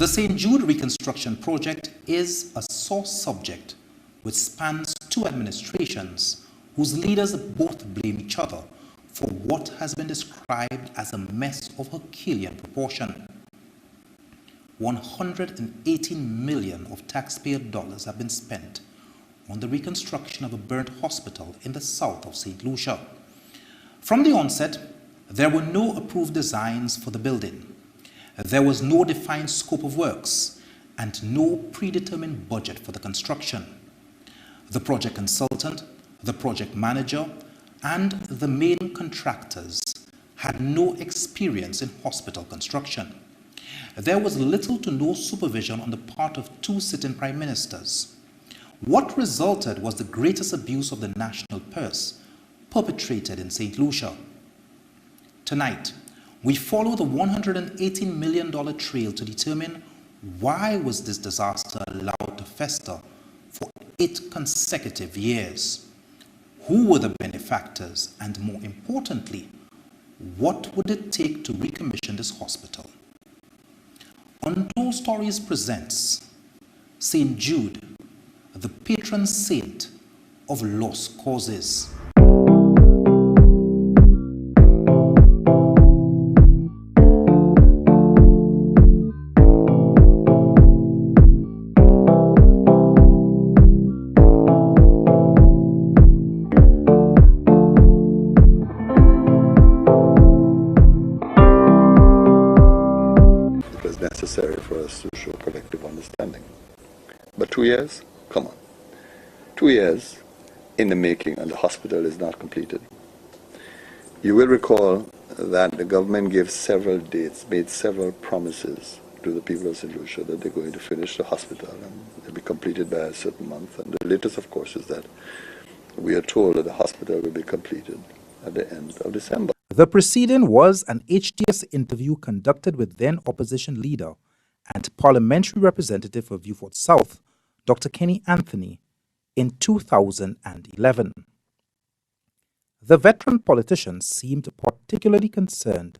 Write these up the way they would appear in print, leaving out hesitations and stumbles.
The St. Jude reconstruction project is a sore subject which spans two administrations whose leaders both blame each other for what has been described as a mess of Herculean proportion. $118 million of taxpayer dollars have been spent on the reconstruction of a burnt hospital in the south of St. Lucia. From the onset, there were no approved designs for the building. There was no defined scope of works and no predetermined budget for the construction. The project consultant, the project manager, and the main contractors had no experience in hospital construction. There was little to no supervision on the part of two sitting prime ministers. What resulted was the greatest abuse of the national purse perpetrated in St. Lucia. Tonight, we follow the $118 million trail to determine why was this disaster allowed to fester for 8 consecutive years. Who were the benefactors, and more importantly, what would it take to recommission this hospital? Untold Stories presents St. Jude, the patron saint of lost causes. Necessary for us to show collective understanding. But 2 years? Come on. 2 years in the making and the hospital is not completed. You will recall that the government gave several dates, made several promises to the people of St. Lucia that they're going to finish the hospital and it'll be completed by a certain month. And the latest, of course, is that we are told that the hospital will be completed at the end of December. The preceding was an HTS interview conducted with then opposition leader and parliamentary representative for Vieux-Fort South, Dr. Kenny Anthony, in 2011. The veteran politician seemed particularly concerned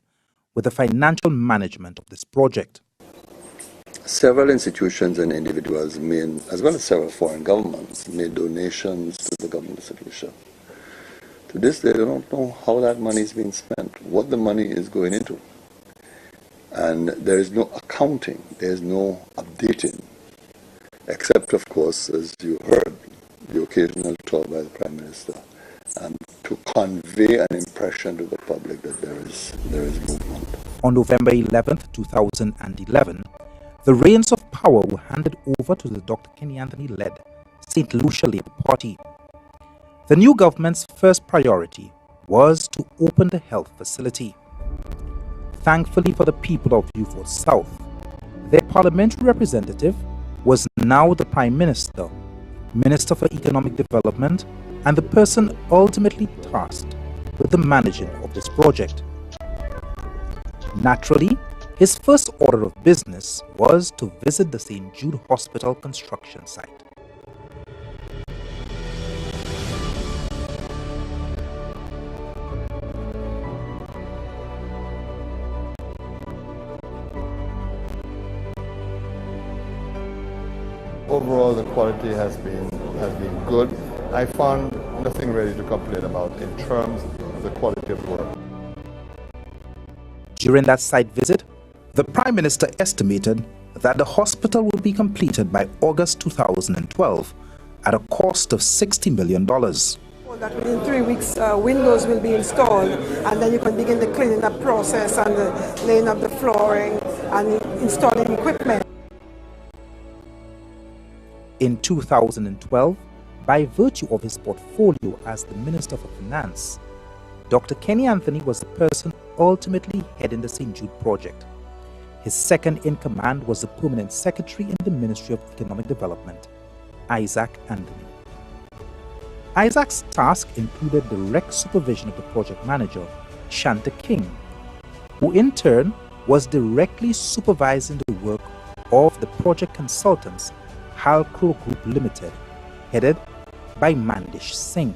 with the financial management of this project. Several institutions and individuals made, as well as several foreign governments, made donations to the government of St. Lucia. To this day, they don't know how that money is being spent, what the money is going into. And there is no accounting, there is no updating, except, of course, as you heard, the occasional talk by the Prime Minister, to convey an impression to the public that there is movement. On November 11, 2011, the reins of power were handed over to the Dr. Kenny Anthony-led St. Lucia Labour Party. The new government's first priority was to open the health facility. Thankfully for the people of Vieux-Fort South, their parliamentary representative was now the Prime Minister, Minister for Economic Development, and the person ultimately tasked with the managing of this project. Naturally, his first order of business was to visit the St. Jude Hospital construction site. Overall, the quality has been good. I found nothing really to complain about in terms of the quality of work. During that site visit, the Prime Minister estimated that the hospital would be completed by August 2012 at a cost of $60 million. That within 3 weeks, windows will be installed, and then you can begin the cleaning up process and the laying of the flooring and installing equipment. In 2012, by virtue of his portfolio as the Minister for Finance, Dr. Kenny Anthony was the person ultimately heading the St. Jude project. His second in command was the Permanent Secretary in the Ministry of Economic Development, Isaac Anthony. Isaac's task included direct supervision of the project manager, Shanta King, who in turn was directly supervising the work of the project consultants Halcro Group Limited, headed by Mandish Singh.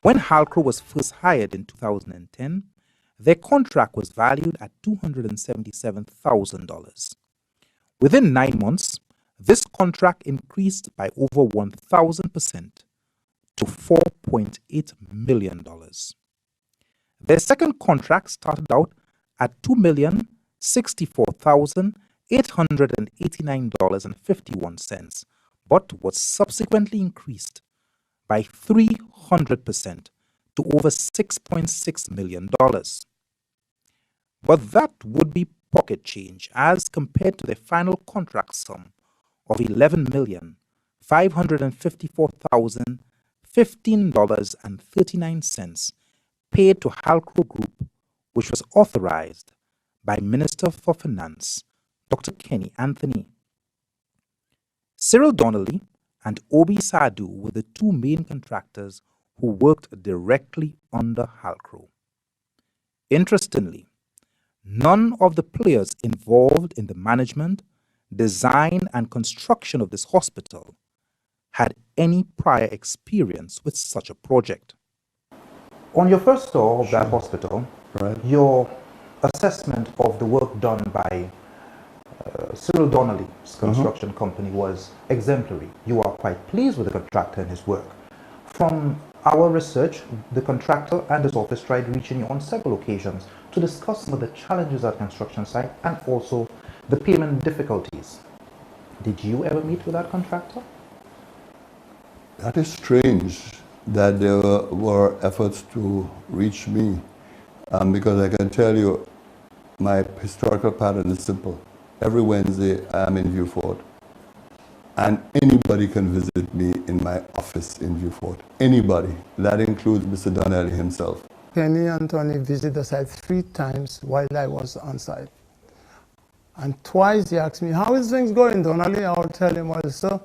When Halcro was first hired in 2010, their contract was valued at $277,000. Within 9 months, this contract increased by over 1,000% to $4.8 million. Their second contract started out at $2,064,889.51, but was subsequently increased by 300% to over $6.6 million. But that would be pocket change as compared to the final contract sum of $11,554,015.39 paid to Halcro Group, which was authorized by Minister for Finance, Dr. Kenny Anthony. Cyril Donnelly and Obi Sadu were the two main contractors who worked directly under Halcro. Interestingly, none of the players involved in the management, design, and construction of this hospital had any prior experience with such a project. On your first tour of that hospital, Right. your assessment of the work done by Cyril Donnelly's construction company was exemplary. You are quite pleased with the contractor and his work. From our research, the contractor and his office tried reaching you on several occasions to discuss some of the challenges at construction site and also the payment difficulties. Did you ever meet with that contractor? That is strange that there were efforts to reach me, because I can tell you my historical pattern is simple. Every Wednesday I am in Vieux Fort, and anybody can visit me in my office in Vieux Fort. Anybody. That includes Mr. Donnelly himself. Kenny Anthony visited the site 3 times while I was on site. And twice he asked me, how is things going, Donnelly? I would tell him, well, sir,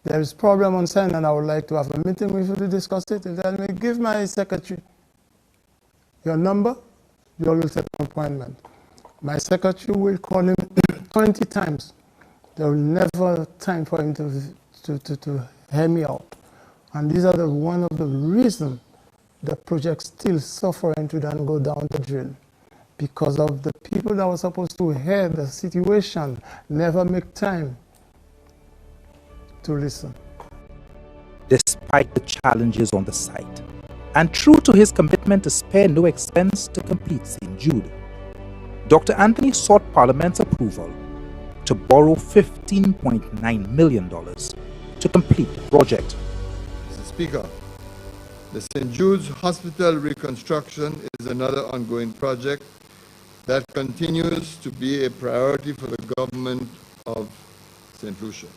there is problem on site and I would like to have a meeting with you to discuss it. He told me, give my secretary your number, you will set an appointment. My secretary will call him 20 times. There will never have time for him to hear me out. And these are one of the reasons the project still suffering to then go down the drain. Because of the people that were supposed to hear the situation never make time to listen. Despite the challenges on the site, and true to his commitment to spare no expense to complete St. Jude, Dr. Anthony sought Parliament's approval to borrow $15.9 million to complete the project. Mr. Speaker, the St. Jude's Hospital reconstruction is another ongoing project that continues to be a priority for the government of St. Lucia.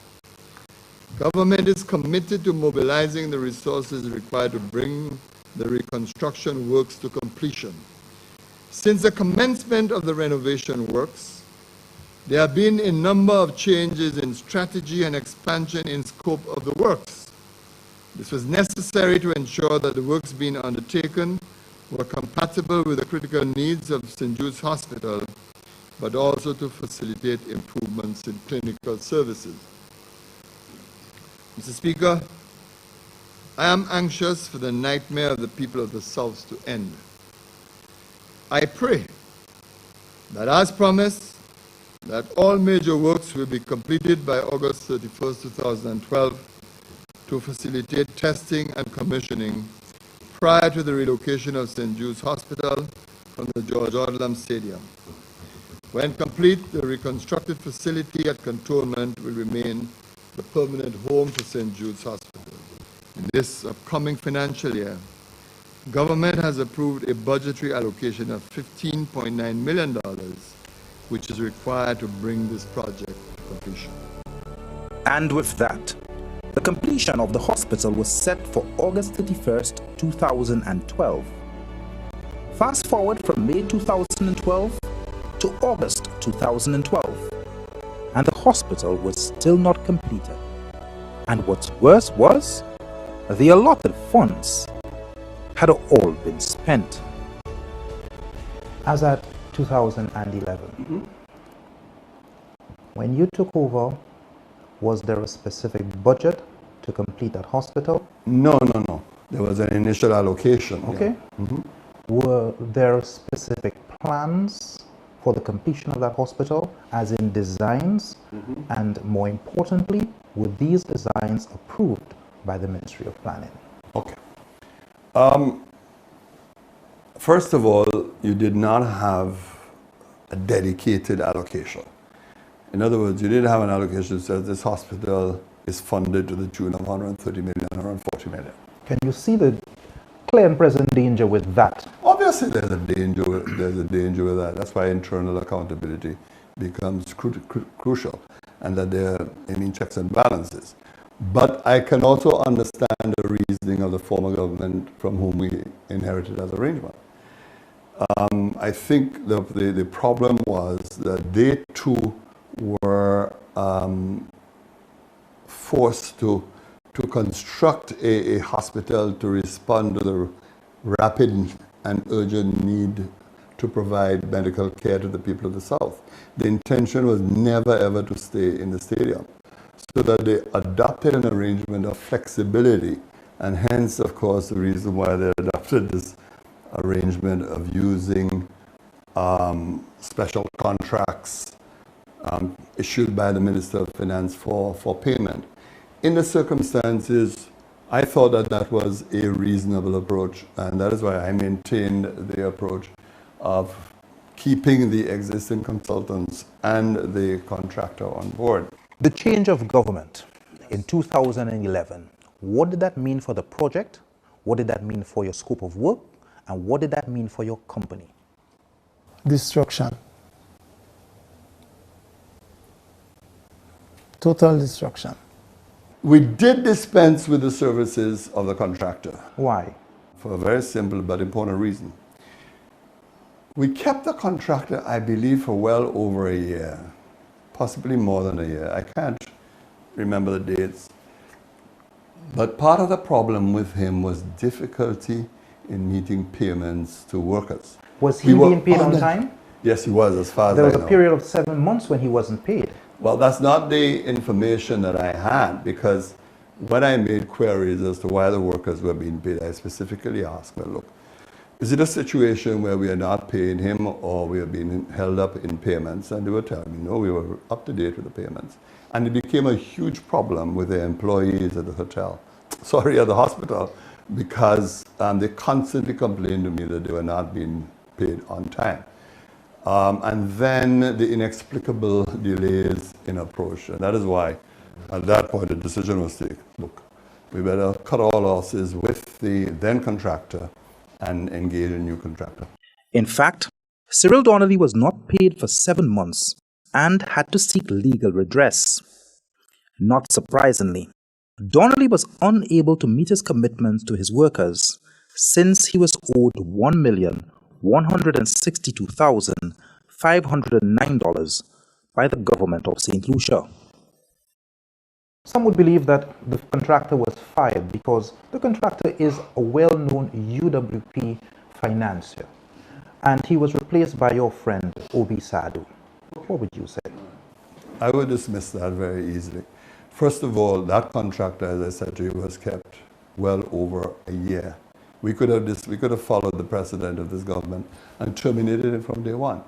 Government is committed to mobilizing the resources required to bring the reconstruction works to completion. Since the commencement of the renovation works, there have been a number of changes in strategy and expansion in scope of the works. This was necessary to ensure that the works being undertaken were compatible with the critical needs of St. Jude's Hospital, but also to facilitate improvements in clinical services. Mr. Speaker, I am anxious for the nightmare of the people of the South to end. I pray that, as promised, that all major works will be completed by August 31st, 2012 to facilitate testing and commissioning prior to the relocation of St. Jude's Hospital from the George Odlum Stadium. When complete, the reconstructed facility at Cantonment will remain the permanent home for St. Jude's Hospital. In this upcoming financial year, government has approved a budgetary allocation of $15.9 million, which is required to bring this project to completion. And with that, the completion of the hospital was set for August 31st, 2012. Fast forward from May 2012 to August 2012, and the hospital was still not completed. And what's worse was, the allotted funds had all been spent. As at 2011, when you took over, was there a specific budget to complete that hospital? No. There was an initial allocation. Okay. Yeah. Were there specific plans for the completion of that hospital, as in designs, and more importantly, were these designs approved by the Ministry of Planning? Okay. First of all, you did not have a dedicated allocation. In other words, you didn't have an allocation that says this hospital is funded to the tune of 130 million, 140 million. Can you see the clear and present danger with that? Obviously, there's a danger with that. That's why internal accountability becomes crucial, and that there are checks and balances. But I can also understand the reasoning of the former government from whom we inherited that arrangement. I think the problem was that they too were forced to construct a hospital to respond to the rapid and urgent need to provide medical care to the people of the South. The intention was never ever to stay in the stadium, so that they adopted an arrangement of flexibility, and hence, of course, the reason why they adopted this arrangement of using special contracts issued by the Minister of Finance for payment. In the circumstances, I thought that was a reasonable approach, and that is why I maintained the approach of keeping the existing consultants and the contractor on board. The change of government in 2011, what did that mean for the project? What did that mean for your scope of work? And what did that mean for your company? Destruction. Total destruction. We did dispense with the services of the contractor Why? for a very simple but important reason. We kept the contractor, I believe, for well over a year, possibly more than a year. I can't remember the dates. But part of the problem with him was difficulty in meeting payments to workers. Was he being paid on time? Yes, he was, as far as I know. There was a period of 7 months when he wasn't paid. Well, that's not the information that I had, because when I made queries as to why the workers were being paid, I specifically asked, well, look, is it a situation where we are not paying him or we are being held up in payments? And they were telling me, no, we were up to date with the payments. And it became a huge problem with the employees at the at the hospital, because they constantly complained to me that they were not being paid on time. And then the inexplicable delays in approach. And that is why, at that point, the decision was taken. Look, we better cut all losses with the then contractor and engage a new contractor. In fact, Cyril Donnelly was not paid for 7 months and had to seek legal redress. Not surprisingly, Donnelly was unable to meet his commitments to his workers since he was owed $1,162,509 by the government of St. Lucia. Some would believe that the contractor was fired because the contractor is a well-known UWP financier, and he was replaced by your friend, Obi Sadu. What would you say? I would dismiss that very easily. First of all, that contractor, as I said to you, was kept well over a year. We could have followed the precedent of this government and terminated it from day one.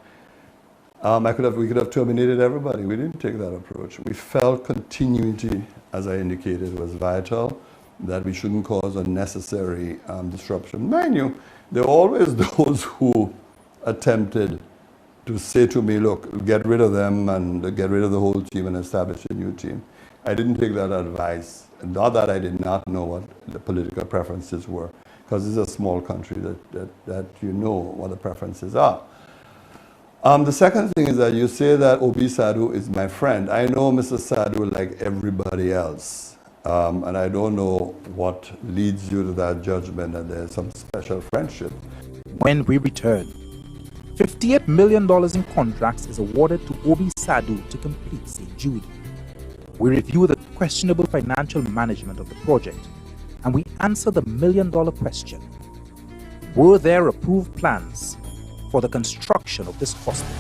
We could have terminated everybody. We didn't take that approach. We felt continuity, as I indicated, was vital, that we shouldn't cause unnecessary disruption. Mind you, there are always those who attempted to say to me, look, get rid of them and get rid of the whole team and establish a new team. I didn't take that advice. Not that I did not know what the political preferences were, because it's a small country that you know what the preferences are. The second thing is that you say that Obi Sadu is my friend. I know Mr. Sadu like everybody else, and I don't know what leads you to that judgment that there's some special friendship. When we return, $58 million in contracts is awarded to Obi Sadu to complete St. Jude. We review the questionable financial management of the project, and we answer the million-dollar question: were there approved plans for the construction of this hospital?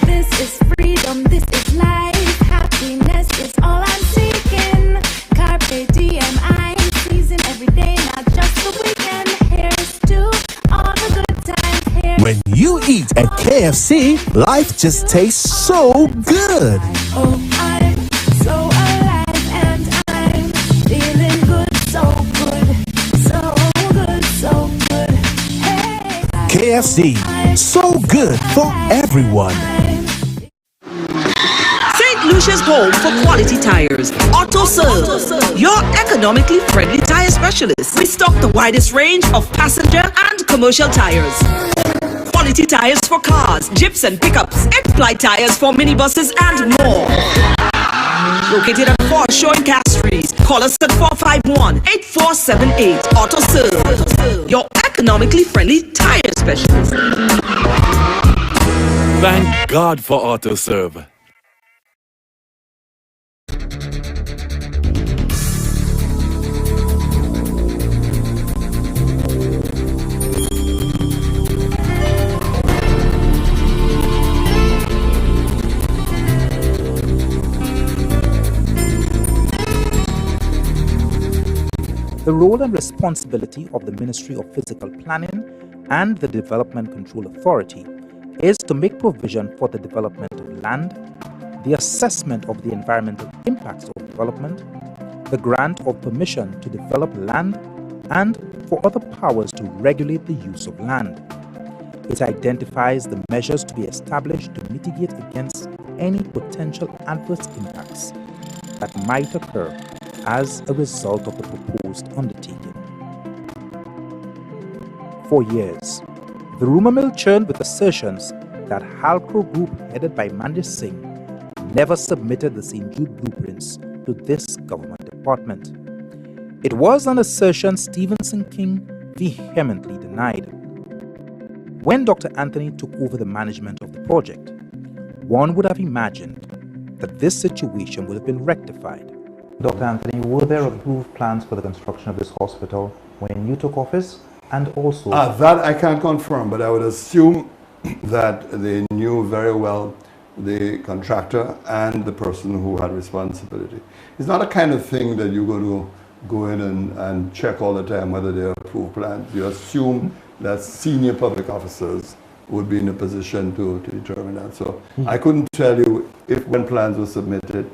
This is freedom, this is life, happiness is all I'm seeking. Carpe diem, I'm seizing every day, not just When you eat at KFC, life just tastes so good. Oh, I'm so alive and I'm feeling good, so good, so good, so good. Hey, KFC, so good for everyone. St. Lucia's home for quality tires. AutoServe, your economically friendly tire specialist. We stock the widest range of passenger and commercial tires. Quality tires for cars, jeeps and pickups. X-Ply tires for minibuses and more. Located at 4 Showing Castries. Call us at 451-8478. AutoServe, your economically friendly tire specialist. Thank God for AutoServe. The role and responsibility of the Ministry of Physical Planning and the Development Control Authority is to make provision for the development of land, the assessment of the environmental impacts of development, the grant of permission to develop land, and for other powers to regulate the use of land. It identifies the measures to be established to mitigate against any potential adverse impacts that might occur as a result of the proposed undertaking. For years, the rumor mill churned with assertions that Halcro Group, headed by Mandish Singh, never submitted the St. Jude blueprints to this government department. It was an assertion Stevenson King vehemently denied. When Dr. Anthony took over the management of the project, one would have imagined that this situation would have been rectified. Dr. Anthony, were there approved plans for the construction of this hospital when you took office? And also... That I can't confirm, but I would assume that they knew very well the contractor and the person who had responsibility. It's not a kind of thing that you're going to go in and check all the time whether they approve plans. You assume that senior public officers would be in a position to determine that. So I couldn't tell you if when plans were submitted,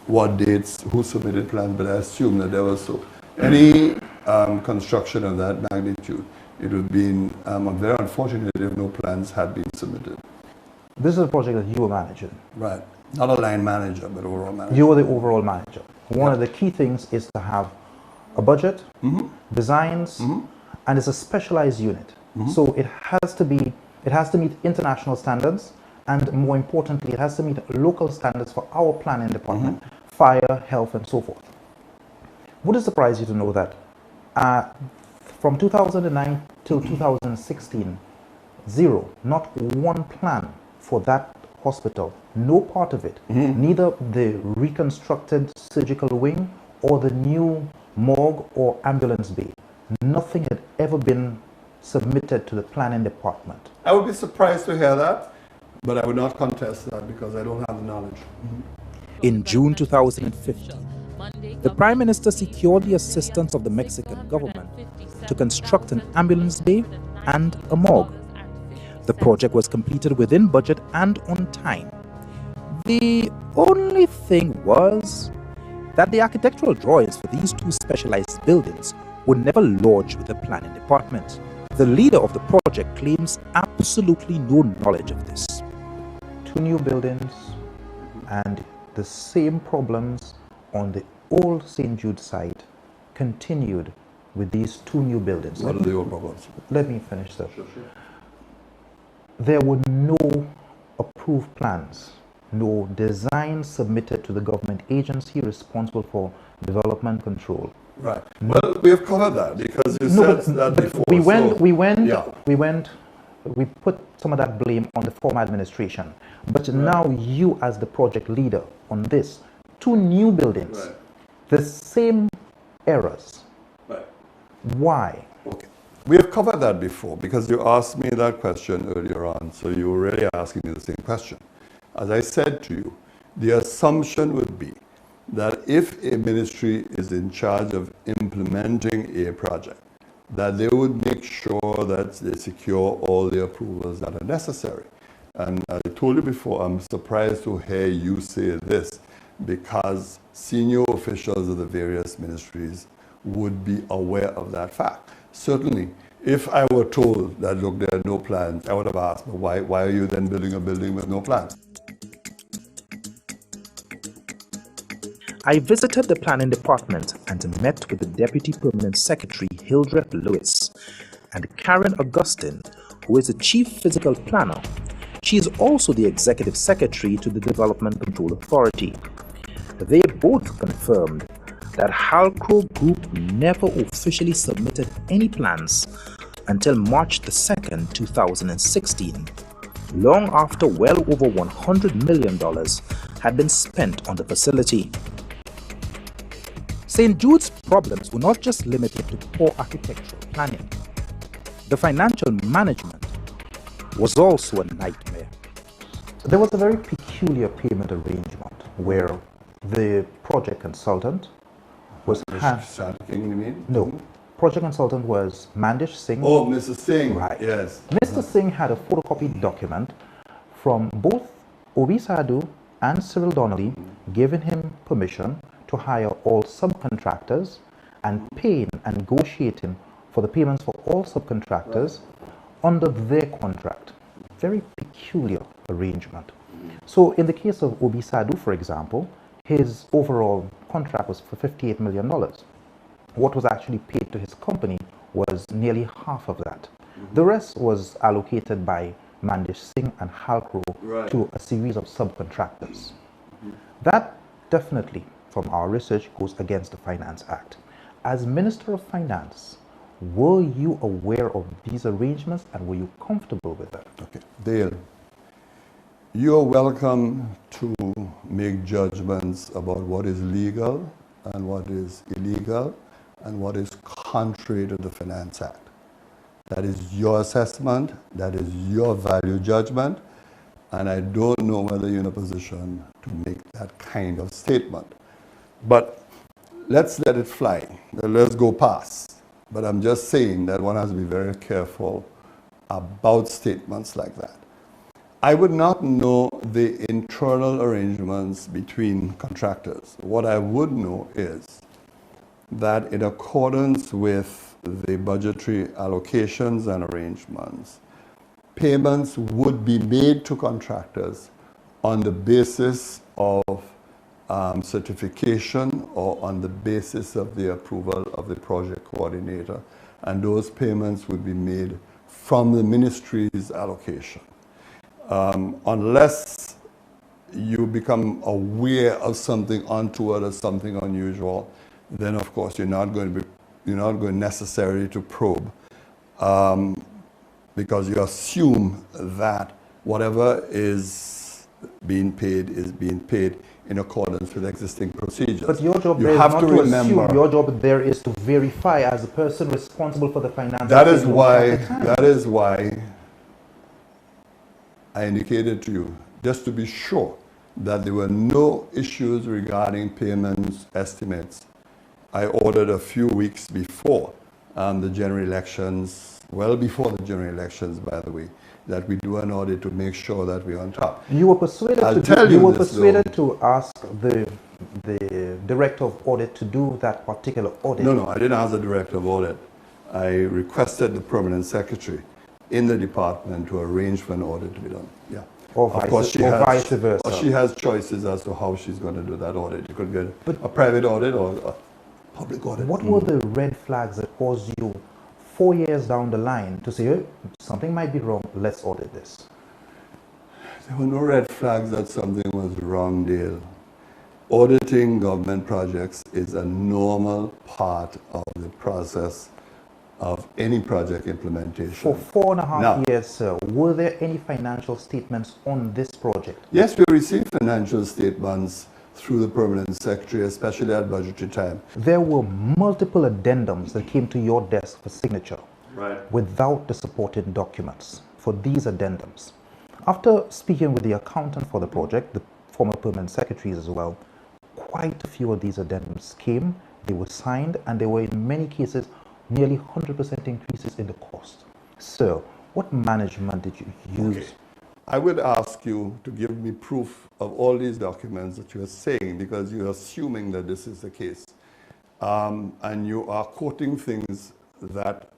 what dates, who submitted plans, but I assume that there was so. Any construction of that magnitude, it would be very unfortunate if no plans had been submitted. This is a project that you were managing. Right. Not a line manager, but overall manager. You were the overall manager. One of the key things is to have a budget, designs, and it's a specialized unit. So it has to meet international standards, and more importantly, it has to meet local standards for our planning department, fire, health, and so forth. Would it surprise you to know that from 2009 till 2016, zero, not one plan for that hospital, no part of it, neither the reconstructed surgical wing or the new morgue or ambulance bay, nothing had ever been submitted to the planning department. I would be surprised to hear that, but I would not contest that because I don't have the knowledge. In June 2015, the Prime Minister secured the assistance of the Mexican government to construct an ambulance bay and a morgue. The project was completed within budget and on time. The only thing was that the architectural drawings for these two specialized buildings were never lodged with the planning department. The leader of the project claims absolutely no knowledge of this. Two new buildings and the same problems on the old St. Jude site continued with these two new buildings. What are the old problems? Let me finish, sir. Sure. There were no approved plans, no designs submitted to the government agency responsible for development control. Right. Well, we have covered that because you said that before. We put some of that blame on the former administration. But now you as the project leader on this, two new buildings, the same errors. Right. Why? Okay. We have covered that before because you asked me that question earlier on. So you were really asking me the same question. As I said to you, the assumption would be that if a ministry is in charge of implementing a project, that they would make sure that they secure all the approvals that are necessary. And I told you before, I'm surprised to hear you say this, because senior officials of the various ministries would be aware of that fact. Certainly, if I were told that, look, there are no plans, I would have asked, why are you then building a building with no plans? I visited the planning department and met with the Deputy Permanent Secretary, Hildreth Lewis, and Karen Augustine, who is the Chief Physical Planner. She is also the Executive Secretary to the Development Control Authority. They both confirmed that Halcro Group never officially submitted any plans until March the 2nd, 2016, long after well over $100 million had been spent on the facility. St. Jude's problems were not just limited to poor architectural planning. The financial management was also a nightmare. There was a very peculiar payment arrangement where the project consultant was... King, you mean? No. Project consultant was Mandish Singh. Oh, Mr. Singh. Right. Yes. Mr. Singh had a photocopied document from both Obi Sadhu and Cyril Donnelly giving him permission to hire all subcontractors and paying and negotiating for the payments for all subcontractors under their contract. Very peculiar arrangement. So in the case of Obi Sadhu, for example, his overall contract was for $58 million. What was actually paid to his company was nearly half of that. The rest was allocated by Mandish Singh and Halcro to a series of subcontractors. That definitely, from our research, goes against the Finance Act. As Minister of Finance, were you aware of these arrangements and were you comfortable with them? Okay. Dale, you're welcome to make judgments about what is legal and what is illegal and what is contrary to the Finance Act. That is your assessment, that is your value judgment, and I don't know whether you're in a position to make that kind of statement. But let's let it fly. Let's go past. But I'm just saying that one has to be very careful about statements like that. I would not know the internal arrangements between contractors. What I would know is that in accordance with the budgetary allocations and arrangements, payments would be made to contractors on the basis of certification or on the basis of the approval of the project coordinator, and those payments would be made from the ministry's allocation. Unless you become aware of something untoward or something unusual, then of course you're not going necessarily to probe, because you assume that whatever is being paid in accordance with existing procedures. But your job you there have is to not to remember, assume. Your job there is to verify as the person responsible for the finance. that is why I indicated to you, just to be sure that there were no issues regarding payments estimates. I ordered a few weeks before the general elections, well before the general elections, by the way, that we do an audit to make sure that we're on top. You were persuaded to ask the director of audit to do that particular audit. No, I didn't ask the director of audit. I requested the permanent secretary in the department to arrange for an audit to be done. Yeah. Or vice versa. Or she has choices as to how she's going to do that audit. You could get a private audit or a public audit. What were the red flags that caused you 4 years down the line to say, oh, something might be wrong, let's audit this? There were no red flags that something was wrong, Dale. Auditing government projects is a normal part of the process of any project implementation. For 4.5 years, sir, were there any financial statements on this project? Yes, we received financial statements through the permanent secretary, especially at budgetary time. There were multiple addendums that came to your desk for signature without the supporting documents for these addendums. After speaking with the accountant for the project, the former permanent secretaries as well, quite a few of these addendums came, they were signed, and they were in many cases nearly 100% increases in the cost. So, what management did you use? Okay. I would ask you to give me proof of all these documents that you are saying, because you're assuming that this is the case. And you are quoting things that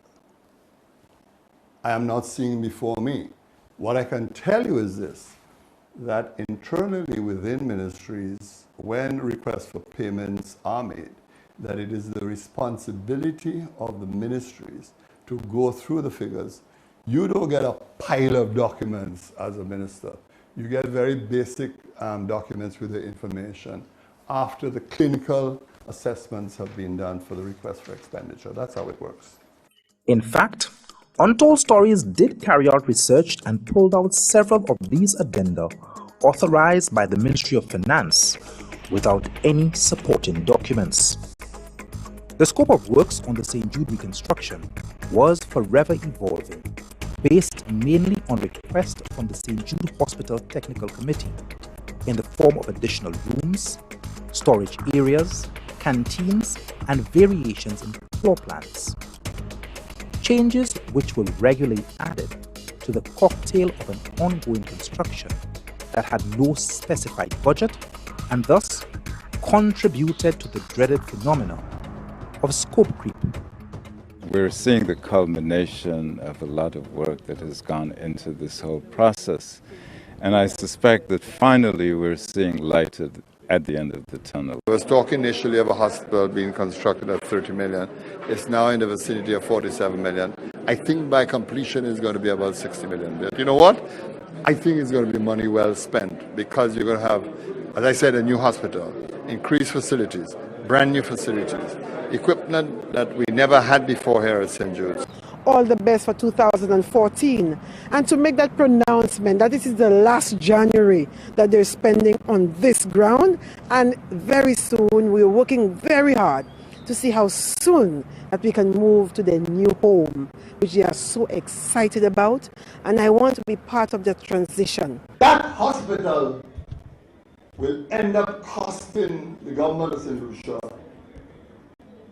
I am not seeing before me. What I can tell you is this, that internally within ministries, when requests for payments are made, that it is the responsibility of the ministries to go through the figures. You don't get a pile of documents as a minister. You get very basic documents with the information after the clinical assessments have been done for the request for expenditure. That's how it works. In fact, Untold Stories did carry out research and pulled out several of these addenda authorized by the Ministry of Finance without any supporting documents. The scope of works on the St. Jude reconstruction was forever evolving, based mainly on requests from the St. Jude Hospital Technical Committee in the form of additional rooms, storage areas, canteens, and variations in floor plans. Changes which were regularly added to the cocktail of an ongoing construction that had no specified budget and thus contributed to the dreaded phenomenon of scope creep. We're seeing the culmination of a lot of work that has gone into this whole process. And I suspect that finally we're seeing light at the end of the tunnel. I was talking initially of a hospital being constructed at 30 million. It's now in the vicinity of 47 million. I think by completion it's going to be about 60 million. But you know what? I think it's going to be money well spent, because you're going to have, as I said, a new hospital, increased facilities, brand new facilities, equipment that we never had before here at St. Jude's. All the best for 2014, and to make that pronouncement that this is the last January that they're spending on this ground, and very soon we're working very hard to see how soon that we can move to the new home, which they are so excited about, and I want to be part of the transition. That hospital will end up costing the government of St. Lucia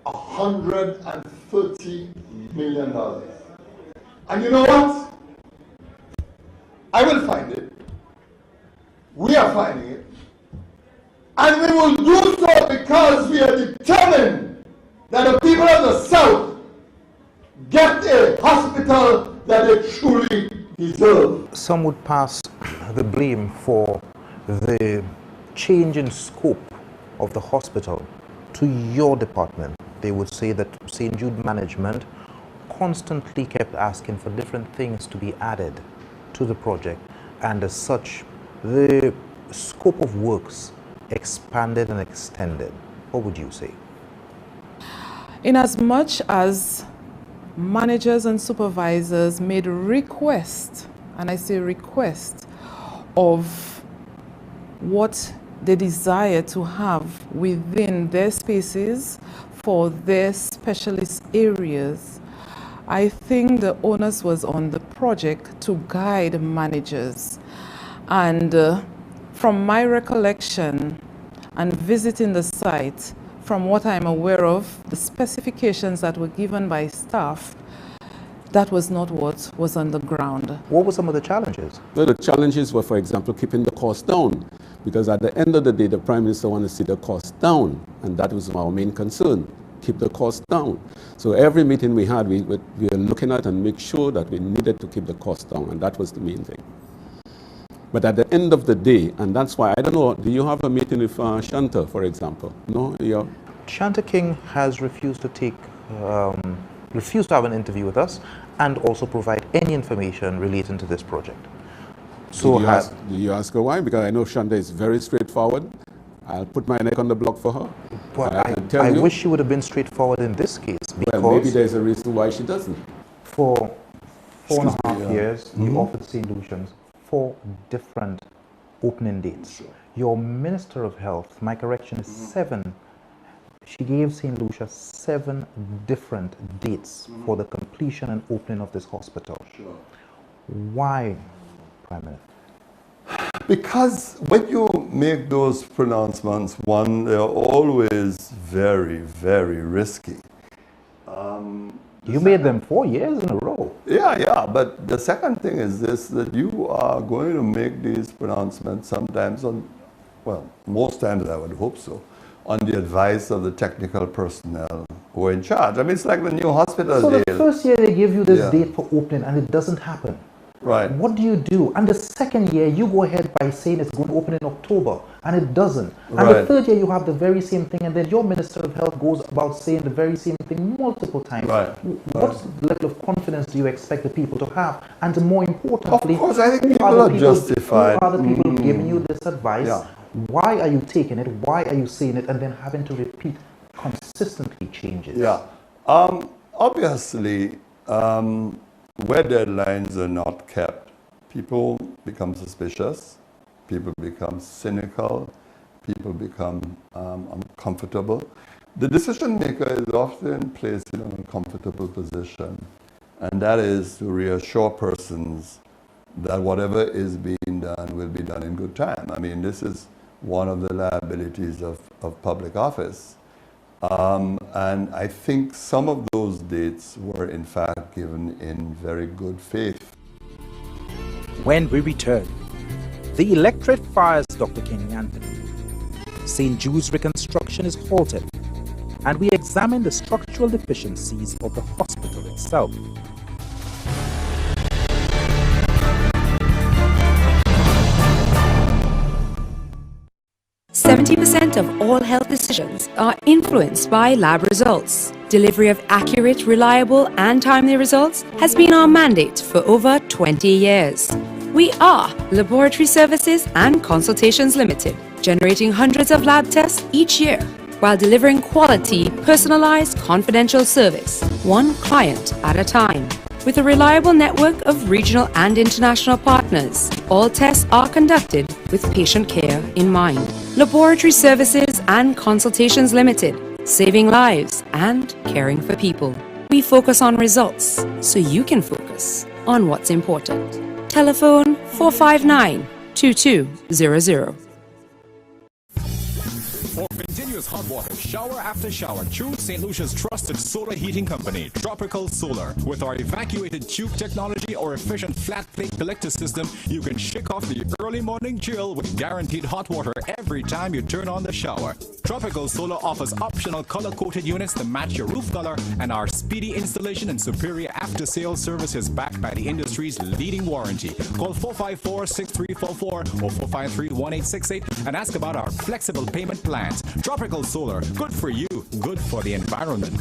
$130 million. And you know what? I will find it. We are finding it. And we will do so because we are determined that the people of the South get a hospital that they truly deserve. Some would pass the blame for the change in scope of the hospital to your department. They would say that St. Jude management constantly kept asking for different things to be added to the project, and as such, the scope of works expanded and extended. What would you say? In as much as managers and supervisors made requests, and I say request, of what they desire to have within their spaces for their specialist areas, I think the onus was on the project to guide managers. And from my recollection and visiting the site, from what I'm aware of, the specifications that were given by staff, that was not what was on the ground. What were some of the challenges? Well, the challenges were, for example, keeping the cost down, because at the end of the day, the Prime Minister wanted to see the cost down, and that was our main concern, keep the cost down. So every meeting we had, we were looking at and make sure that we needed to keep the cost down, and that was the main thing. But at the end of the day, and that's why, I don't know, do you have a meeting with Shanta, for example? No? Shanta King has refused to take, refused to have an interview with us and also provide any information relating to this project. So did you ask her why? Because I know Shanta is very straightforward. I'll put my neck on the block for her. Well, I wish she would have been straightforward in this case, because well, maybe there's a reason why she doesn't. For 4.5 years, you offered St. Lucians 4 different opening dates. Your Minister of Health, my correction is 7. She gave St. Lucia 7 different dates for the completion and opening of this hospital. Why, Prime Minister? Because when you make those pronouncements, one, they're always very, very risky. You made them 4 years in a row. Yeah, but the second thing is this, that you are going to make these pronouncements sometimes on, well, most times I would hope so, on the advice of the technical personnel who are in charge. I mean, it's like the new hospital So the deal. first year they give you this Yeah. date for opening and it doesn't happen. Right. What do you do? And the second year, you go ahead by saying it's going to open in October, and it doesn't. And the Right. third year, you have the very same thing, and then your Minister of Health goes about saying the very same thing multiple times. Right. What level of confidence do you expect the people to have? And more importantly, Of course, I think who people are the are justified. Who are the people giving you this advice? Yeah. Why are you taking it? Why are you saying it? And then having to repeat consistently changes. Yeah. Obviously, where deadlines are not kept, people become suspicious, people become cynical, people become uncomfortable. The decision maker is often placed in an uncomfortable position, and that is to reassure persons that whatever is being done will be done in good time. I mean, this is one of the liabilities of public office. And I think some of those dates were in fact given in very good faith. When we return, the electorate fires Dr. Kenny Anthony. St. Jude's reconstruction is halted, and we examine the structural deficiencies of the hospital itself. 70% of all health decisions are influenced by lab results. Delivery of accurate, reliable, and timely results has been our mandate for over 20 years. We are Laboratory Services and Consultations Limited, generating hundreds of lab tests each year while delivering quality, personalized, confidential service, one client at a time. With a reliable network of regional and international partners, all tests are conducted with patient care in mind. Laboratory Services and Consultations Limited, saving lives and caring for people. We focus on results so you can focus on what's important. Telephone 459-2200. For continuous hot water, shower after shower, choose St. Lucia's trusted solar heating company, Tropical Solar. With our evacuated tube technology or efficient flat plate collector system, you can shake off the early morning chill with guaranteed hot water every time you turn on the shower. Tropical Solar offers optional color-coated units to match your roof color, and our speedy installation and superior after-sales service is backed by the industry's leading warranty. Call 454-6344 or 453-1868 and ask about our flexible payment plans. Tropical Solar, good for you, good for the environment.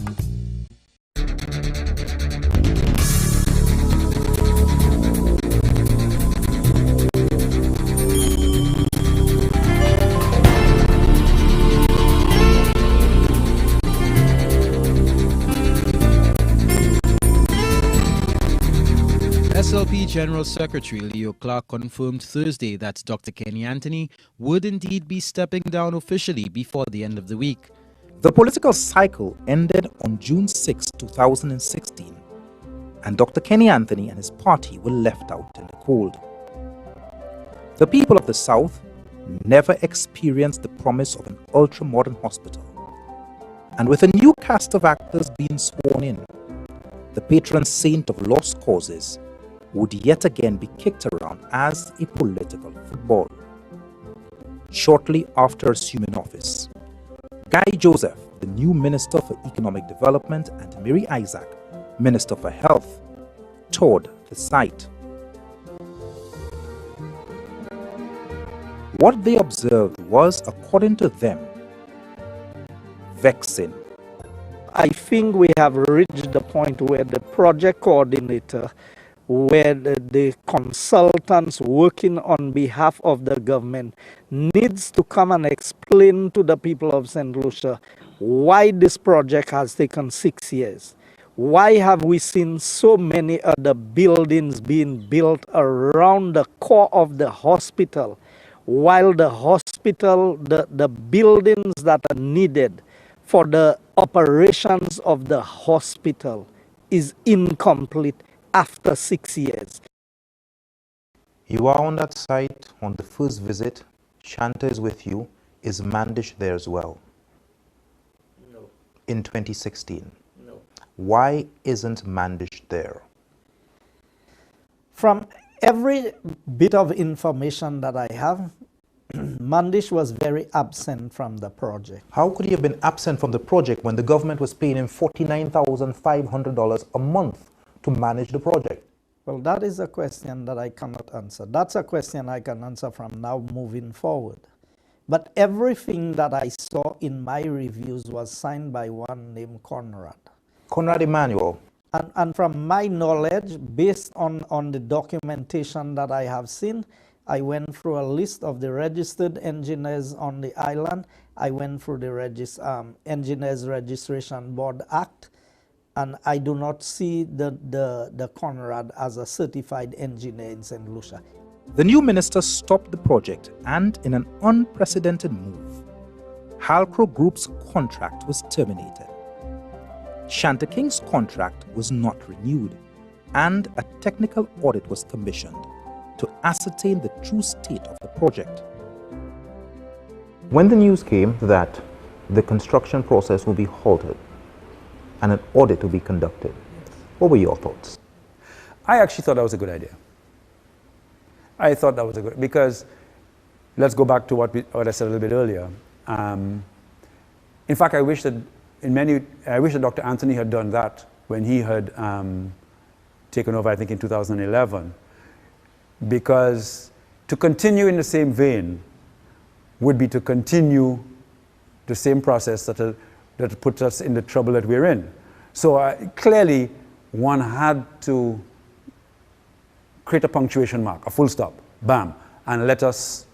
SLP General Secretary Leo Clark confirmed Thursday that Dr. Kenny Anthony would indeed be stepping down officially before the end of the week. The political cycle ended on June 6, 2016, and Dr. Kenny Anthony and his party were left out in the cold. The people of the South never experienced the promise of an ultra-modern hospital, and with a new cast of actors being sworn in, the patron saint of lost causes would yet again be kicked around as a political football. Shortly after assuming office, Guy Joseph, the new Minister for Economic Development, and Mary Isaac, Minister for Health, toured the site. What they observed was, according to them, vexing. I think we have reached the point where the project coordinator, where the consultants working on behalf of the government needs to come and explain to the people of St. Lucia why this project has taken 6 years. Why have we seen so many other buildings being built around the core of the hospital, while the hospital, the buildings that are needed for the operations of the hospital is incomplete after 6 years. You are on that site on the first visit. Shanta is with you. Is Mandish there as well? No. In 2016? No. Why isn't Mandish there? From every bit of information that I have, Mandish was very absent from the project. How could he have been absent from the project when the government was paying him $49,500 a month to manage the project? Well, that is a question that I cannot answer. That's a question I can answer from now moving forward. But everything that I saw in my reviews was signed by one named Conrad. Conrad Emmanuel. And from my knowledge, based on the documentation that I have seen, I went through a list of the registered engineers on the island. I went through the Engineers Registration Board Act, and I do not see the Conrad as a certified engineer in St. Lucia. The new minister stopped the project, and in an unprecedented move, Halcro Group's contract was terminated. Shanta King's contract was not renewed, and a technical audit was commissioned to ascertain the true state of the project. When the news came that the construction process will be halted and an audit will be conducted, what were your thoughts? I actually thought that was a good idea. I thought that was a good, because let's go back to what I said a little bit earlier. In fact, I wish that Dr. Anthony had done that when he had taken over, I think, in 2011, because to continue in the same vein would be to continue the same process that puts us in the trouble that we're in. So clearly, one had to create a punctuation mark, a full stop, bam, and let us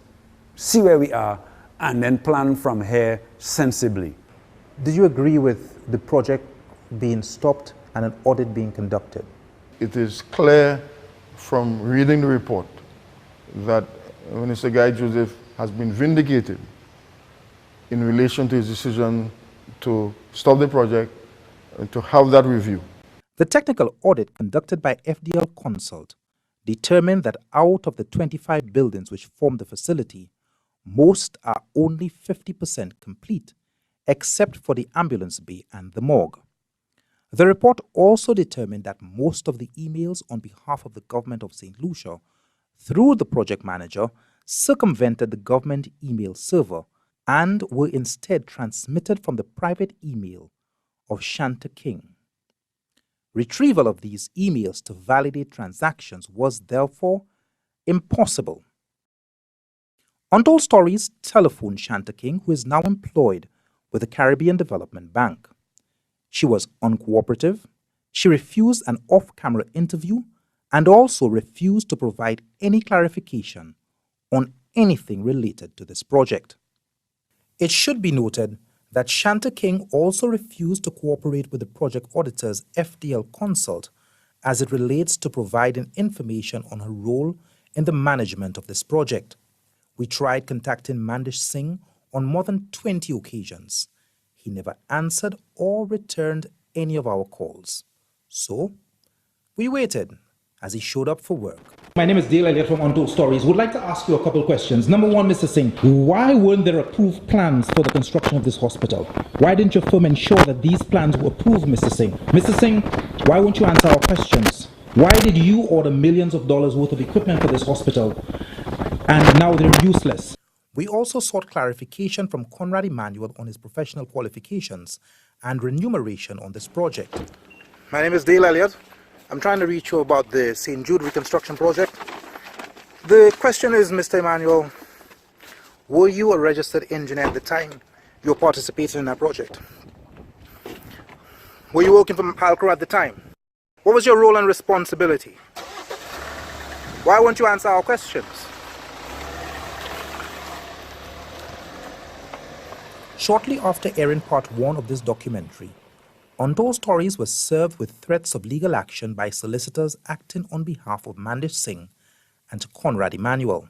see where we are and then plan from here sensibly. Did you agree with the project being stopped and an audit being conducted? It is clear from reading the report that Minister Guy Joseph has been vindicated in relation to his decision to stop the project and to have that review. The technical audit conducted by FDL Consult determined that out of the 25 buildings which form the facility, most are only 50% complete, except for the ambulance bay and the morgue. The report also determined that most of the emails on behalf of the government of St. Lucia, through the project manager, circumvented the government email server and were instead transmitted from the private email of Shanta King. Retrieval of these emails to validate transactions was therefore impossible. Untold Stories telephoned Shanta King, who is now employed with the Caribbean Development Bank. She was uncooperative, she refused an off-camera interview, and also refused to provide any clarification on anything related to this project. It should be noted that Shanta King also refused to cooperate with the project auditors FDL Consult as it relates to providing information on her role in the management of this project. We tried contacting Mandish Singh on more than 20 occasions. He never answered or returned any of our calls. So, we waited as he showed up for work. My name is Dale Elliott from Untold Stories. Would like to ask you a couple questions. Number one, Mr. Singh, why weren't there approved plans for the construction of this hospital? Why didn't your firm ensure that these plans were approved, Mr. Singh? Mr. Singh, why won't you answer our questions? Why did you order millions of dollars worth of equipment for this hospital and now they're useless? We also sought clarification from Conrad Emmanuel on his professional qualifications and remuneration on this project. My name is Dale Elliott. I'm trying to reach you about the St. Jude reconstruction project. The question is, Mr. Emmanuel, were you a registered engineer at the time you were participating in that project? Were you working for Halcro at the time? What was your role and responsibility? Why won't you answer our questions? Shortly after airing part 1 of this documentary, Untold Stories was served with threats of legal action by solicitors acting on behalf of Mandish Singh and Conrad Emmanuel.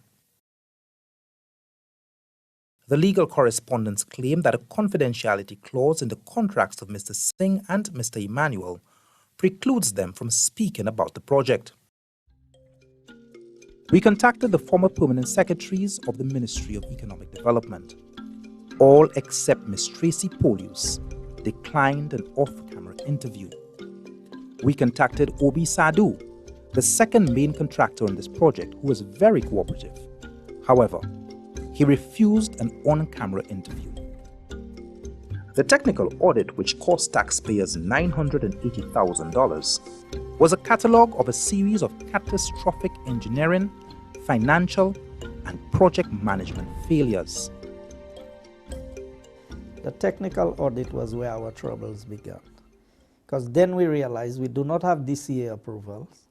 The legal correspondents claimed that a confidentiality clause in the contracts of Mr. Singh and Mr. Emmanuel precludes them from speaking about the project. We contacted the former permanent secretaries of the Ministry of Economic Development. All except Ms. Tracy Polius declined an off-camera interview. We contacted Obi Sadu, the second main contractor on this project, who was very cooperative. However, he refused an on-camera interview. The technical audit, which cost taxpayers $980,000, was a catalogue of a series of catastrophic engineering, financial, and project management failures. The technical audit was where our troubles began, because then we realized we do not have DCA approvals.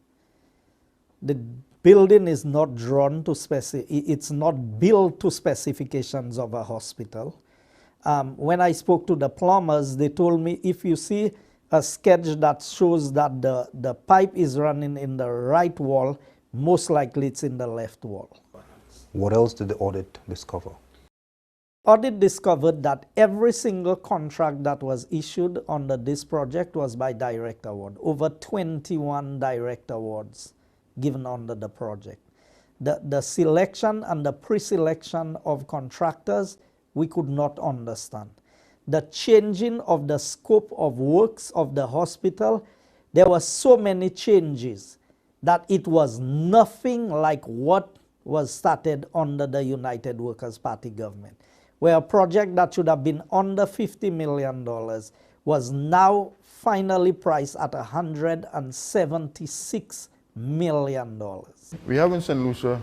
The building is not drawn to it's not built to specifications of a hospital. When I spoke to the plumbers, they told me if you see a sketch that shows that the pipe is running in the right wall, most likely it's in the left wall. What else did the audit discover? Audit discovered that every single contract that was issued under this project was by direct award. Over 21 direct awards given under the project. The selection and the pre-selection of contractors, we could not understand. The changing of the scope of works of the hospital, there were so many changes that it was nothing like what was started under the United Workers' Party government, where a project that should have been under $50 million was now finally priced at $176 million. We have in St. Lucia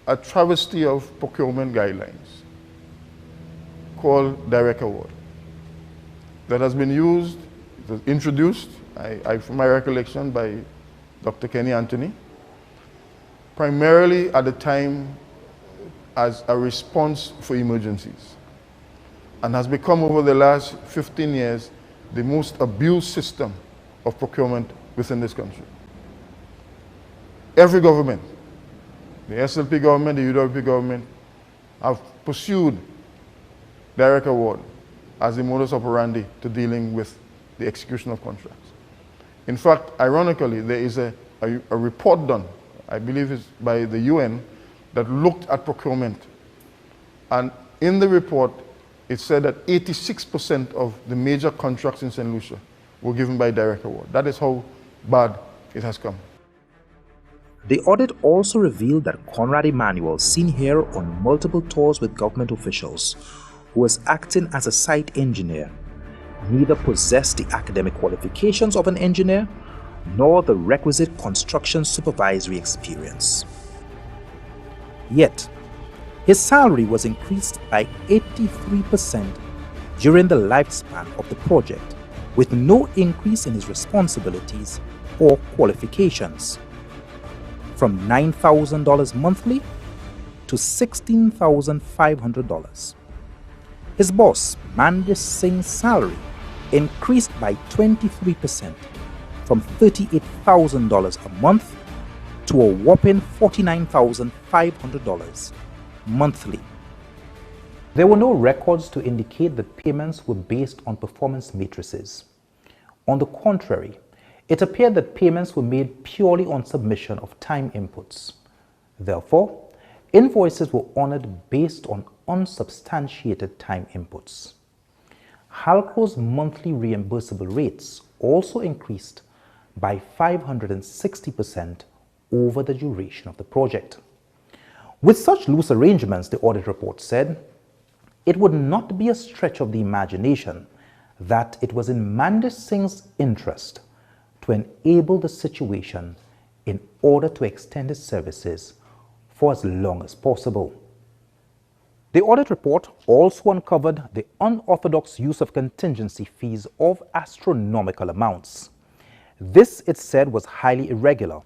a travesty of procurement guidelines called direct award that has been used, it was introduced, from my recollection, by Dr. Kenny Anthony, primarily at the time as a response for emergencies, and has become over the last 15 years the most abused system of procurement within this country. Every government, the SLP government, the UWP government, have pursued direct award as the modus operandi to dealing with the execution of contracts. In fact, ironically, there is a report done, I believe it's by the UN, that looked at procurement. And in the report, it said that 86% of the major contracts in St. Lucia were given by direct award. That is how bad it has come. The audit also revealed that Conrad Emanuel, seen here on multiple tours with government officials, who was acting as a site engineer, neither possessed the academic qualifications of an engineer nor the requisite construction supervisory experience. Yet, his salary was increased by 83% during the lifespan of the project, with no increase in his responsibilities or qualifications, from $9,000 monthly to $16,500. His boss, Mandis Singh's salary, increased by 23%, from $38,000 a month to a whopping $49,500 monthly. There were no records to indicate that payments were based on performance matrices. On the contrary, it appeared that payments were made purely on submission of time inputs. Therefore, invoices were honored based on unsubstantiated time inputs. Halco's monthly reimbursable rates also increased by 560% over the duration of the project. With such loose arrangements, the audit report said, it would not be a stretch of the imagination that it was in Mandis Singh's interest to enable the situation in order to extend his services for as long as possible. The audit report also uncovered the unorthodox use of contingency fees of astronomical amounts. This, it said, was highly irregular,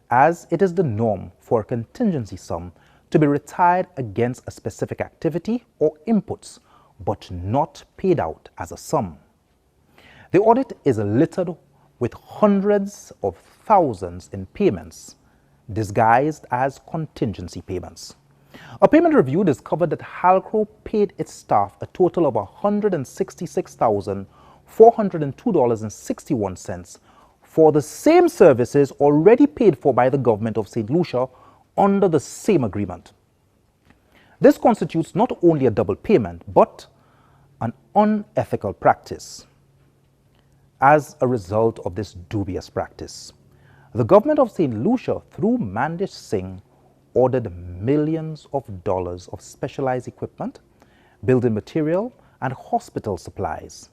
as it is the norm for a contingency sum to be retired against a specific activity or inputs, but not paid out as a sum. The audit is littered with hundreds of thousands in payments disguised as contingency payments. A payment review discovered that Halco paid its staff a total of $166,402.61 for the same services already paid for by the government of St. Lucia under the same agreement. This constitutes not only a double payment, but an unethical practice. as a result of this dubious practice. The government of St. Lucia, through Mandish Singh, ordered millions of dollars of specialized equipment, building material, and hospital supplies,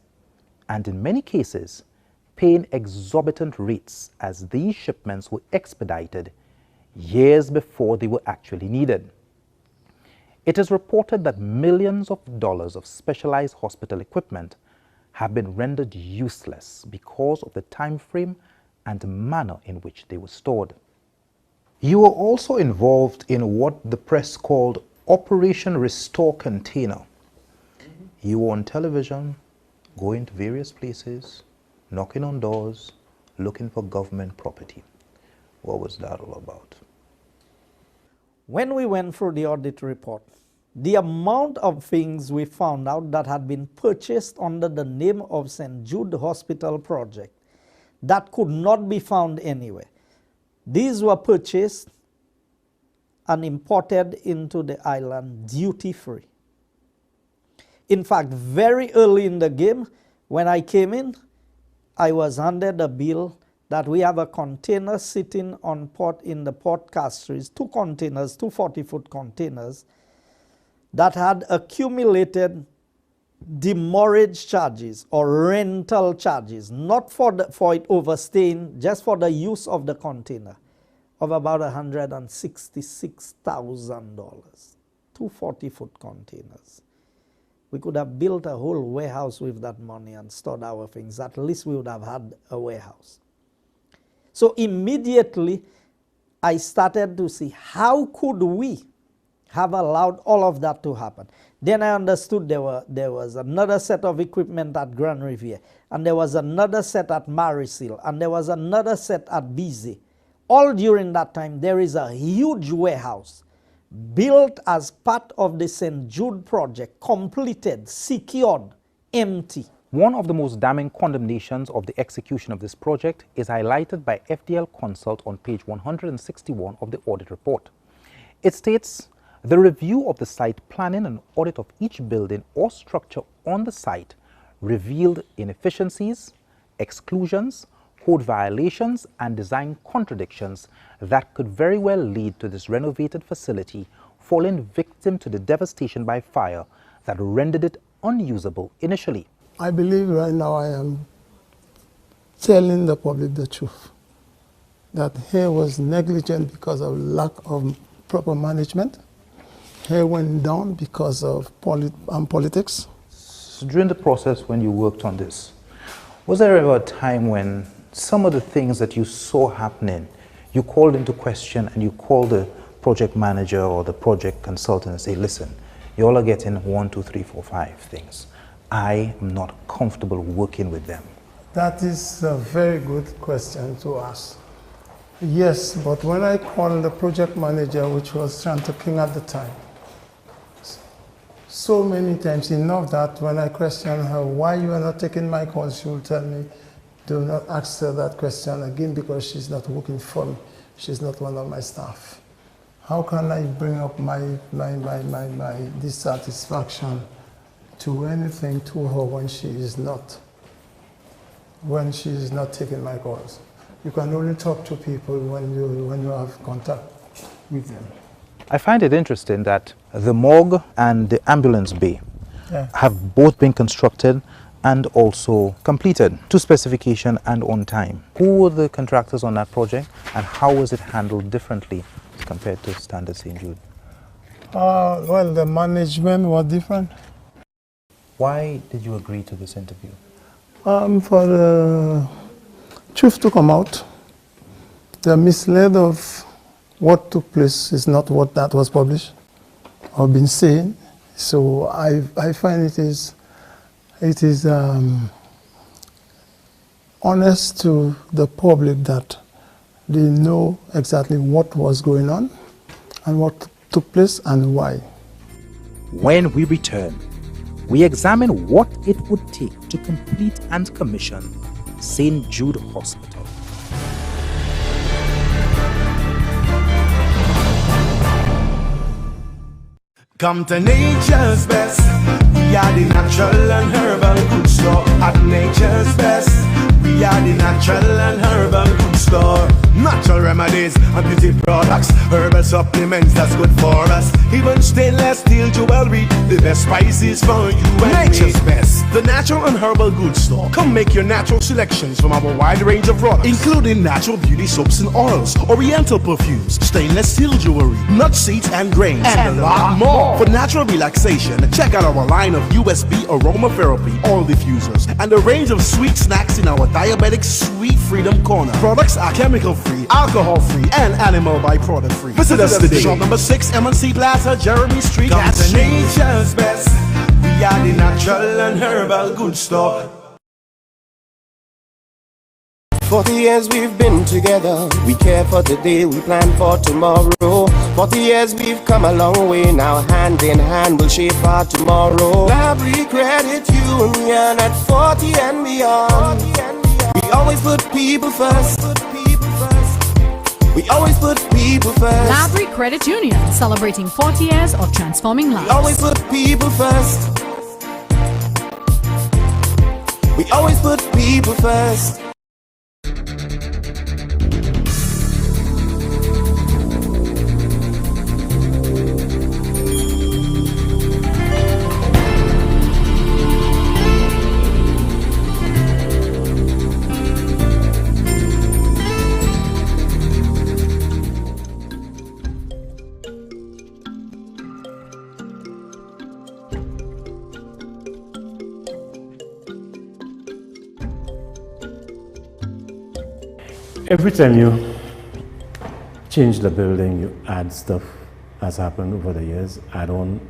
and in many cases, paying exorbitant rates as these shipments were expedited years before they were actually needed. It is reported that millions of dollars of specialized hospital equipment have been rendered useless because of the time frame and manner in which they were stored. You were also involved in what the press called Operation Restore Container. You were on television, going to various places, knocking on doors, looking for government property. What was that all about? When we went through the audit report, the amount of things we found out that had been purchased under the name of St. Jude Hospital Project that could not be found anywhere. These were purchased and imported into the island duty-free. In fact, very early in the game, when I came in, I was handed a bill that we have a container sitting on port in the port castries, two containers, two 40-foot containers, that had accumulated demurrage charges or rental charges, not for it overstaying, just for the use of the container, of about $166,000. Two 40-foot containers. We could have built a whole warehouse with that money and stored our things. At least we would have had a warehouse. So immediately, I started to see how could we have allowed all of that to happen. Then I understood there was another set of equipment at Grand Riviere, and there was another set at Marisil, and there was another set at Bizet. All during that time, there is a huge warehouse built as part of the St. Jude project, completed, secured, empty. One of the most damning condemnations of the execution of this project is highlighted by FDL Consult on page 161 of the audit report. It states, the review of the site planning and audit of each building or structure on the site revealed inefficiencies, exclusions, code violations, and design contradictions that could very well lead to this renovated facility falling victim to the devastation by fire that rendered it unusable initially. I believe right now I am telling the public the truth, that here was negligent because of lack of proper management. Here went down because of politics. So during the process when you worked on this, was there ever a time when some of the things that you saw happening, you called into question and you called the project manager or the project consultant and say, listen, you all are getting 1, 2, 3, 4, 5 things. I am not comfortable working with them? That is a very good question to ask. Yes, but when I called the project manager, which was Shanta King at the time, so many times, enough that when I questioned her why you are not taking my calls, she will tell me, do not ask her that question again because she's not working for me. She's not one of my staff. How can I bring up my dissatisfaction to anything to her when she is not taking my calls? You can only talk to people when you have contact with them. I find it interesting that the morgue and the ambulance bay have both been constructed and also completed to specification and on time. Who were the contractors on that project and how was it handled differently compared to Standard St. Jude? Well, the management was different. Why did you agree to this interview? For the truth to come out, the misled of what took place is not what that was published or been said. So I find it is honest to the public that they know exactly what was going on and what took place and why. When we return, we examine what it would take to complete and commission St. Jude Hospital. Come to nature's best. We are the natural and herbal food store at nature's best. We We are the natural and herbal food store. Natural remedies and beauty products, herbal supplements that's good for us. Even stainless steel jewelry, the best spices for you and Nature's Best, the natural and herbal goods store. Come make your natural selections from our wide range of products, including natural beauty soaps and oils, oriental perfumes, stainless steel jewelry, nut seeds and grains, and a lot more. For natural relaxation, check out our line of USB aromatherapy oil diffusers and a range of sweet snacks in our diabetic Sweet Freedom Corner. Products are chemical free, alcohol free, and animal byproduct free. Visit us today. Shop number 6, M&C Plaza, Jeremy Street. Come to Nature's Best. We are the natural and herbal goods store. 40 years we've been together. We care for today, we plan for tomorrow. 40 years we've come a long way. Now hand in hand we'll shape our tomorrow. Labry Credit Union at 40 and beyond. We always put people first. We always put people first. Labry Credit Union, celebrating 40 years of transforming lives. We always put people first. We always put people first. Every time you change the building, you add stuff, has happened over the years, add on.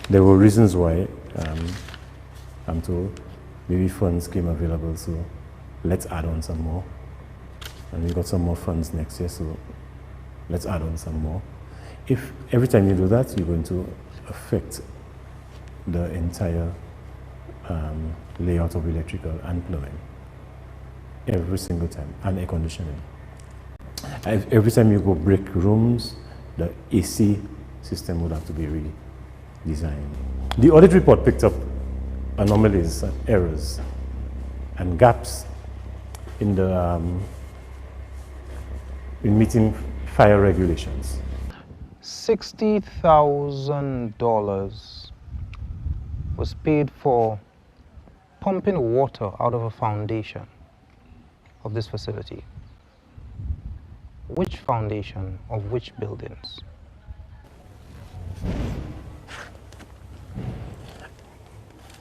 There were reasons why, I'm told, maybe funds came available, so let's add on some more. And we got some more funds next year, so let's add on some more. If every time you do that, you're going to affect the entire layout of electrical and plumbing. Every single time, and air conditioning. Every time you go break rooms, the AC system would have to be redesigned. The audit report picked up anomalies and errors and gaps in the in meeting fire regulations. $60,000 was paid for pumping water out of a foundation of this facility. Which foundation of which buildings?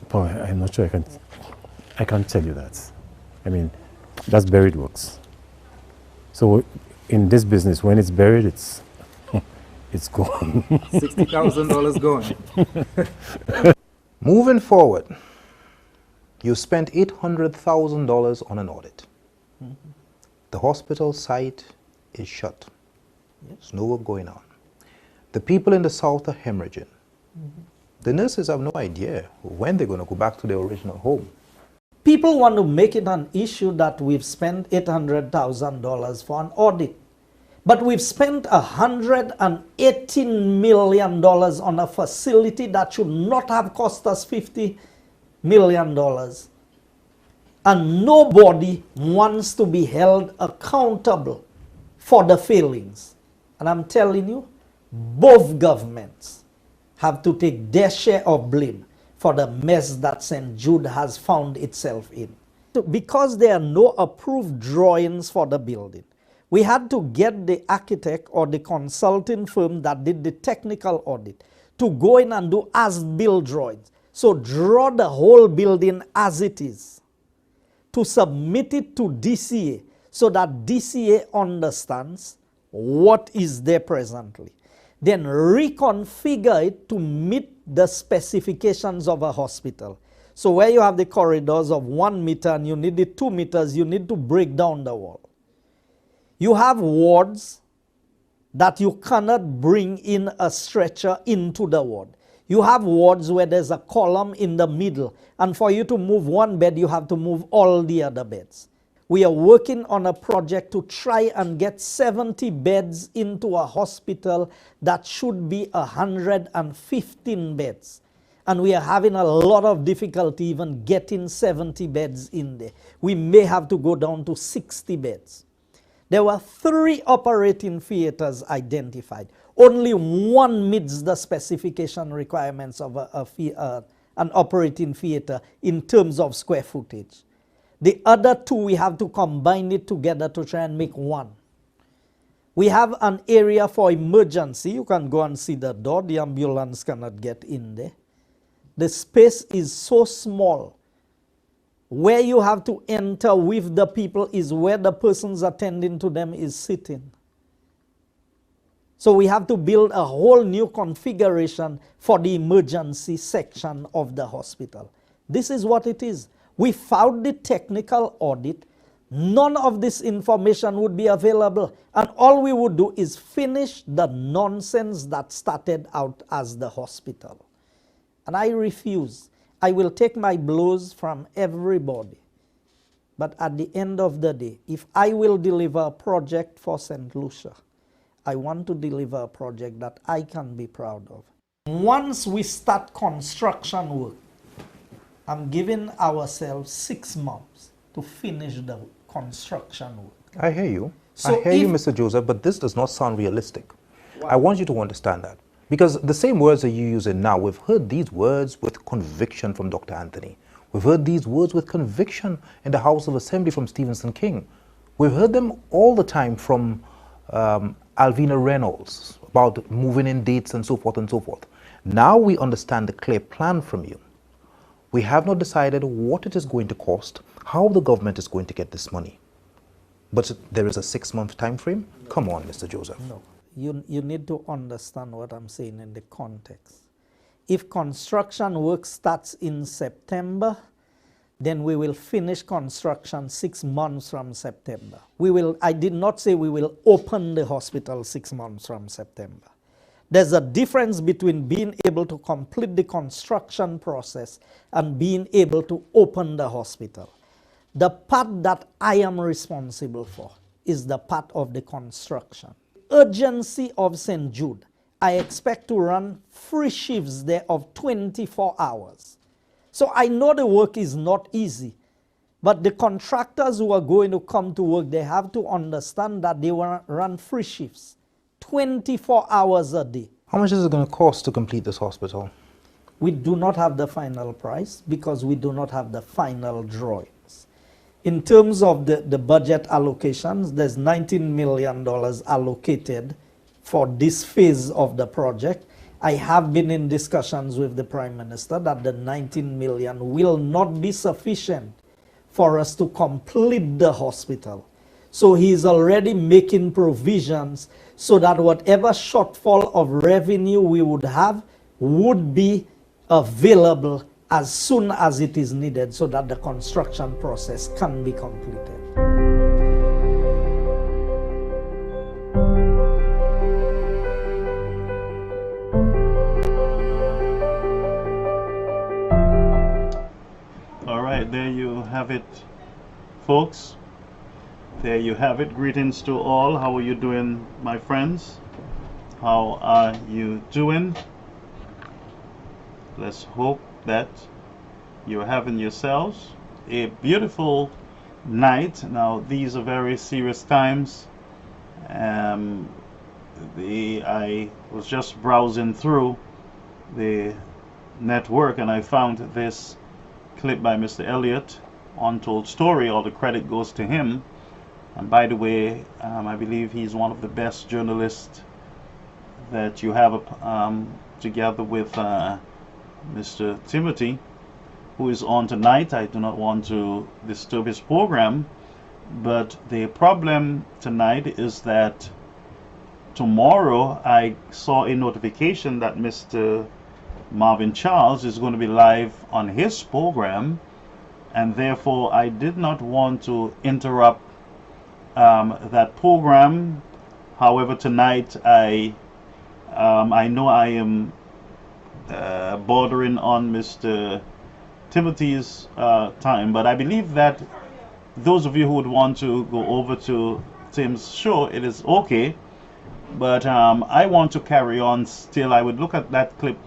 Boy, I'm not sure I can't tell you that. I mean, that's buried works. So in this business, when it's buried, it's gone. $60,000 gone. Moving forward, you spent $800,000 on an audit. The hospital site is shut. There's no work going on. The people in the south are hemorrhaging. The nurses have no idea when they're going to go back to their original home. People want to make it an issue that we've spent $800,000 for an audit. But we've spent $118 million on a facility that should not have cost us $50 million. And nobody wants to be held accountable for the failings. And I'm telling you, both governments have to take their share of blame for the mess that St. Jude has found itself in. Because there are no approved drawings for the building, we had to get the architect or the consulting firm that did the technical audit to go in and do as-built drawings. So draw the whole building as it is, to submit it to DCA so that DCA understands what is there presently. Then reconfigure it to meet the specifications of a hospital. So where you have the corridors of 1 meter and you need the 2 meters, you need to break down the wall. You have wards that you cannot bring in a stretcher into the ward. You have wards where there's a column in the middle, and for you to move one bed, you have to move all the other beds. We are working on a project to try and get 70 beds into a hospital that should be 115 beds. and we are having a lot of difficulty even getting 70 beds in there. We may have to go down to 60 beds. There were 3 operating theaters identified. Only one meets the specification requirements of an operating theater in terms of square footage. The other 2, we have to combine it together to try and make one. We have an area for emergency. You can go and see the door. The ambulance cannot get in there. The space is so small. Where you have to enter with the people is where the persons attending to them is sitting. So we have to build a whole new configuration for the emergency section of the hospital. This is what it is. Without the technical audit, none of this information would be available. And all we would do is finish the nonsense that started out as the hospital. And I refuse. I will take my blows from everybody. But at the end of the day, if I will deliver a project for St. Lucia, I want to deliver a project that I can be proud of. Once we start construction work, I'm giving ourselves 6 months to finish the construction work. I hear you. So I hear you, Mr. Joseph, but this does not sound realistic. Wow. I want you to understand that. Because the same words that you're using now, we've heard these words with conviction from Dr. Anthony. We've heard these words with conviction in the House of Assembly from Stephenson King. We've heard them all the time from Alvina Reynolds about moving in dates and so forth and so forth. Now we understand the clear plan from you. We have not decided what it is going to cost, how the government is going to get this money. But there is a 6-month time frame? Come on, Mr. Joseph. No. You need to understand what I'm saying in the context. If construction work starts in September, then we will finish construction 6 months from September. I did not say we will open the hospital 6 months from September. There's a difference between being able to complete the construction process and being able to open the hospital. The part that I am responsible for is the part of the construction. Urgency of St. Jude, I expect to run 3 shifts there of 24 hours. So I know the work is not easy, but the contractors who are going to come to work, they have to understand that they will run 3 shifts, 24 hours a day. How much is it going to cost to complete this hospital? We do not have the final price because we do not have the final drawings. In terms of the budget allocations, there's $19 million allocated for this phase of the project. I have been in discussions with the Prime Minister that the $19 million will not be sufficient for us to complete the hospital. So he's already making provisions so that whatever shortfall of revenue we would have would be available as soon as it is needed so that the construction process can be completed. All right, there you have it, folks. There you have it. Greetings to all. How are you doing, my friends? How are you doing? Let's hope that you're having yourselves a beautiful night. Now, these are very serious times. I was just browsing through the network and I found this clip by Mr. Elliott, Untold Story. All the credit goes to him. And by the way, I believe he's one of the best journalists that you have together with Mr. Timothy, who is on tonight. I do not want to disturb his program, but the problem tonight is that tomorrow I saw a notification that Mr. Marvin Charles is going to be live on his program, and therefore I did not want to interrupt that program. However, tonight I know I am bordering on Mr. Timothy's time, but I believe that those of you who would want to go over to Tim's show, it is okay, but I want to carry on still. I would look at that clip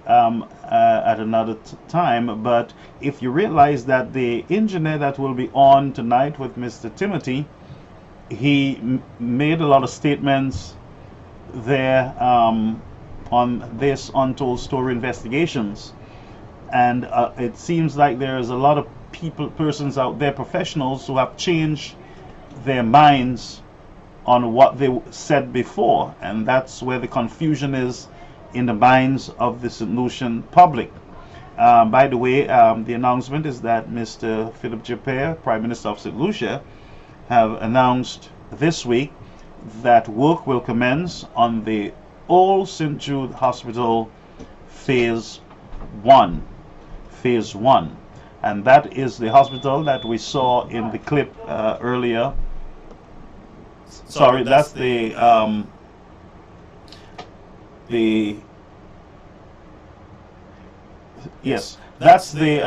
at another time. But if you realize that the engineer that will be on tonight with Mr. Timothy, he made a lot of statements there on this Untold Story investigations, and it seems like there is a lot of persons out there, professionals, who have changed their minds on what they said before, and that's where the confusion is in the minds of the St. Lucian public. By the way, the announcement is that Mr. Philip Japere, Prime Minister of St. Lucia, have announced this week that work will commence on the Old St. Jude Hospital Phase 1. Phase 1. And that is the hospital that we saw in the clip earlier. Sorry, that's the yes, that's the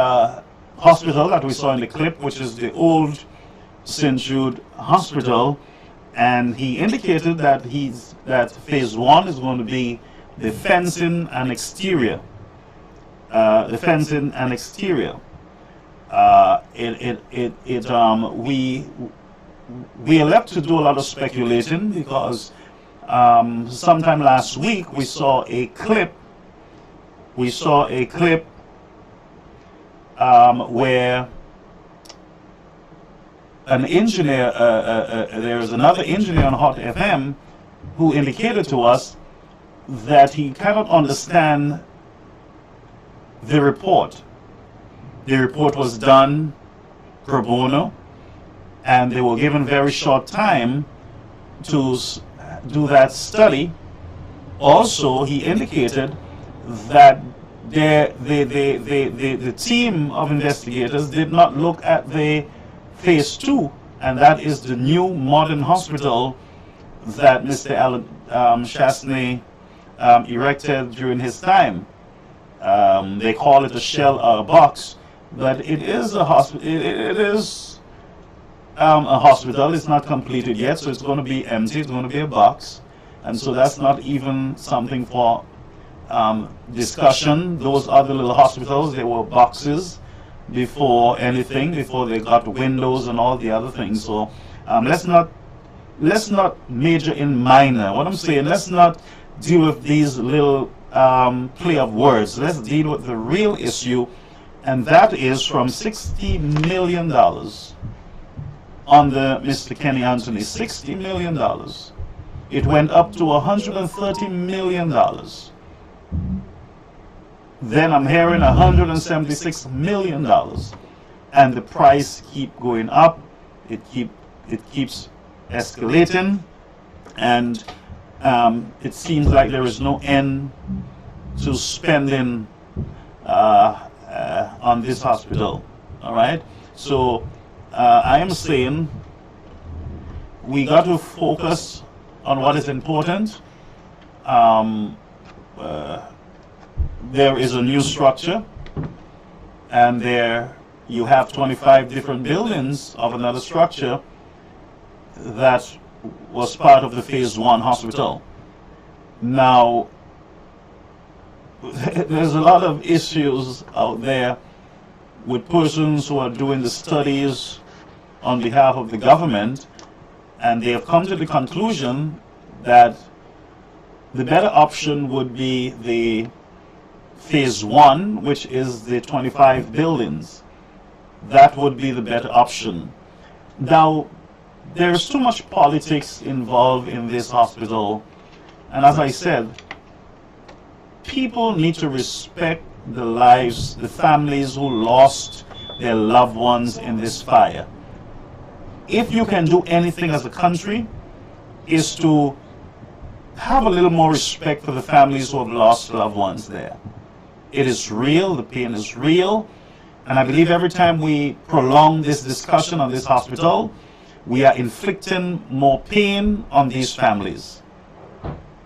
hospital that we saw in the clip, which is the Old St. Jude Hospital. And he indicated that phase 1 is going to be the fencing and exterior. The fencing and exterior. We are left to do a lot of speculating because sometime last week we saw a clip. Where an engineer, there is another engineer on Hot FM who indicated to us that he cannot understand the report. The report was done pro bono, and they were given very short time to do that study. Also, he indicated that the team of investigators did not look at the phase 2, and that is the new modern hospital that Mr. Alan Chasney erected during his time. They call it a shell or a box, but it is a hospital. It is a hospital. It's not completed yet, so it's going to be empty. It's going to be a box, and so that's not even something for discussion. Those other little hospitals, they were boxes before anything, before they got windows and all the other things. So let's not major in minor. What I'm saying, let's not deal with these little play of words. Let's deal with the real issue, and that is from $60 million under Mr. Kenny Anthony. $60 million. It went up to $130 million. Then I'm hearing $176 million, and the price keep going up. It keeps escalating, and it seems like there is no end to spending on this hospital. All right, so I am saying we got to focus on what is important. There is a new structure, and there you have 25 different buildings of another structure that was part of the phase 1 hospital. Now, there's a lot of issues out there with persons who are doing the studies on behalf of the government, and they have come to the conclusion that the better option would be the phase 1, which is the 25 buildings. That would be the better option. Now, there's too much politics involved in this hospital, and as I said, people need to respect the lives, the families who lost their loved ones in this fire. If you can do anything as a country, is to have a little more respect for the families who have lost loved ones there. It is real, the pain is real, and I believe every time we prolong this discussion on this hospital, we are inflicting more pain on these families.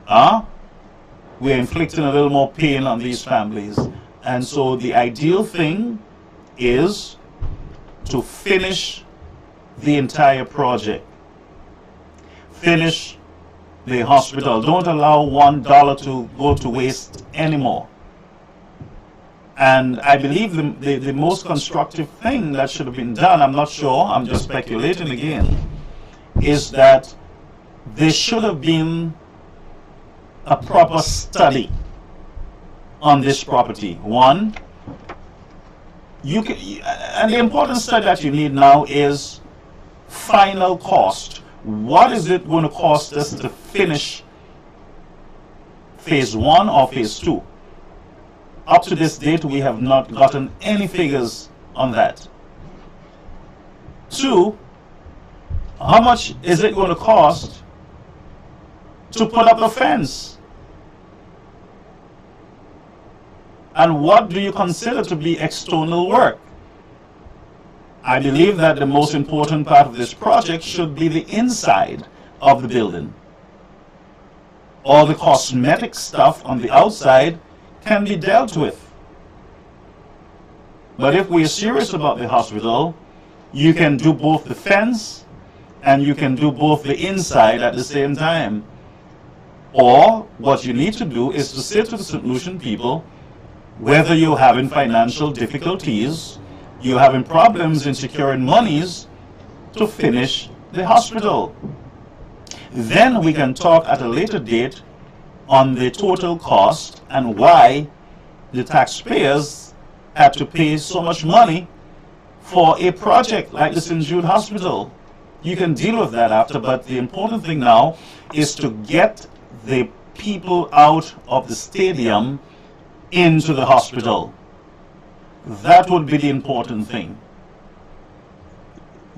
We are inflicting a little more pain on these families. And so the ideal thing is to finish the entire project. Finish the hospital. Don't allow $1 to go to waste anymore. And I believe the most constructive thing that should have been done, I'm not sure, I'm just speculating again, is that there should have been a proper study on this property. One, and the important study that you need now is final cost. What is it going to cost us to finish phase 1 or phase 2? Up to this date, we have not gotten any figures on that. 2, how much is it going to cost to put up a fence? And what do you consider to be external work? I believe that the most important part of this project should be the inside of the building. All the cosmetic stuff on the outside can be dealt with. But if we are serious about the hospital, you can do both the fence and you can do both the inside at the same time. Or what you need to do is to say to the St. Lucian people, whether you're having financial difficulties, you're having problems in securing monies to finish the hospital. Then we can talk at a later date on the total cost and why the taxpayers had to pay so much money for a project like the St. Jude Hospital. You can deal with that after, but the important thing now is to get the people out of the stadium into the hospital. That would be the important thing.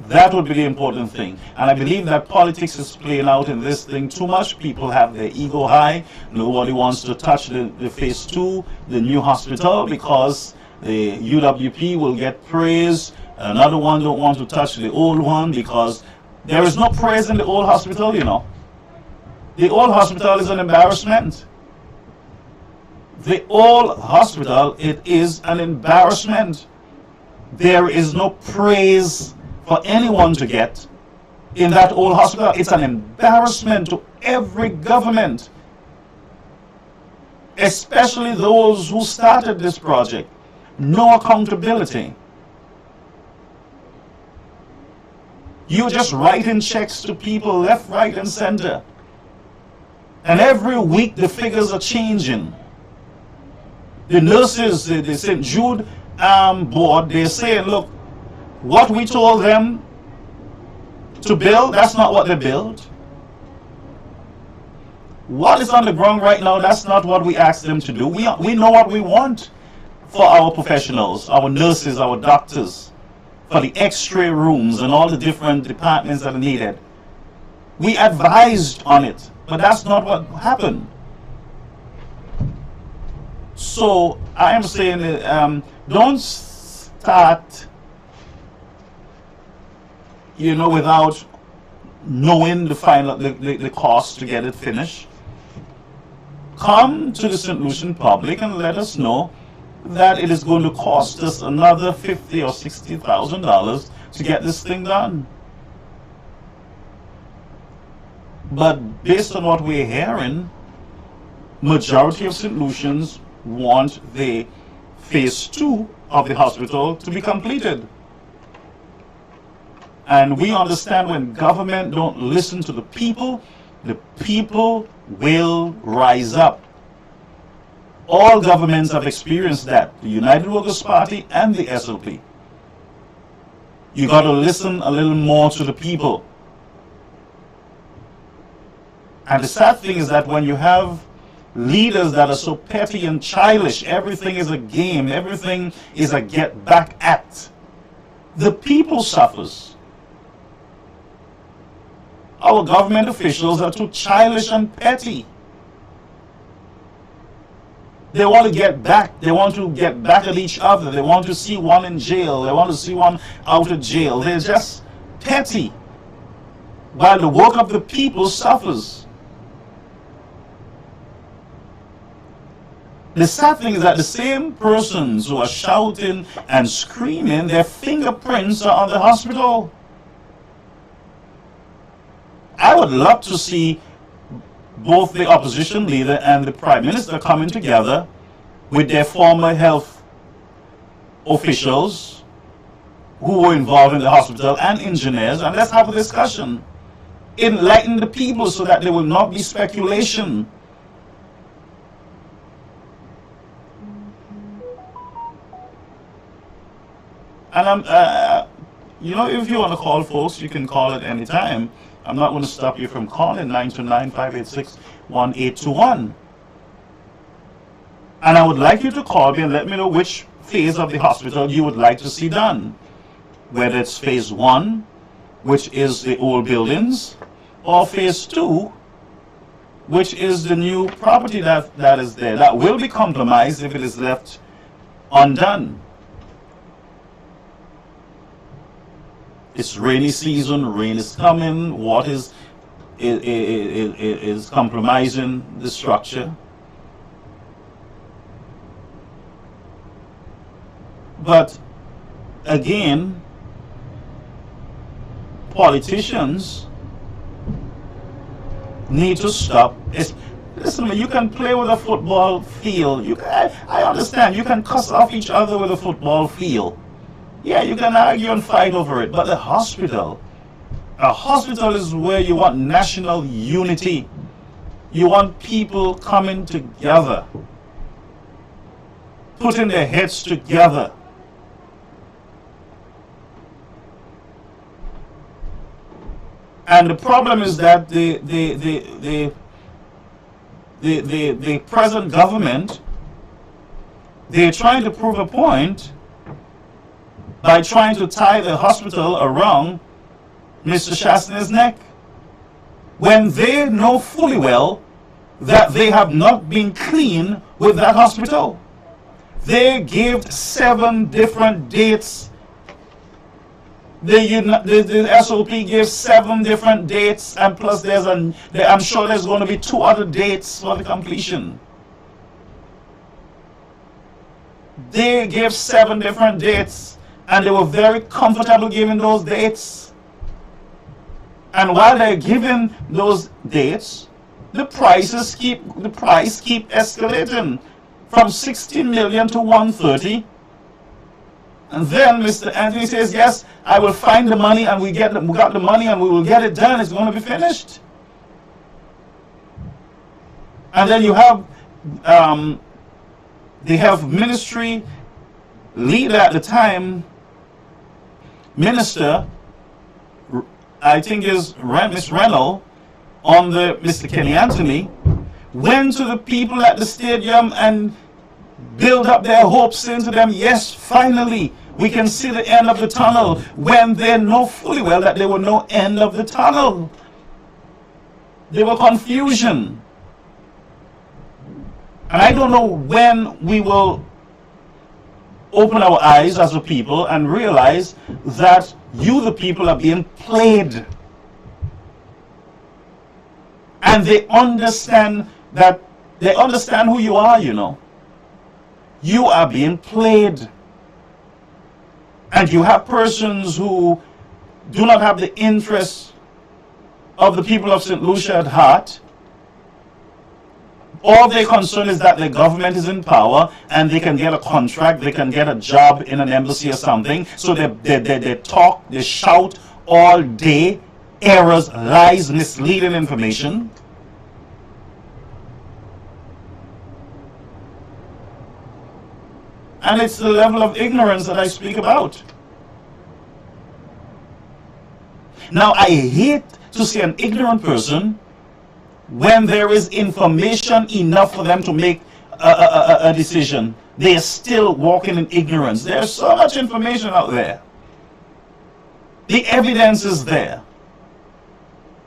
That would be the important thing. And I believe that politics is playing out in this thing too much. People have their ego high. Nobody wants to touch the phase 2, the new hospital, because the UWP will get praise. Another one don't want to touch the old one because there is no praise in the old hospital, you know. The old hospital is an embarrassment. The old hospital, it is an embarrassment. There is no praise for anyone to get in that old hospital. It's an embarrassment to every government, especially those who started this project. No accountability. You're just writing checks to people left, right, and center. And every week the figures are changing. The nurses, the St. Jude board, they're saying, look, what we told them to build, that's not what they built. What is on the ground right now, that's not what we asked them to do. We know what we want for our professionals, our nurses, our doctors, for the x-ray rooms and all the different departments that are needed. We advised on it, but that's not what happened. So I am saying that, don't start, you know, without knowing the final the cost to get it finished. Come to the St. Lucian public and let us know that it is going to cost us another $50,000 or $60,000 to get this thing done. But based on what we're hearing, majority of St. Lucians want the phase 2 of the hospital to be completed. And we understand when government don't listen to the people will rise up. All governments have experienced that, the United Workers' Party and the SLP. You got to listen a little more to the people. And the sad thing is that when you have leaders that are so petty and childish, everything is a game, everything is a get back at, the people suffers. Our government officials are too childish and petty. They want to get back. They want to get back at each other. They want to see one in jail. They want to see one out of jail. They're just petty. While the work of the people suffers. The sad thing is that the same persons who are shouting and screaming, their fingerprints are on the hospital. I would love to see both the opposition leader and the Prime Minister coming together with their former health officials who were involved in the hospital and engineers, and let's have a discussion. Enlighten the people so that there will not be speculation. And you know, if you want to call folks, you can call at any time. I'm not going to stop you from calling 929-586-1821. And I would like you to call me and let me know which phase of the hospital you would like to see done. Whether it's phase 1, which is the old buildings, or phase 2, which is the new property that is there. That will be compromised if it is left undone. It's rainy season, rain is coming, water is compromising the structure. But again, politicians need to stop. Listen, you can play with a football field. I understand, you can cuss off each other with a football field. Yeah, you can argue and fight over it, but a hospital is where you want national unity. You want people coming together, putting their heads together. And the problem is that the present government, they're trying to prove a point by trying to tie the hospital around Mr. Chastain's neck, when they know fully well that they have not been clean with that hospital. They gave 7 different dates. The SOP gave 7 different dates, and plus I'm sure there's going to be 2 other dates for the completion. They gave 7 different dates, and they were very comfortable giving those dates. And while they're giving those dates, the price keep escalating from 60 million to 130. And then Mr. Anthony says, yes, I will find the money, and we got the money, and we will get it done. It's going to be finished. And then you have the health ministry leader at the time, minister, I think is Miss Reynolds, on the Mr. Kenny Anthony, went to the people at the stadium and build up their hopes into them. Yes, finally, we can see the end of the tunnel, when they know fully well that there was no end of the tunnel. There was confusion. And I don't know when we will open our eyes as a people and realize that you, the people, are being played. And they understand who you are, you know. You are being played. And you have persons who do not have the interests of the people of St. Lucia at heart. All their concern is that the government is in power and they can get a contract, they can get a job in an embassy or something. So they talk, they shout all day, errors, lies, misleading information. And it's the level of ignorance that I speak about. Now, I hate to see an ignorant person when there is information enough for them to make a decision. They are still walking in ignorance. There's so much information out there. The evidence is there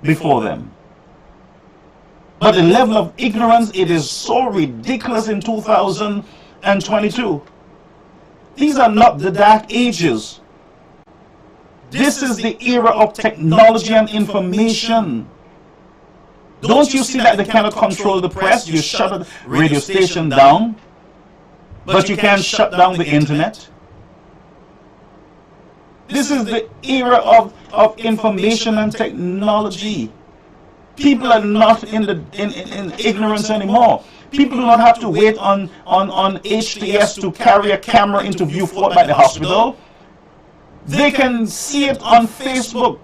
before them. But the level of ignorance, it is so ridiculous in 2022. These are not the dark ages. This is the era of technology and information. Don't you see that they cannot control the press? You shut a radio station down, but you can't shut down the internet. This is the era of information and technology. People are not in ignorance anymore. People do not have to wait on HTS to carry a camera into Vieux Fort by the hospital. They can see it on Facebook.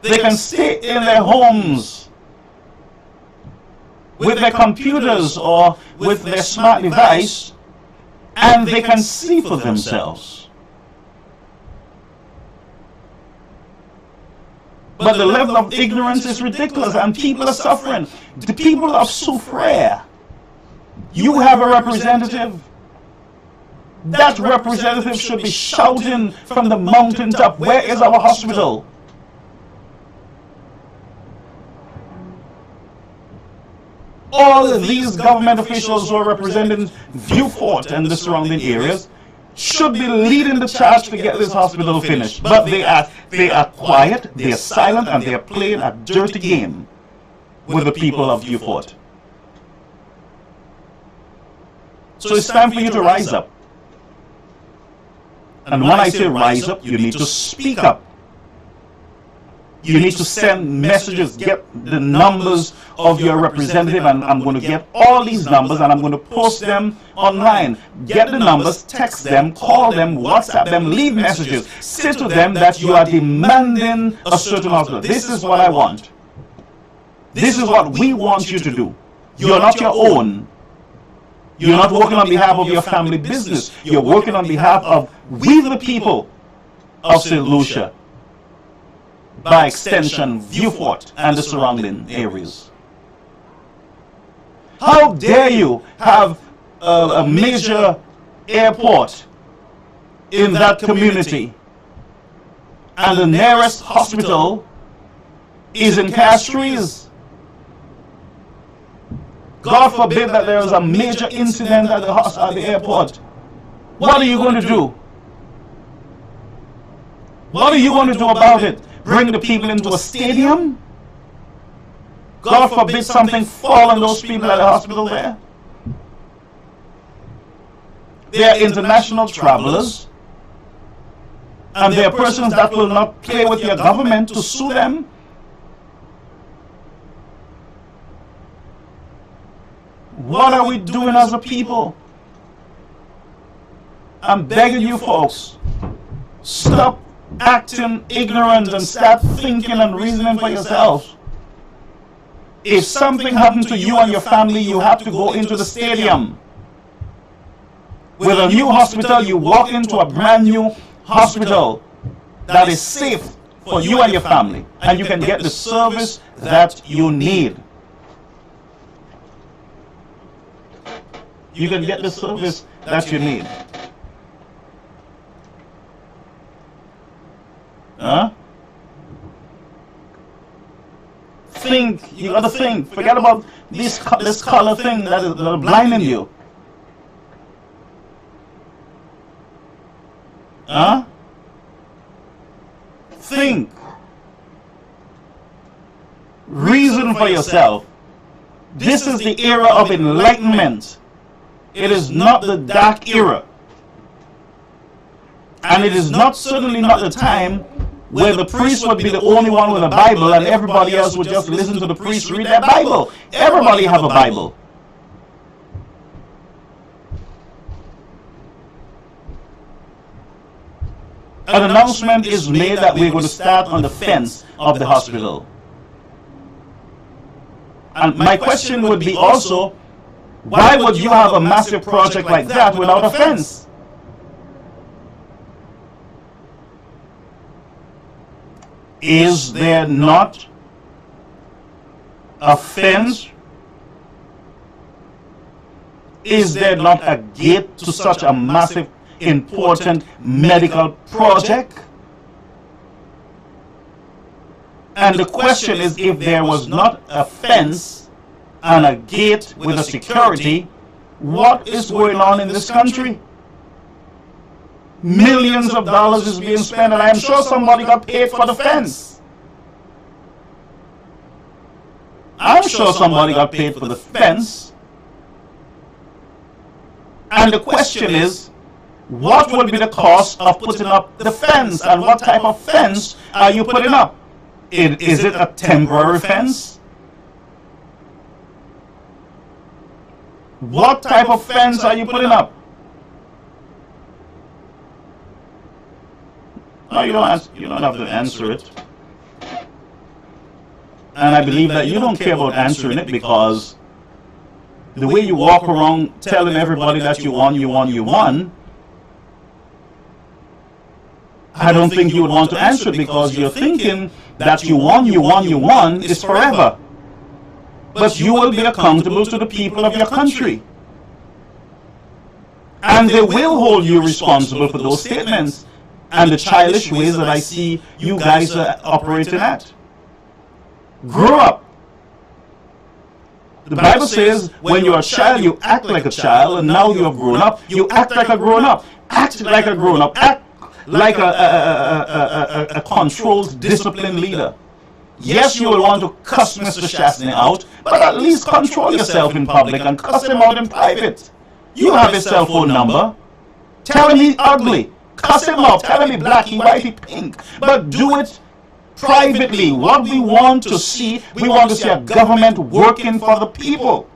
They can stay in their homes with their computers or with their smart device, and they can see for themselves. But the level of ignorance is ridiculous, and people are suffering. The people of Soufriere, you have a representative. That representative should be shouting from the mountaintop, where is our hospital? All of these government officials who are representing Vieux Fort and the surrounding areas should be leading the charge to get this hospital finished. But they are quiet, they are silent, and they are playing a dirty game with the people of Vieux Fort. So it's time for you to rise up. And when I say rise up, you need to speak up. You need to send messages, get the numbers of your representative, and I'm going to get all these numbers and I'm going to post them online. Get the numbers, text them, call them, WhatsApp them, leave messages. Say to them that you are demanding a certain hospital. This is what I want. This is what we want you to do. You're not your own. You're not working on behalf of your family business. You're working on behalf of we the people of St. Lucia. By extension, Vieux Fort and the surrounding areas. How dare you have a major airport in that community and the nearest hospital is in Castries? God forbid that there is a major incident at the airport. What are you going to do? What are you going to do about it? Bring the people into a stadium? God forbid something fall on those people at the hospital there. They are international travelers, and they are persons that will not play with your government to sue them. What are we doing as a people? I'm begging you folks, stop acting ignorant and start thinking and reasoning for yourself. If something happened to you and your family, you have to go into the stadium. With a new hospital, you walk into a brand new hospital that is safe for you and your family, and you can get the service that you need. You can get the service that you need. Huh? Think, you gotta think. Forget about this color thing that is blinding you. Huh? Think. Reason for yourself. This is the era of enlightenment. It is not the dark era. And it is not certainly not the time where the priest would be the only one with a Bible and everybody else would just listen to the priest read their Bible. Everybody have a Bible. An announcement is made that we're going to start on the fence of the hospital. And my question would be also, why would you have a massive project like that without a fence? Is there not a fence? Is there not a gate to such a massive, important medical project? And the question is, if there was not a fence and a gate with a security, what is going on in this country? Millions of dollars is being spent, and I am sure somebody got paid for the fence. I'm sure somebody got paid for the fence. And the question is, what will be the cost of putting up the fence, and what type of fence are you putting up? Is it a temporary fence? What type of fence are you putting up? No, you don't have to answer it. And I believe that you don't care about answering it, because the way you walk around telling everybody that you won, I don't think you would want to answer it, because you're thinking that you won is forever. But you will be accountable to the people of your country. And they will hold you responsible for those statements and the childish ways that I see you guys are operating at. Grow up. The Bible says when you're a child, you act like a child, and now you have grown up, you act like a grown up. Act like a grown up. Act like a controlled, disciplined leader. Yes, you will want to cuss Mr. Shastney out, but at least control yourself in public and cuss him out in private. You have his cell phone number. Tell him he's ugly. Cuss him out. Tell him he's black, he white, he pink. But do it privately. What we want to see, we want to see a government working for the people.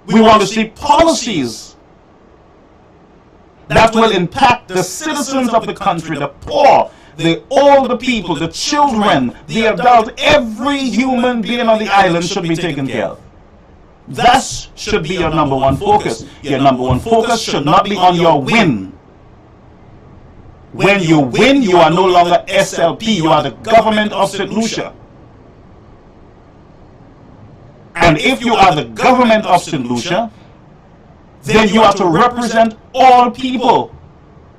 We want to see policies that will impact the citizens of the country, the poor, the older people, the children, the adult. Every human being on the island should be taken care of. That should be your number one focus. Your number one focus should not be on your win. When you win, you are no longer SLP, you are the government of St. Lucia. And if you are the government of St. Lucia, then you have to represent all people.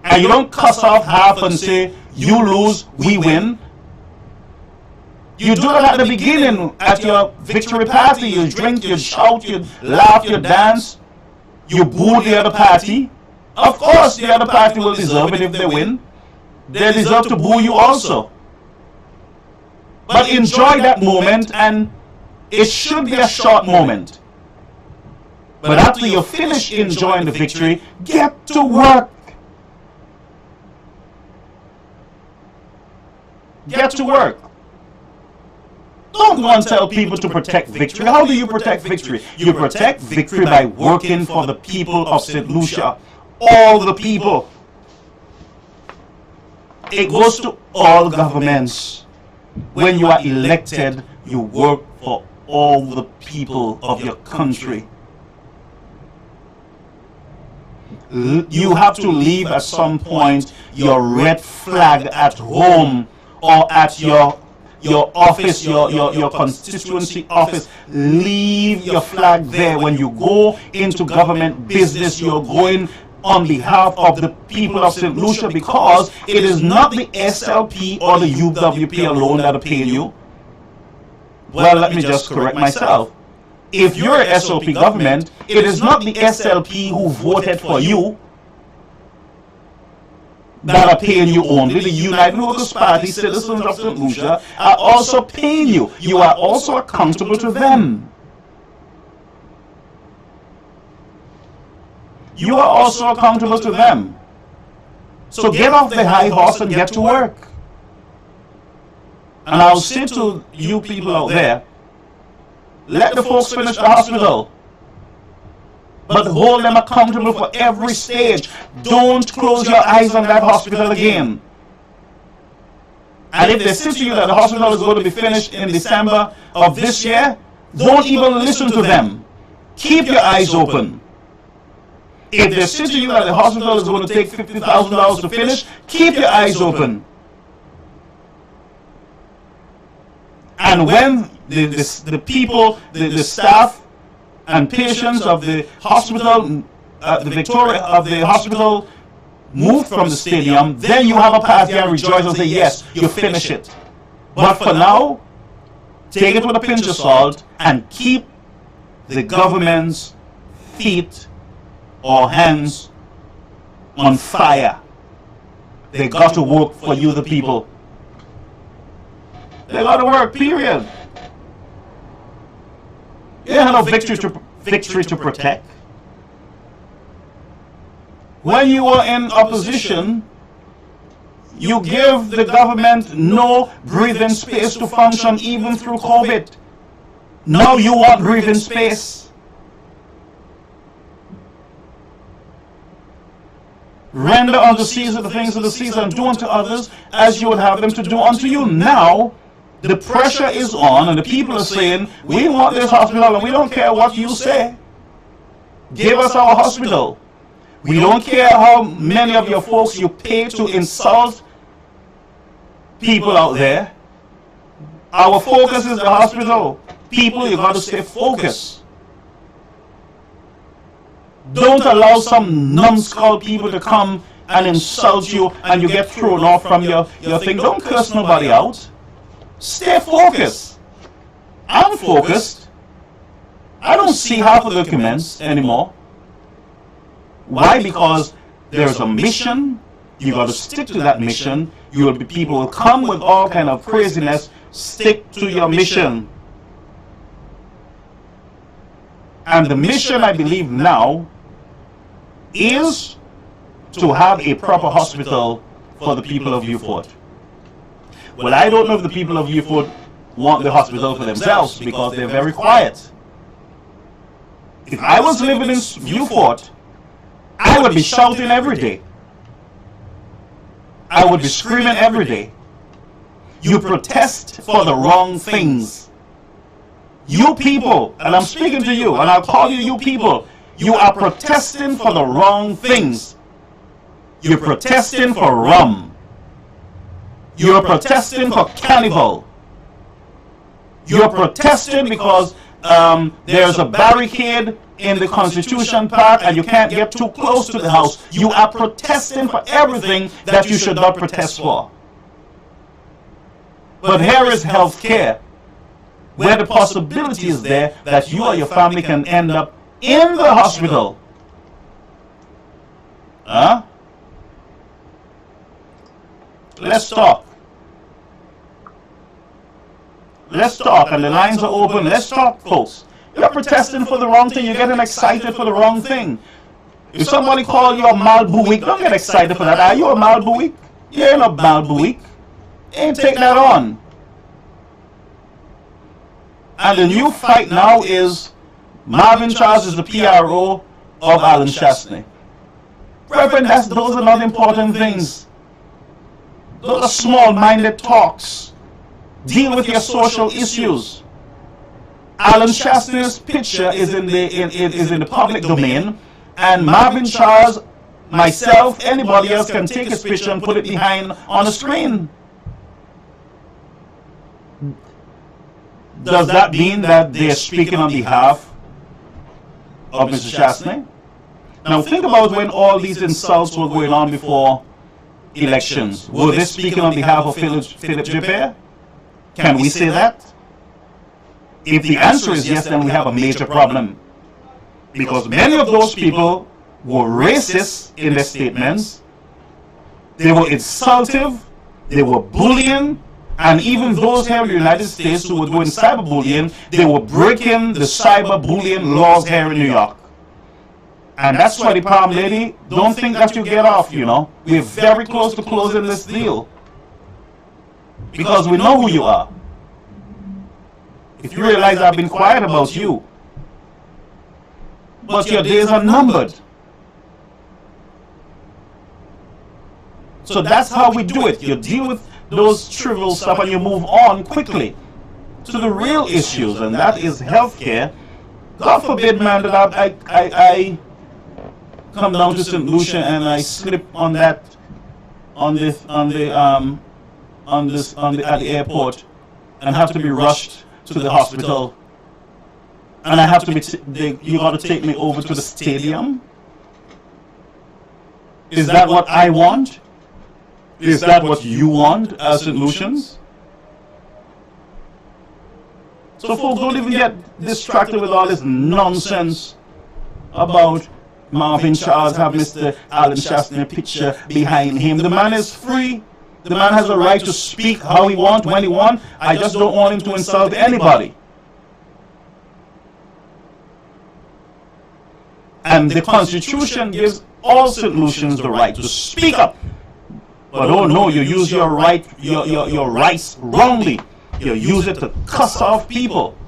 And you don't cuss off half and say, you lose, we win. You do that at the beginning, at your victory party. You drink, you shout, you laugh, you dance, you boo the other party. Of course, the other party will deserve it if they win. They deserve to boo you also. But enjoy that moment, and it should be a short moment. But after you finish enjoying the victory, get to work. Get to work. Don't go and tell people to protect victory. How do you protect victory? You protect victory by working for the people of St. Lucia. All the people. It goes to all governments. When you are elected, you work for all the people of your country. You have to leave at some point your red flag at home or at your office, your constituency office. Leave your flag there. When you go into government business, you're going on behalf of the people of St. Lucia, because it is not the SLP or the UWP alone that are paying you. Well, let me just correct myself. If you're an SLP government, it is not the SLP who voted for you that are paying you only. The United Workers' Party citizens of St. Lucia are also paying you. You are also accountable to them. You are also accountable to them. So get off the high horse and get to work. And I'll say to you people out there, let the folks finish the hospital, but hold them accountable for every stage. Don't close your eyes on that hospital again. And if they say to you that the hospital is going to be finished in December of this year, don't even listen to them. Keep your eyes open. If they say to you that the hospital is going to take $50,000 to finish, keep your eyes open. And when the people, the staff and patients of the hospital, the Victoria of the hospital moved from the stadium, then you have a party and rejoice and say, yes, you finish it. But for now, take it with a pinch of salt and keep the government's feet or hands on fire. They got to work for you, the people. They got to work, period. You have no victory to protect. When you are in opposition, you give the government no breathing space to function even through COVID. Now you want breathing space. Render unto Caesar the things of the Caesar, and do unto others as you would have them to do unto you. Now, the pressure is on, and the people are saying, we want this hospital, and we don't care what you say. Give us our hospital. We don't care how many of your folks you pay to insult people out there. Our focus is the hospital. People, you got to stay focused. Don't allow some numbskull people to come and insult you and you get thrown off from your thing. Don't curse nobody out. Stay focused. I'm focused. I don't see half of the documents anymore. Why? Because there's a mission. You got to stick to that mission. People will come with all kind of craziness. Stick to your mission. And the mission, I believe now, is to have a proper hospital for the people of Beaufort. Well, I don't know if the people of Beaufort want the hospital for themselves because they're very quiet. If I was living in Beaufort, I would be shouting every day. I would be screaming every day. You protest for the wrong things. You people, and I'm speaking to you, and I'll call you you people, you are protesting for the wrong things. You're protesting for rum. You're protesting for carnival. You're protesting because there's a barricade in the Constitution Park and you can't get too close to the house. You are protesting for everything that you should not protest for. But here is health care, where the possibility is there that you or your family can end up in the hospital. Huh? Let's talk. Let's talk, and the lines are open. Let's talk, folks. You're protesting for the wrong thing. You're getting excited for the wrong thing. If somebody call you a Malbuick, don't get excited for that. Are you a Malbuick? You ain't a Malbuick. Ain't take that on. And the new fight now is Marvin Charles is the PRO of Alan Shastney. Reverend, those are not important things. Those are small-minded talks. Deal with your social issues. Alan Shastney's picture is in the public domain, and Marvin Charles, myself, anybody else can take his picture and put it behind on the screen. Does that mean that they are speaking on behalf of Mr. Shastney? Now think about when all these insults were going on before elections. Were they speaking on behalf of Philip Japere? Can we say that? If the answer is yes, then we have a major problem. Because many of those people were racist in their statements. They were insultive. They were bullying. And even those here in the United States who were doing cyberbullying, they were breaking the cyberbullying laws here in New York. And that's why the Palm Lady, don't think that you get off, you know. We're very close to closing this deal. Because we know who you are. If you realize I've been quiet about you, but your days are numbered. So that's how we do it. You deal with those trivial stuff and you move on quickly to the real issues, and that is healthcare. God forbid, man, that I come down to St. Lucia and I slip on that at the airport and have to be rushed to the hospital, and I have to be you got to take me over to the stadium. Is that what I want? Is that what you want as St. Lucians? So folks, don't even get distracted with all this nonsense about Marvin Charles having Mr. Alan Shastney picture behind him. The man is free. The man has a right to speak how he wants, when he wants. I just don't want him to insult anybody. And the Constitution gives all St. Lucians the right to speak up. But oh no, you use your right, your rights wrongly. You use it to cuss off people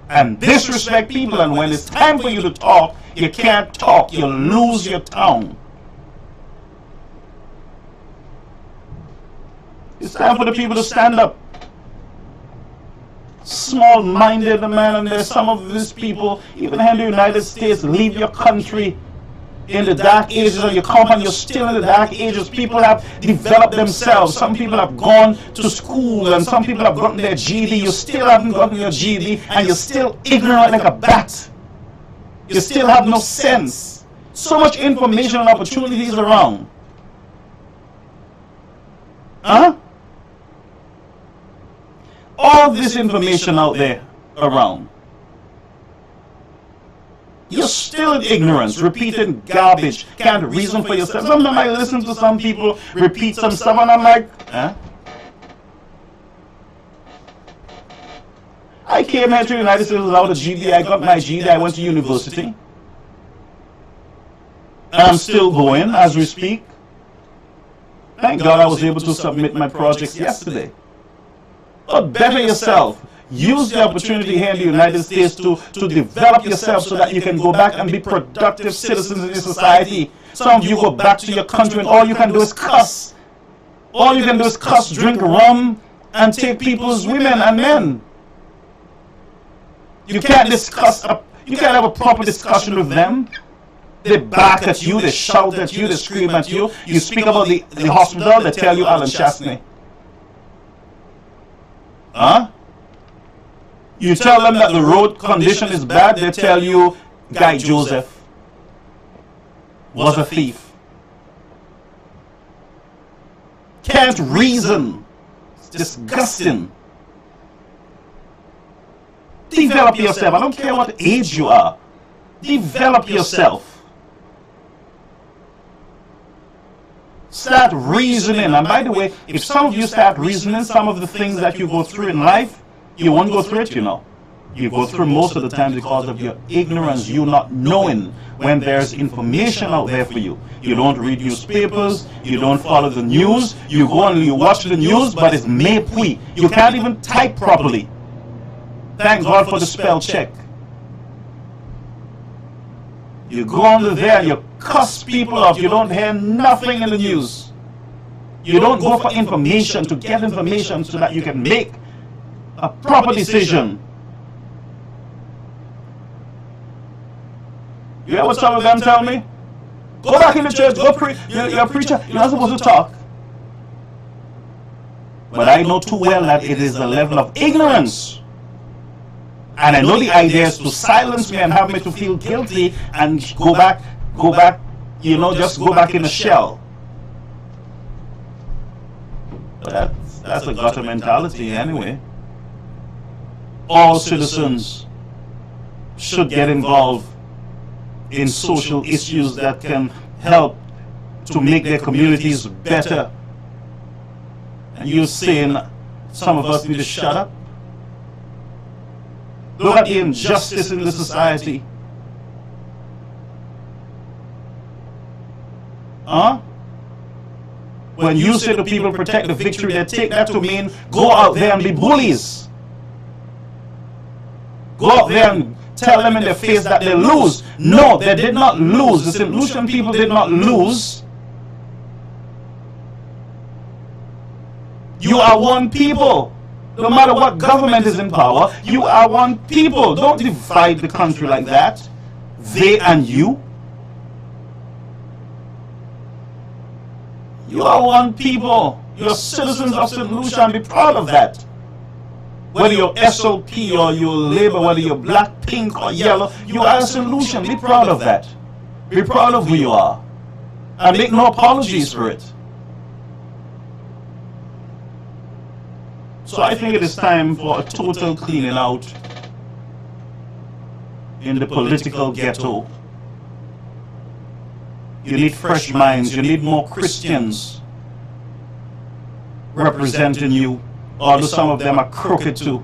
and disrespect people. And when it's time for you to talk, you can't talk. You lose your tongue. It's time for the people to stand up. Small-minded, man, and there's some of these people, even here in the United States, leave your country in the dark ages, and you come and you're still in the dark ages. People have developed themselves. Some people have gone to school, and some people have gotten their GED. You still haven't gotten your GED, and you're still ignorant like a bat. You still have no sense. So much information and opportunities around. Huh? All this information out there around. You're still in ignorance, repeating garbage, can't reason for yourself. Sometimes I listen to some people repeat some stuff and I'm like, huh? I came here to the United States without a GED. I got my GED, I went to university. And I'm still going as we speak. Thank God I was able to submit my projects yesterday. But better yourself. Use the opportunity here in the United States to develop yourself so that you can go back and be productive citizens in this society. Some of you go back to your country and all you can do is cuss. All you can do is cuss, drink rum, and take people's women and men. You can't discuss, you can't have a proper discussion with them. They bark at you, they shout at you, they scream at you. You speak about the hospital, they tell you Alan Chastney. Huh? You tell them that the road condition is bad, they tell you Guy Joseph was a thief. Can't reason. It's disgusting. Develop yourself. I don't care what age you are. Develop yourself. Start reasoning. And by the way, if some of you start reasoning, some of the things that you go through in life, you won't go through it, you know. You go through most of the time because of your ignorance, you not knowing when there's information out there for you. You don't read newspapers, you don't follow the news, you go and you watch the news, but it's mépris. You can't even type properly. Thank God for the spell check. You go under there and you cuss people off, you don't hear nothing in the news. You don't go for information, to get information so that you can make a proper decision. You hear what some of them tell me? Go back in the church, go preach. You're a preacher, you're not supposed to talk. But I know too well that it is the level of ignorance. And I know the idea is to silence me and have me to feel guilty and go back, you know, just go back in the shell. But that's a gutter mentality anyway. All citizens should get involved in social issues that can help to make their communities better. And you're saying some of us need to shut up? Look at the injustice in the society. Huh? When you say to people protect the victory, they take that to mean go out there and be bullies. Go out there and tell them in their face that they lose. No, they did not lose. The St. Lucian people did not lose. You are one people. No matter what government is in power, you are one people. Don't divide the country like that. They and you. You are one people. You're citizens of St. Lucia and be proud of that. Whether you're SOP or you're Labour, whether you're black, pink or yellow, you are a St. Lucian. Be proud of that. Be proud of who you are. And make no apologies for it. So I think it is time for a total cleaning out in the political ghetto. You need fresh minds. You need more Christians representing you, although some of them are crooked too.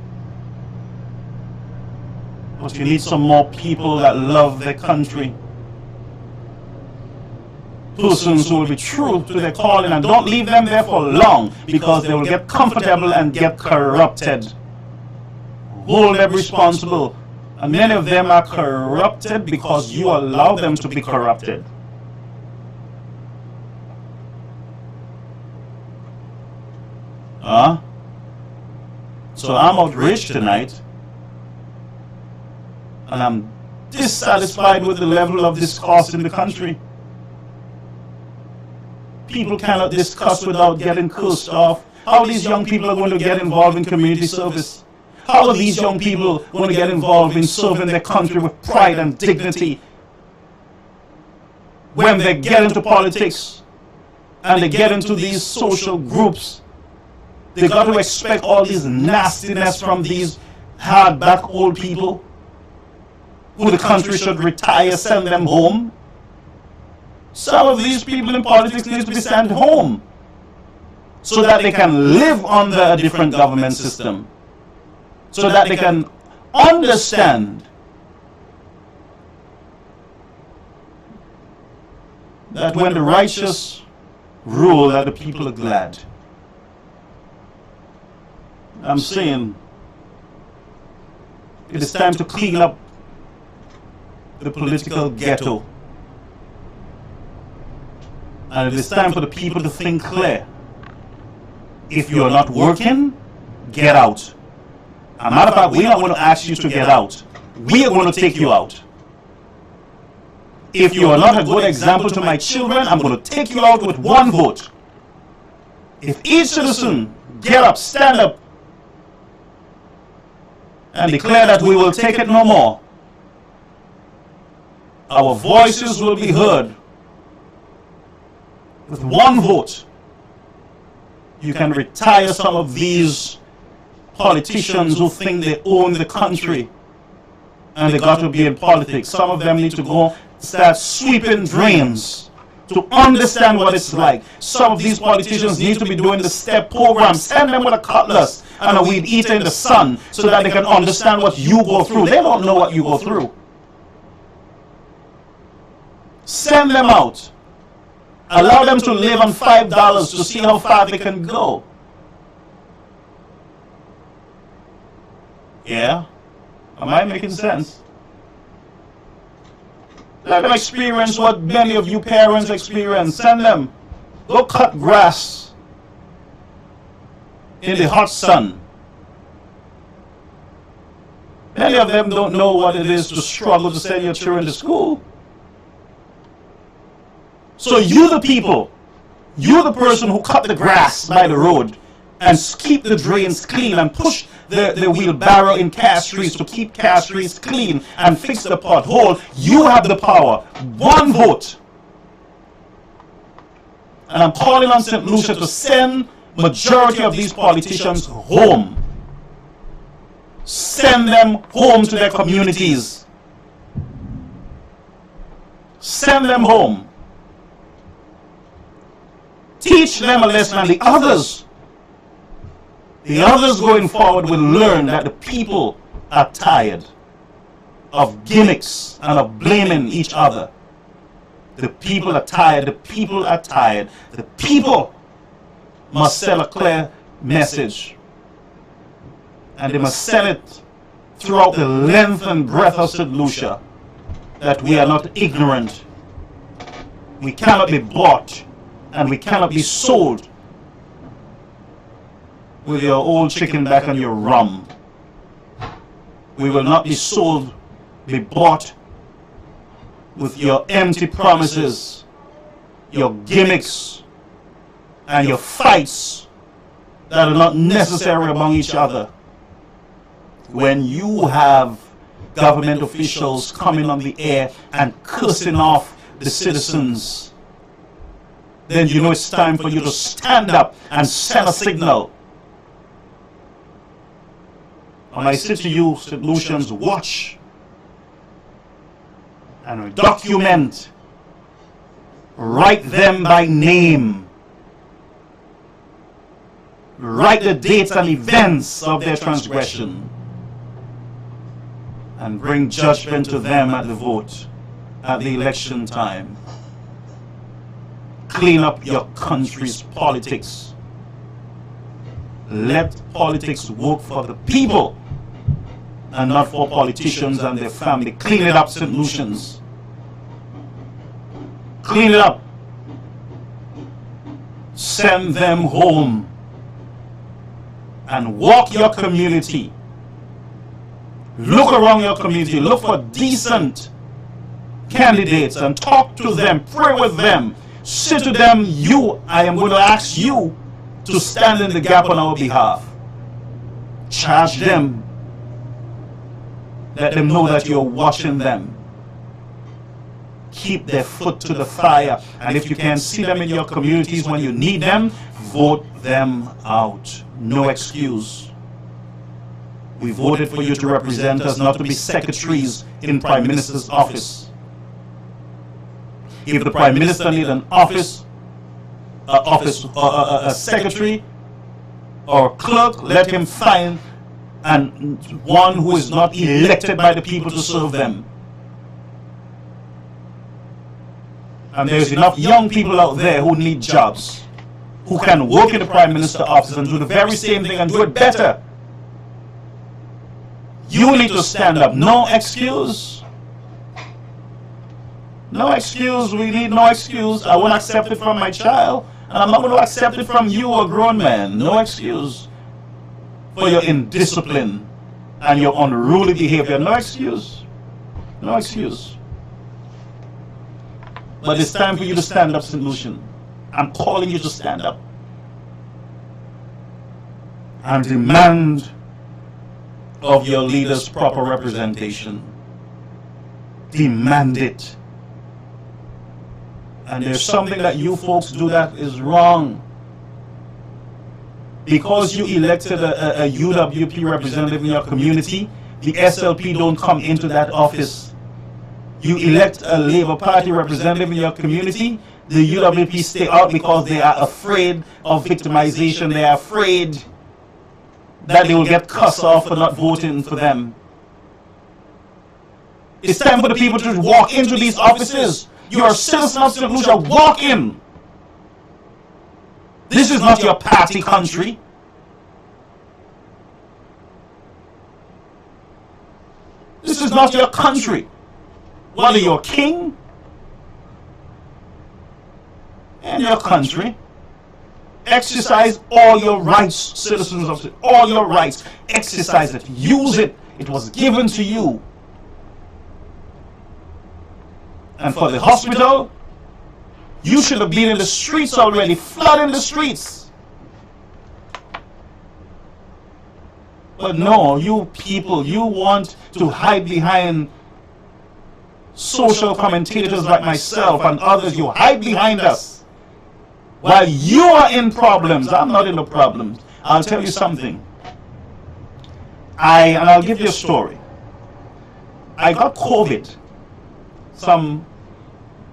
But you need some more people that love their country. Persons who will be true to their calling, and don't leave them there for long because they will get comfortable and get corrupted. Hold them responsible. And many of them are corrupted because you allow them to be corrupted. So I'm outraged tonight, and I'm dissatisfied with the level of discourse in the country. People cannot discuss without getting cursed off. How these young people are going to get involved in community service? How are these young people going to get involved in serving their country with pride and dignity when they get into politics and they get into these social groups? They got to expect all this nastiness from these hard-back old people who the country should retire, send them home. Some of these people in politics need to be sent home so that they can live under a different government system, so that they can understand that when the righteous rule, that the people are glad. I'm saying it is time to clean up the political ghetto. And it is time for the people to think clear. If you are not working, get out. As a matter of fact, we're not going to ask you to get out. We are going to take you out. If you are not a good example to my children, I'm going to take you out with one vote. If each citizen get up, stand up, and declare that we will take it no more, our voices will be heard. With one vote, you can retire some of these politicians who think they own the country and they got to be in politics. Some of them need to go start sweeping drains to understand what it's like. Some of these politicians need to be doing the STEP program. Send them with a cutlass and a weed eater in the sun so that they can understand what you go through. They don't know what you go through. Send them out. Allow them to live on $5 to see how far they can go. Yeah? Am I making sense? Let them experience what many of you parents experience. Send them. Go cut grass in the hot sun. Many of them don't know what it is to struggle to send your children to school. So you the people, you're the person who cut the grass by the road and keep the drains clean and push the wheelbarrow in Cass Streets to keep Cass Streets clean and fix the pothole. You have the power. One vote. And I'm calling on St. Lucia to send majority of these politicians home. Send them home to their communities. Send them home. Teach them a lesson, and the others going forward will learn that the people are tired of gimmicks and of blaming each other. The people are tired. The people are tired. The people must send a clear message. And they must send it throughout the length and breadth of St. Lucia that we are not ignorant. We cannot be bought and we cannot be sold with your old chicken back on your rum. We will not be sold, be bought with your empty promises, your gimmicks, and your fights that are not necessary among each other. When you have government officials coming on the air and cursing off the citizens, then you know it's time for you to stand up and send a signal. When I say to you, St. Lucians, watch and document, write them by name, write the dates and events of their transgression, and bring judgment to them at the vote, at the election time. Clean up your country's politics. Let politics work for the people and not for politicians and their family. Clean it up, St. Lucians. Clean it up. Send them home. and walk your community. Look around your community. Look for decent candidates and talk to them. Pray with them. Say to them, I am going to ask you to stand in the gap on our behalf. Charge them. Let them know that you're watching them. Keep their foot to the fire. And if you can see them in your communities when you need them, vote them out. No excuse. We voted for you to represent us, not to be secretaries in Prime Minister's office. If the Prime Minister needs an a secretary or clerk, let him find one who is not elected by the people to serve them. And there's enough young people out there who need jobs, who can work in the Prime Minister's office and do the very same thing and do it better. You need to stand up. No excuse. No excuse. We need no excuse. I won't accept it from my child, and I'm not going to accept it from you, a grown man. No excuse for your indiscipline and your unruly behavior. No excuse. No excuse. But it's time for you to stand up, St. Lucian. I'm calling you to stand up and demand of your leaders proper representation. Demand it. And there's something that you folks do that is wrong. Because you elected a UWP representative in your community, the SLP don't come into that office. You elect a Labour Party representative in your community, the UWP stay out because they are afraid of victimization. They are afraid that they will get cussed off for not voting for them. It's time for the people to walk into these offices. You are a citizen of St. Lucia. Walk in. This is not your party country. This is not your country. What are you, a king? And your country. Exercise all your rights, citizens of it. All your rights. Exercise it. Use it. It was given to you. And for the hospital, you should have been in the streets already, flooding the streets. But no, you people, you want to hide behind social commentators like myself and others. You hide behind us. While you are in problems, I'm not in the problems. I'll tell you something. I'll give you a story. I got COVID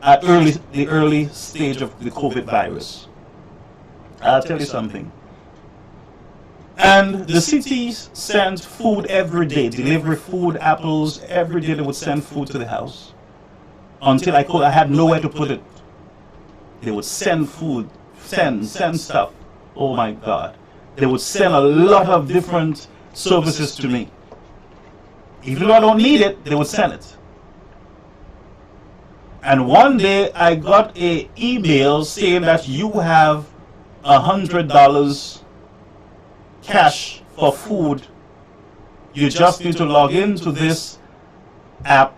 at the early stage of the COVID virus. I'll tell you something. And the cities sent food every day, delivery food, apples, every day they would send food to the house. Until I had nowhere to put it. They would send food, send stuff. Oh my God. They would send a lot of different services to me. Even though I don't need it, they would send it. And one day I got an email saying that you have $100 cash for food. You just need to log into this app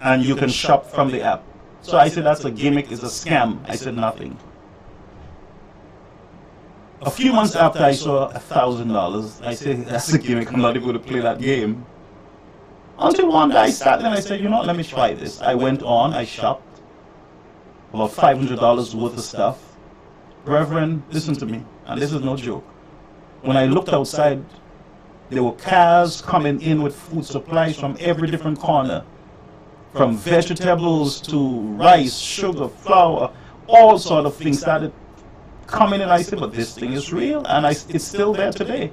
and you can shop from the app. So I said, that's a gimmick, it's a scam. I said nothing. A few months after I saw $1,000, I said, that's a gimmick, I'm not even going to play that game. Until one day I sat there and I said, you know what, let me try this. I went on, I shopped about $500 worth of stuff. Reverend, listen to me, and this is no joke. When I looked outside, there were cars coming in with food supplies from every different corner. From vegetables to rice, sugar, flour, all sort of things started coming in. I said, but this thing is real, and it's still there today.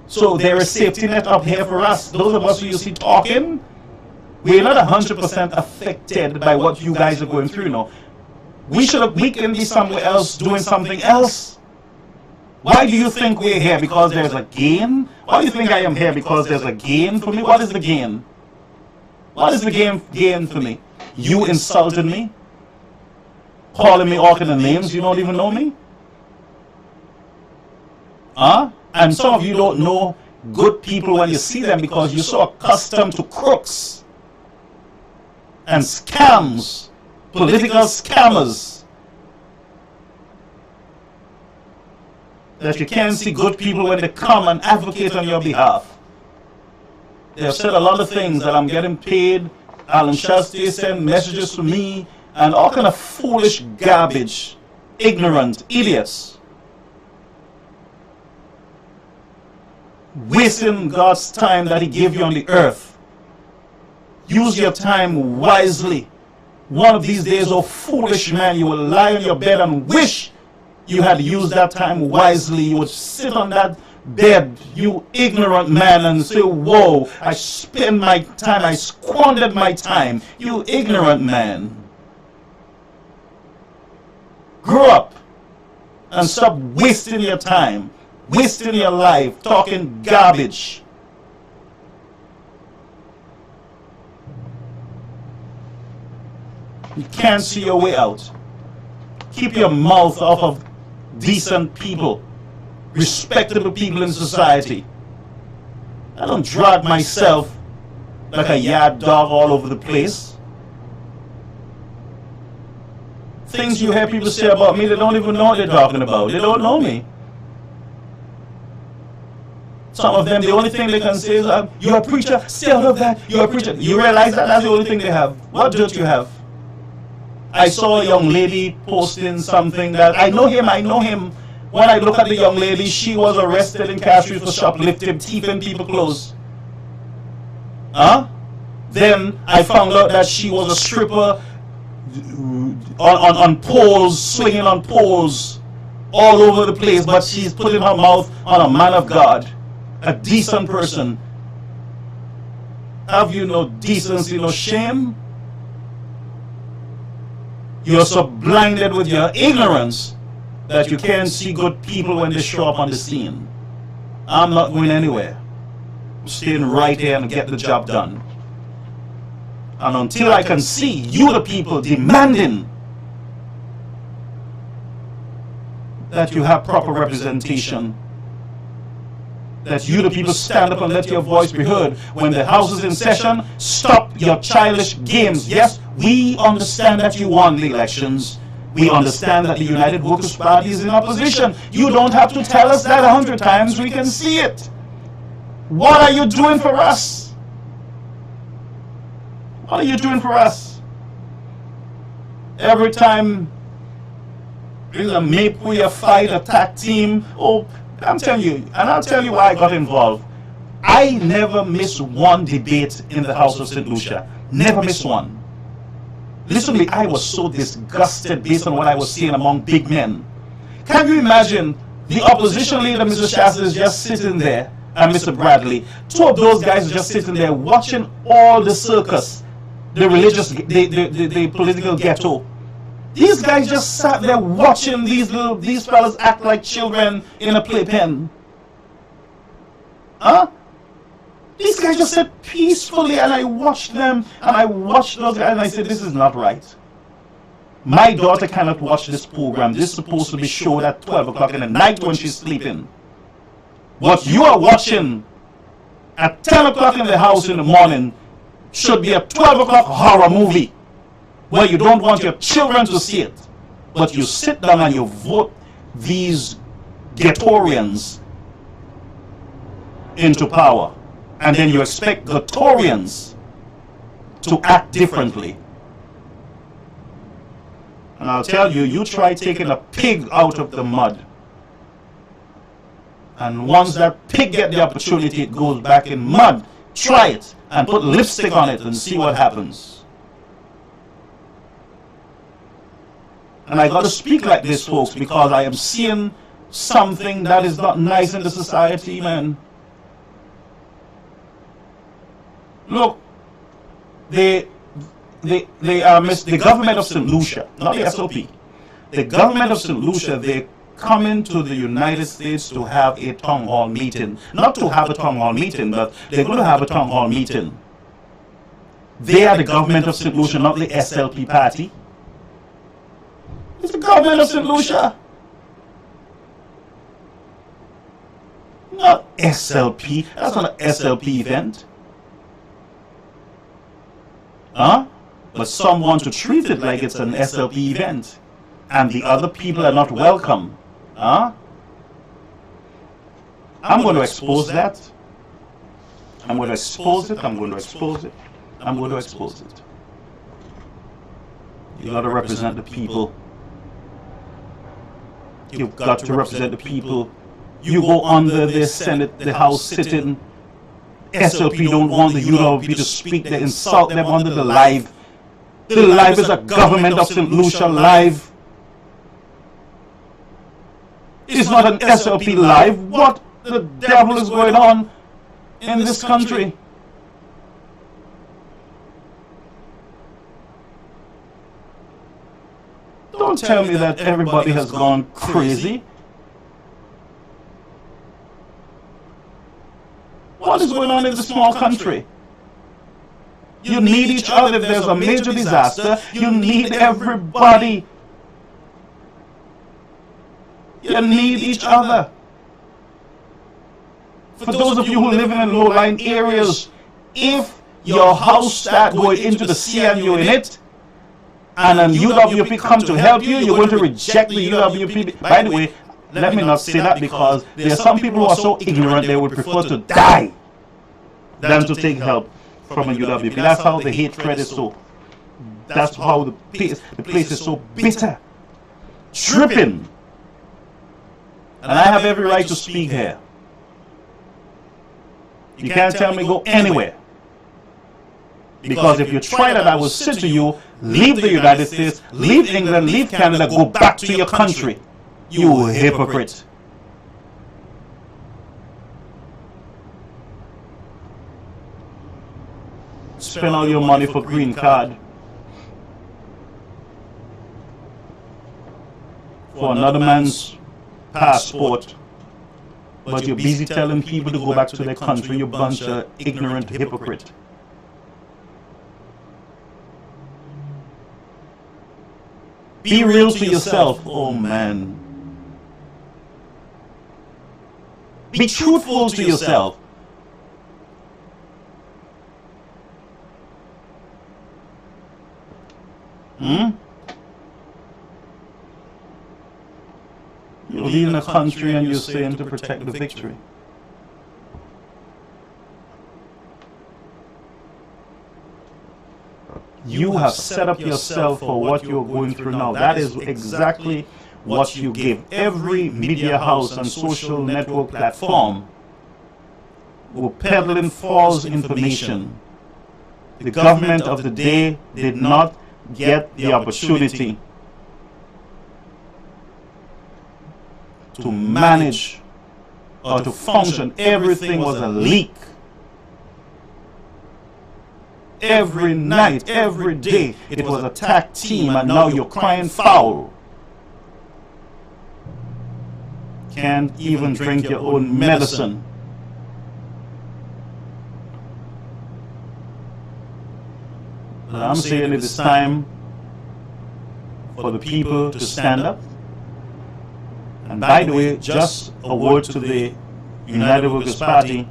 So there is safety net up here for us. Those of us who you see talking, we're not 100% affected by what you guys are going through, you know. We can be somewhere else doing something else. Why do you think we're here? Because there's a gain? Why do you think I am here? Because there's a gain for me? What is the gain? What is the gain for me? You insulted me? Calling me all kind of names, you don't even know me? Huh? And some of you don't know good people when you see them because you're so accustomed to crooks and scams, political scammers, that you can't see good people when they come and advocate on your behalf. They have said a lot of things that I'm getting paid. Alan Shasty sent messages to me and all kind of foolish garbage, ignorant idiots, wasting God's time that He gave you on the earth. Use your time wisely. One of these days, oh foolish man, you will lie on your bed and wish you had used that time wisely. You would sit on that bed, you ignorant man, and say, whoa, I spent my time, I squandered my time. You ignorant man. Grow up and stop wasting your time, wasting your life, talking garbage. You can't see your way out. Keep your mouth off of decent people, respectable people in society. I don't drag myself like a yard dog all over the place. Things you hear people say about me, they don't even know what they're talking about. They don't know me. Some of them, the only thing they can say is, you're a preacher, stay out of that, you're a preacher. You realize that that's the only thing they have. What dirt you have? I saw a young lady posting something that, I know him. When I look at the young lady, she was arrested in Castries for shoplifting, thieving people clothes. Then I found out that she was a stripper on poles, swinging on poles all over the place, but she's putting her mouth on a man of God, a decent person. Have you no decency, no shame? You're so blinded with your ignorance that you can't see good people when they show up on the scene. I'm not going anywhere. I'm staying right here and get the job done. And until I can see you, the people, demanding that you have proper representation, that you, the people, stand up and let your voice be heard. When the House is in session, stop your childish games. Yes, we understand that you won the elections. We understand that the United Workers' Party is in opposition. You don't have to tell us that 100 times. We can see it. What are you doing for us? What are you doing for us? Every time there's a Mapuya fight, attack team, I'm telling you, and I'll tell you why I got involved. I never miss one debate in the House of St. Lucia. Never miss one. Listen to me, I was so disgusted based on what I was seeing among big men. Can you imagine the opposition leader, Mr. Shasta, is just sitting there, and Mr. Bradley, two of those guys are just sitting there watching all the circus, the religious, the political ghetto. These guys just sat there watching these fellas act like children in a playpen. These guys just sat peacefully, and I watched them, and I watched those guys, and I said, this is not right. My daughter cannot watch this program. This is supposed to be showed at 12 o'clock in the night when she's sleeping. What you are watching at 10 o'clock in the house in the morning should be a 12 o'clock horror movie, where you don't want your children to see it, but you sit down and you vote these Ghettorians into power, and then you expect Ghettorians to act differently. And I'll tell you, you try taking a pig out of the mud, and once that pig gets the opportunity, it goes back in mud. Try it and put lipstick on it and see what happens. And I got to speak like this, folks, because I am seeing something that is not nice in the society, man. Look, the government of St. Lucia, not the SOP, the government of St. Lucia, they're coming to the United States to have a town hall meeting. Not to have a town hall meeting, but they're going to have a town hall meeting. They are the government of St. Lucia, not the SLP party. It's the government of St. Lucia. Not SLP. That's not an SLP event. Huh? But some want to treat it like it's an SLP event. And the other people are not welcome. Huh? I'm going to expose that. I'm going to expose it. I'm going to expose it. I'm going to expose it. You got to represent the people. You've got to represent the people. You go under the Senate, the House sitting. SLP don't want the UWP to speak. They insult them under the live. The live is a government of St. Lucia live. It's not an SLP live. What the devil is going on in this country? Don't tell me that everybody has gone crazy. What is going on in this small country? You need each other. If there's a major disaster, you need everybody. You need each other. For those of you who live in low-lying areas, if your house starts going into the sea and you're in it, and an UWP come to help you, you're going to reject the UWP. By the way, let me not say that, because there are some people who are so ignorant they would prefer to die than to take help from a UWP. That's how the hatred is so. That's how the place is so bitter, dripping. And I have every right to speak here. You can't tell me go anywhere. Because if you try that, I will say to you, leave the United States, leave England, leave Canada, go back to your country. You hypocrite. Spend all your money for green card. For another man's passport. But you're busy telling people to go back to their country, you bunch of ignorant hypocrite. Be real to yourself. Oh man. Be truthful to yourself. You're leading a country and you're saying to protect the victory. You have set up yourself for what you're going through now. That is exactly what you give. Every media house and social network platform were peddling false information. The government of the day did not get the opportunity to manage or to function. Everything was a leak. Every night, every day, it was a tag team, and now you're crying foul. Can't even drink your own medicine. But I'm saying it is time for the people to stand up. And by the way, just a word to the United Workers' Party,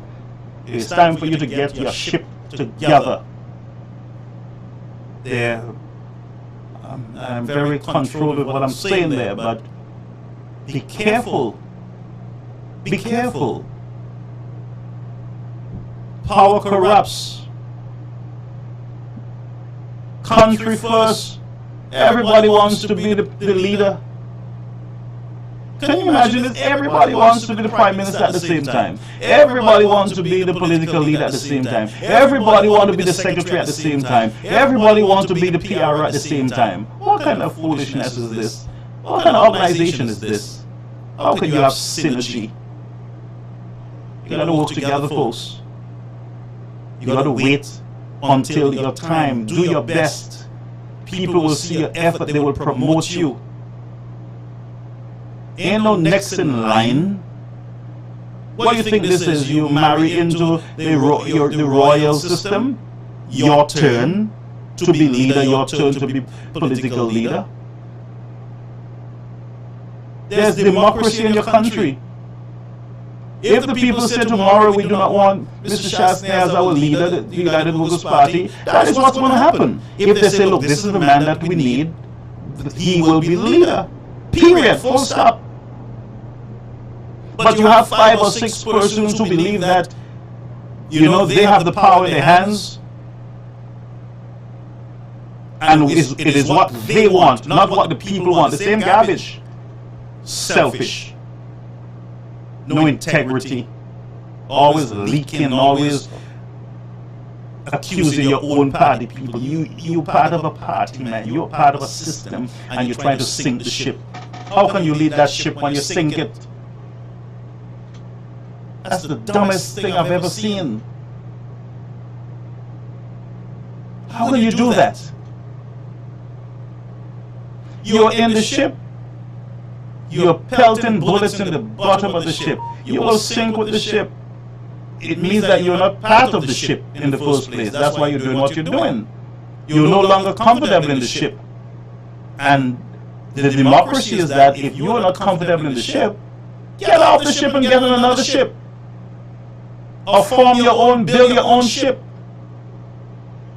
it's time for you to get your ship together. I'm very controlled with what I'm saying there, but be careful. Be careful. Power corrupts. Country first. Everybody wants to be the leader. Can you imagine this? Everybody wants to be the prime minister at the same time. Everybody wants to be the political leader at the same time. Everybody wants to be the secretary at the same time. Everybody wants to be the PR at the same time. What kind of foolishness is this? What kind of organization is this? How can you have synergy? You gotta work together, folks. You gotta wait until your time. Do your best. People will see your effort. They will promote you. Ain't no next in line. What do you think this is? You marry into the royal system? Your turn to be leader, your turn to be political leader. There's democracy in your country. If the people say tomorrow we do not want Mr. Shastney as our leader, the United Workers' Party, that is what's going to happen. If they say, look, this is the man that we need, he will be the leader. Period. Full stop. But you have 5 or 6 persons who believe that, you know, they have the power in their hands, and it is what they want, not what the people want. The same garbage. Selfish. No integrity. Always leaking, always accusing your own party people. You're part of a party, man. You're part of a system, and you're trying to sink the ship. How can you lead that ship when you sink it? That's the dumbest thing I've ever seen. How can you do that? You're in the ship. You're pelting bullets in the bottom of the ship. You will sink with the ship. It means that you're not part of the ship in the first place. That's why you're doing what you're doing. You're no longer comfortable in the ship. And the democracy is that if you're not comfortable in the ship, get off the ship and get on another ship. Or form your own, build your own ship.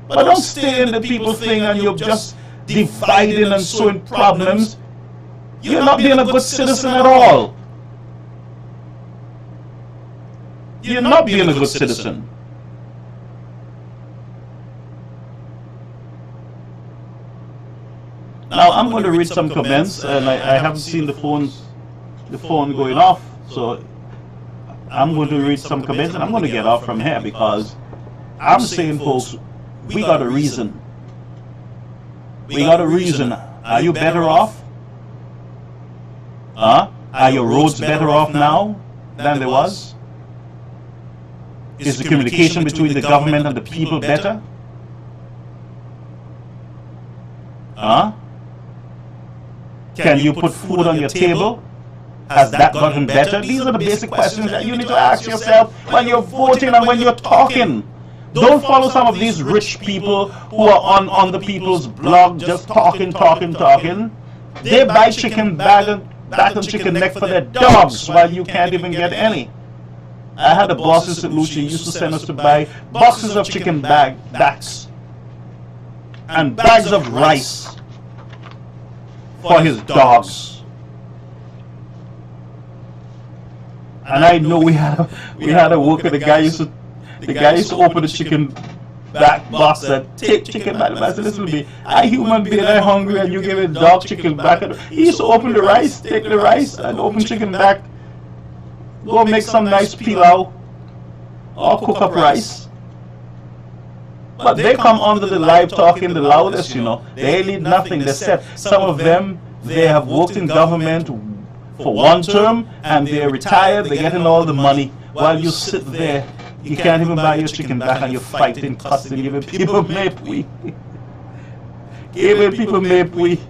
But don't stay in the people thing and you're just dividing and sowing problems. You're not being a good citizen at all. You're not being a good citizen. Now I'm going to read some comments, and I haven't seen the phone going off, so I'm going to read some comments, and I'm going to get off from here because I'm saying, folks, we got a reason. We got a reason. Are you better off? Are your roads better off now than there was? Is the communication between the government and the people better? Can you put food on your table? Has that gotten better? These are the basic questions that you need to ask yourself when you're voting and when you're talking. Don't follow some of these rich people who are on the people's blog just talking. They buy chicken back and chicken neck for their dogs while you can't even get any. I had a boss in St. Lucia. He used to send us to buy boxes of chicken backs and bags of rice for his dogs. And I know we had a worker. The guy used to open the chicken back box and take chicken back. I said, listen to me, I human being, I'm hungry, and you give a dog chicken back. He used to open the rice, take the rice, and open chicken back. Go make some nice pilau or cook up rice. But they come under the live talking the loudest, you know. They need nothing. They said some of them, they have worked in government for one term and they're retired, they're getting all the money while you sit there. You can't even buy your chicken back and you're fighting, cussing, giving people mepwe. Giving people mepwe.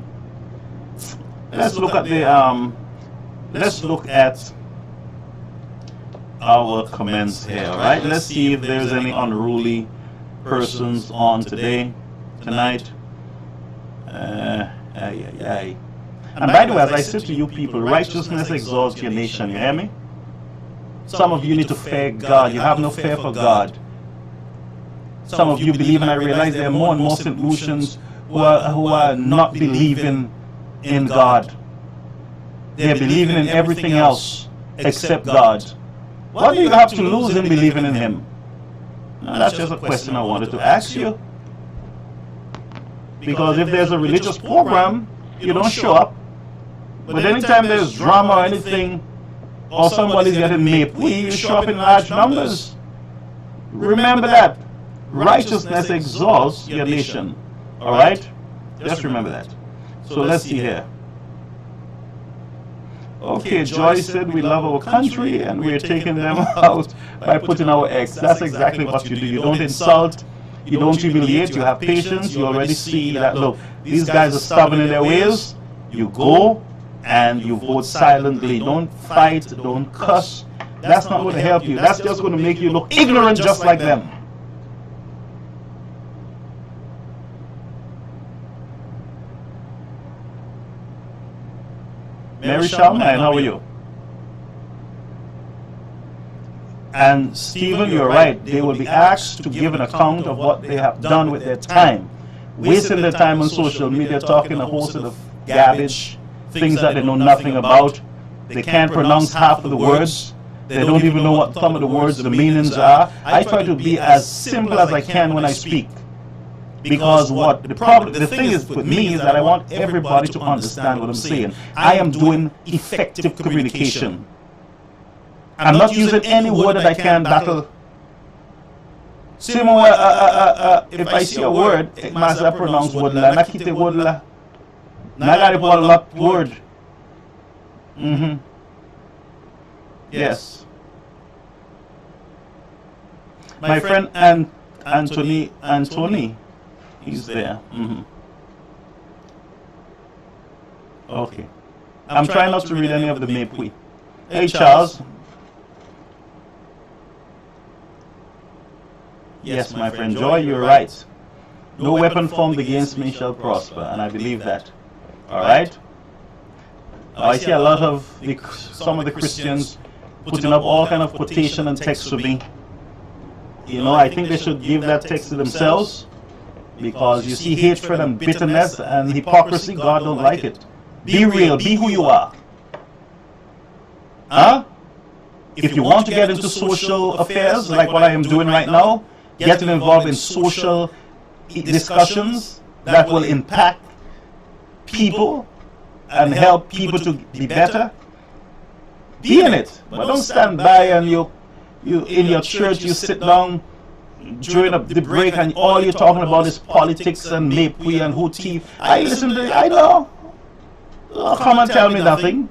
Let's look at the our comments here, alright? Let's see if there's any unruly persons on tonight. And by the way, as I said to you people, righteousness exalts your nation, you hear me? Some of you need to fear God. You have no fear for God. Some of you believe, and I realize there are more and more St. Lucians who are not believing in God. They're believing in everything else except God. What do you have to lose in believing in Him? Now, that's just a question I wanted to ask you. Because if there's a religious program, you don't show up. But anytime there's drama or anything, or somebody's getting made, you show up in large numbers. Remember that. Righteousness exalts your nation. Alright? Just remember that. So let's see here. Okay, Joyce said we love our country and we're taking them out by putting our eggs. That's exactly what you do. You don't insult, you don't humiliate, you have patience, you already see that, look, these guys are stubborn in their ways. You go and you vote silently. Don't fight, don't cuss. That's not going to help you. That's just going to make you look ignorant just like them. Mary Shalman, how are you? And Stephen, you're right, they will be asked to give an account of what they have done with their time. Wasting their time on social media talking a whole set of garbage, things that they know nothing about. They can't pronounce half of the words. They don't even know what some of the words, the meanings are. I try to be as simple as I can when I speak. Because what the thing is with me is that I want everybody to understand what I'm saying. I am doing effective communication. I'm not using any word that I can battle. If I see a word, it must be pronounced word la. Na kite word la. Na gari po word. Yes. My friend Anthony, he's there. Okay. I'm trying not to read any of the Mepui. Hey, Charles. Yes, my friend Joy, you're right. No weapon formed against me shall prosper, and I believe that. All right? I see a lot of some of the Christians putting up all kind of quotation and text to me. You know, I think they should give that text to themselves, because you see hatred and bitterness and hypocrisy. God don't like it. Be real. Be who you are. Huh? If you want to get into social affairs like what I am doing right now, getting involved in social discussions that will impact people and help people to be better, be in it. But don't stand by and you in your church, you sit down during the break and all you're talking about is politics and Mepui and who thief. I listen to it, I know. Oh, come and tell me nothing.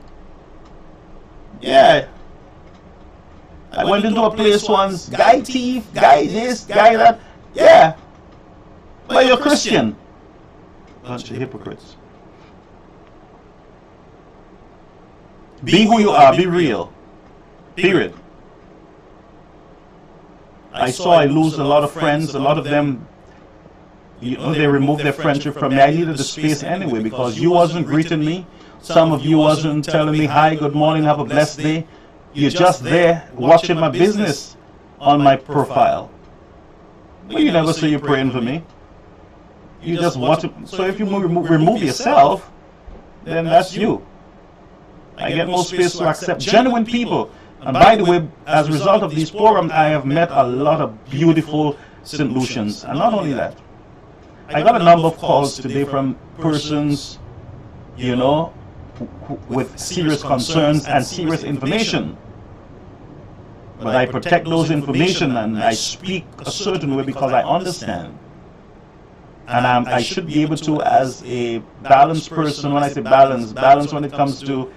Yeah. I went into a place once, guy thief, guy this, guy that. Yeah. But you're Christian. Bunch of hypocrites. Be who you are, be real. Period. I lose a lot of friends, a lot of them, you know, they removed their friendship from me. I needed the space anyway because you wasn't greeting me. Some of you wasn't telling me, hi, good morning, have a blessed day. You're just there watching my business on my profile. But you never say you're praying for me. You just watch it. So if you remove yourself, then that's you. I get more space to accept genuine people. And by the way, as a result of these programs, I have met a lot of beautiful St. Lucians. And not only that, I got a number of calls today from persons, you know, with serious concerns and serious information. But I protect those information and I speak a certain way because I understand. And I should be able to, as a balanced person, when I say balance when it comes to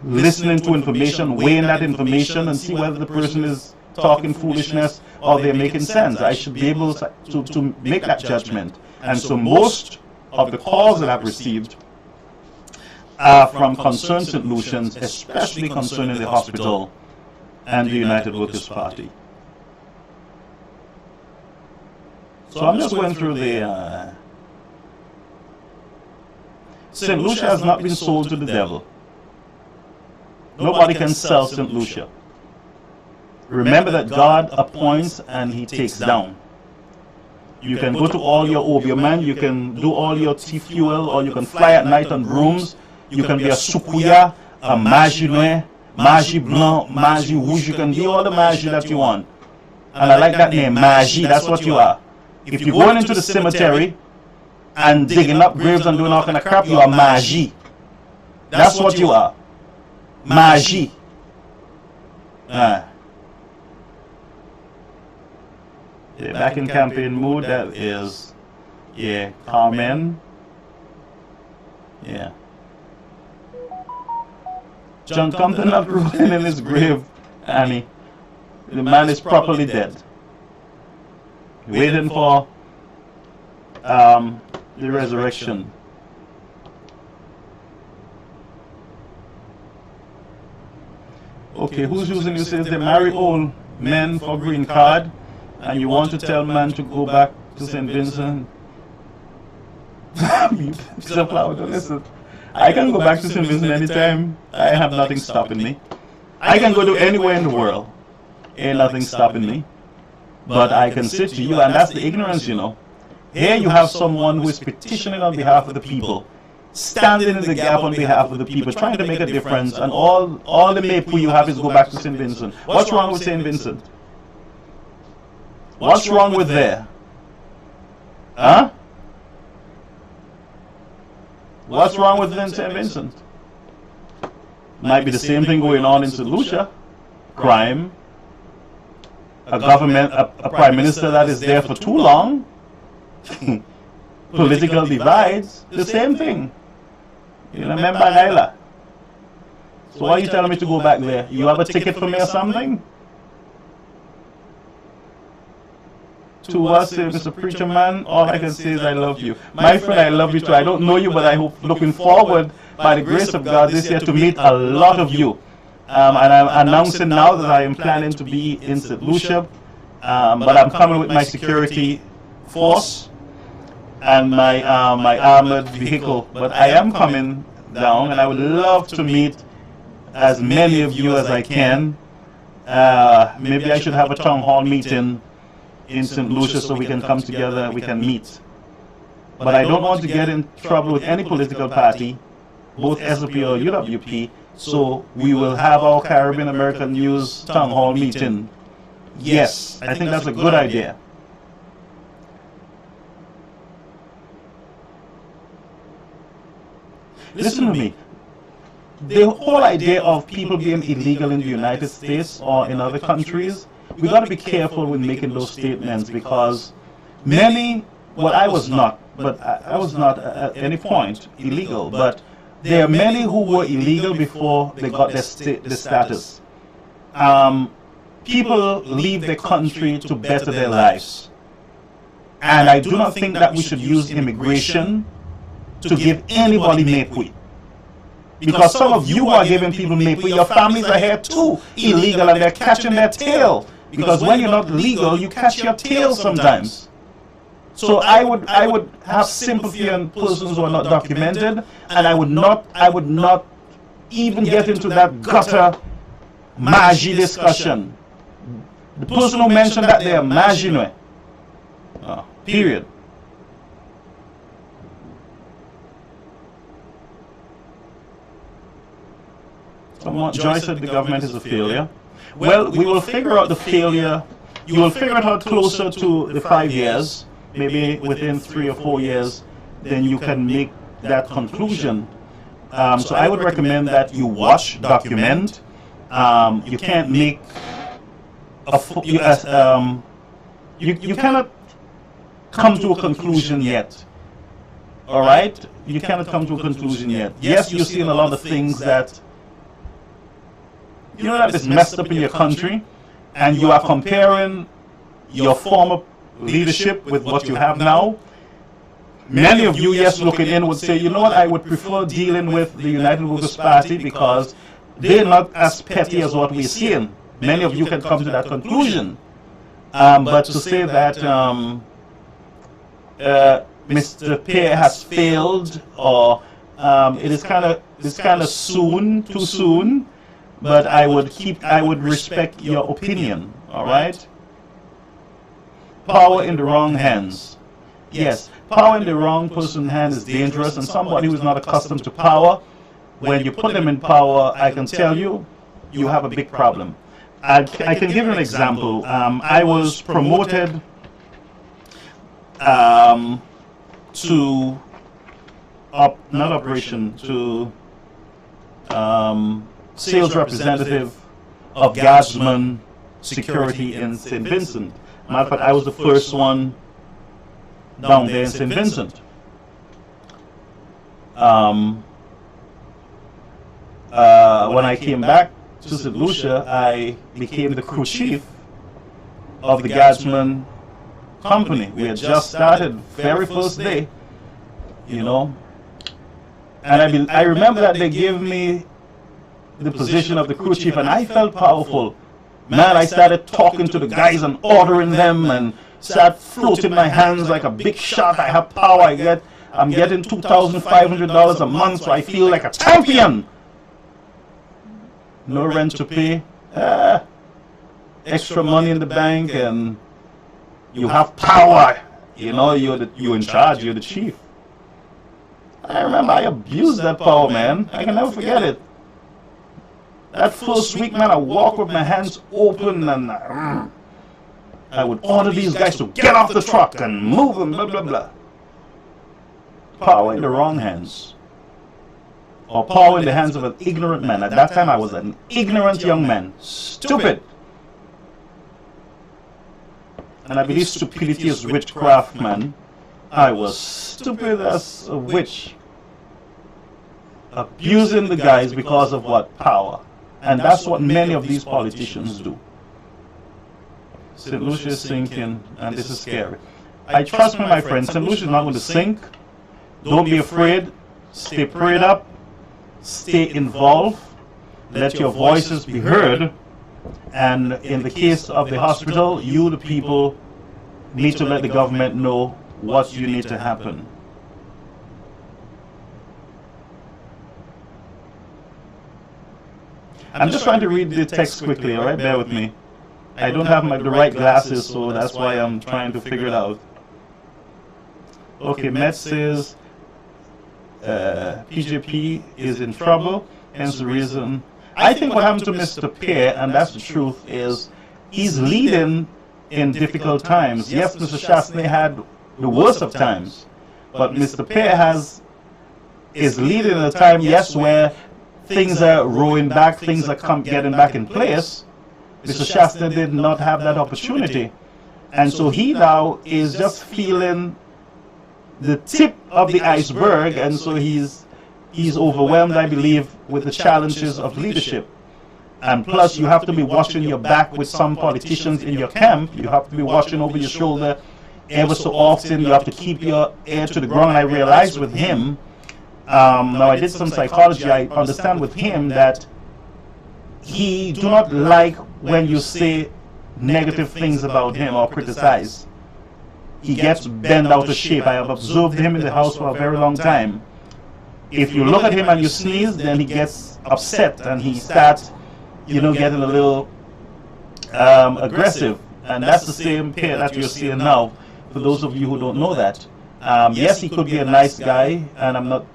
listening to information, weighing that information and see whether the person is talking foolishness or they're making sense. I should be able to make that judgment. And so most of the calls that I've received are from concerned St. Lucians, especially concerning the hospital and the United Workers' Party. So I'm just going through the... St. Lucia has not been sold to the devil. Nobody can sell St. Lucia. Remember that God appoints and He takes down. You can go to all your Obeah, you can do all your T-Fuel, or you can fly at night on brooms. You can be a Sukuya, a Magi Noir, Magi Blanc, Magi Rouge. You can be all the Magi that you want. And I like that name, Magi, that's what you are. If you're going into the cemetery and digging up graves and doing all kind of crap, you are Magi. That's what you are. Magi. Yeah, back in campaign mood, that is, yeah, Carmen. Yeah. John Compton not rolling in his grave, Annie. The man is properly dead. Waiting for the resurrection. Okay, who's using you? Says they marry old men for green card, and you want to tell man to go back to St. Vincent? Mr. Flower, don't listen. I can go back to St. Vincent anytime. I have nothing stopping me. I can go to anywhere in the world. ain't nothing stopping me. But I can say to you, and that's the ignorance, you know. Here you have someone who is petitioning on behalf of the people, standing in the gap on behalf of the people, trying to make a difference, and all the maple you have is go back to St. Vincent. What's wrong with St. Vincent? What's wrong with there? Huh? What's wrong with St. Vincent? Might be the same thing going on in St. Lucia. Crime. A government, a prime minister that is there for too long. Political divides. The same thing. You remember Naila? So why are you telling me to go back there? You have a ticket for me or something? To us, Mr. Preacher Man, all I can say is I love you. My friend, I love you too. I don't know you, but I hope, looking forward, by the grace of God, this year to meet a lot of you. And I'm announcing now that I am planning to be in St. Lucia, but I'm coming with my security force and my armored vehicle. But I am coming down, and I would love to meet as many of you as I can. Maybe I should have a town hall meeting in St. Lucia so we can come together, we can meet. But I don't want to get in trouble with any political party, both SOP or UWP, so we will have our Caribbean American News town hall meeting. Yes, I think that's a good idea. Listen to me. The whole idea of people being illegal in the United States or in other countries, we got to be careful with making those statements, because many, well, I was not, but I was not at any point illegal, but there are many who were illegal before they got their status. People leave their country to better their lives. And I do not think that we should use immigration to give anybody mapui. Because some of you are giving people mapui, your families are here too illegal, and they're catching their tail. Because when you're not legal, you catch your tail sometimes. So I would have sympathy on persons who are not documented, and I would not even get into that gutter magi discussion. The person who mentioned that they are marginal. Period. Joyce said the government is a failure. Well, we will figure out the failure. You will figure it out closer to the 5 years, maybe within 3 or 4 years, then you can make that conclusion. So I would recommend that you watch, document. You can't make you cannot come to a conclusion yet. All right? You cannot come to a conclusion yet. Yes, you're seeing a lot of things that that is messed up in your country, and you are comparing your former leadership with what you have now. Many of you, yes, looking in would say, you know what, I would prefer dealing with the United Workers' Party because they're not as petty as what we're seeing. Many of you can come to that conclusion. But to say that Mr. Pierre has failed, or it is kind of soon, too soon. But I would respect your opinion, all right? Power in the wrong hands. Yes, power in the wrong person's hands is dangerous, and somebody who is not accustomed to power, when you put them in power, I can tell you, you have a big problem. I can give you an example. I was promoted to sales representative of Guardsman Security in St. Vincent. Matter of fact, I was the first one down there in St. Vincent. When I came back to St. Lucia, I became the crew chief of the Guardsman company. We had just started, very first day, and I remember that they gave me the position of the crew chief, and I felt powerful. Man, I started talking to the guys and ordering them, and started floating my hands like a big shot. I have power. I'm getting $2,500 a month, so I feel like a champion. No rent to pay. extra money in the bank and you have power. You know, you're in charge, you're the chief. I remember I abused that power, man. I can never forget it. That first week, man, I walked with my hands open and I would order these guys to get off the truck and move them, blah, blah, blah. Power in the wrong hands. Or power in the hands of an ignorant man. At that time, I was an ignorant young man. Stupid. And I believe stupidity is witchcraft, man. I was stupid as a witch. Abusing the guys because of what? Power. And that's what many of these politicians do. St. Lucia is sinking, and this is scary. I trust me, my friends, St. Lucia is not going to sink. Don't be afraid. Stay prayed up. Stay involved. Let your voices be heard. And in the case of the hospital, you, the people, need to let the government know what you need to happen. I'm just trying to read the text quickly, all right? Bear with me. I don't have the right glasses, so that's why I'm trying to figure it out. Okay, Met says PJP is in trouble, hence the reason. I think what happened to Mr. Pear, and that's the truth, is he's leading in difficult times. Yes, Mr. Shastney had the worst of times, but Mr. Pear is leading in a time, yes, where things are rolling back, things are getting back in place. Mr. Shastney did not have that opportunity. And so he now is just feeling the tip of the iceberg, and so he's overwhelmed, I believe, with the challenges of leadership. And plus, you have to be watching your back with some politicians in your camp. You have to be watching over your shoulder ever so often. You have to keep your ear to the ground. I realized with him, now I did some psychology, I understand with him that he do not like when you say negative things about him or criticize. He gets bent out of shape. I have observed him in the house for a very long time. If you look at him and you sneeze, then he gets upset and he starts, getting a little aggressive. And that's the same Pear that you're seeing now, for those of you who don't know that. Yes, he could be a nice guy, and I'm not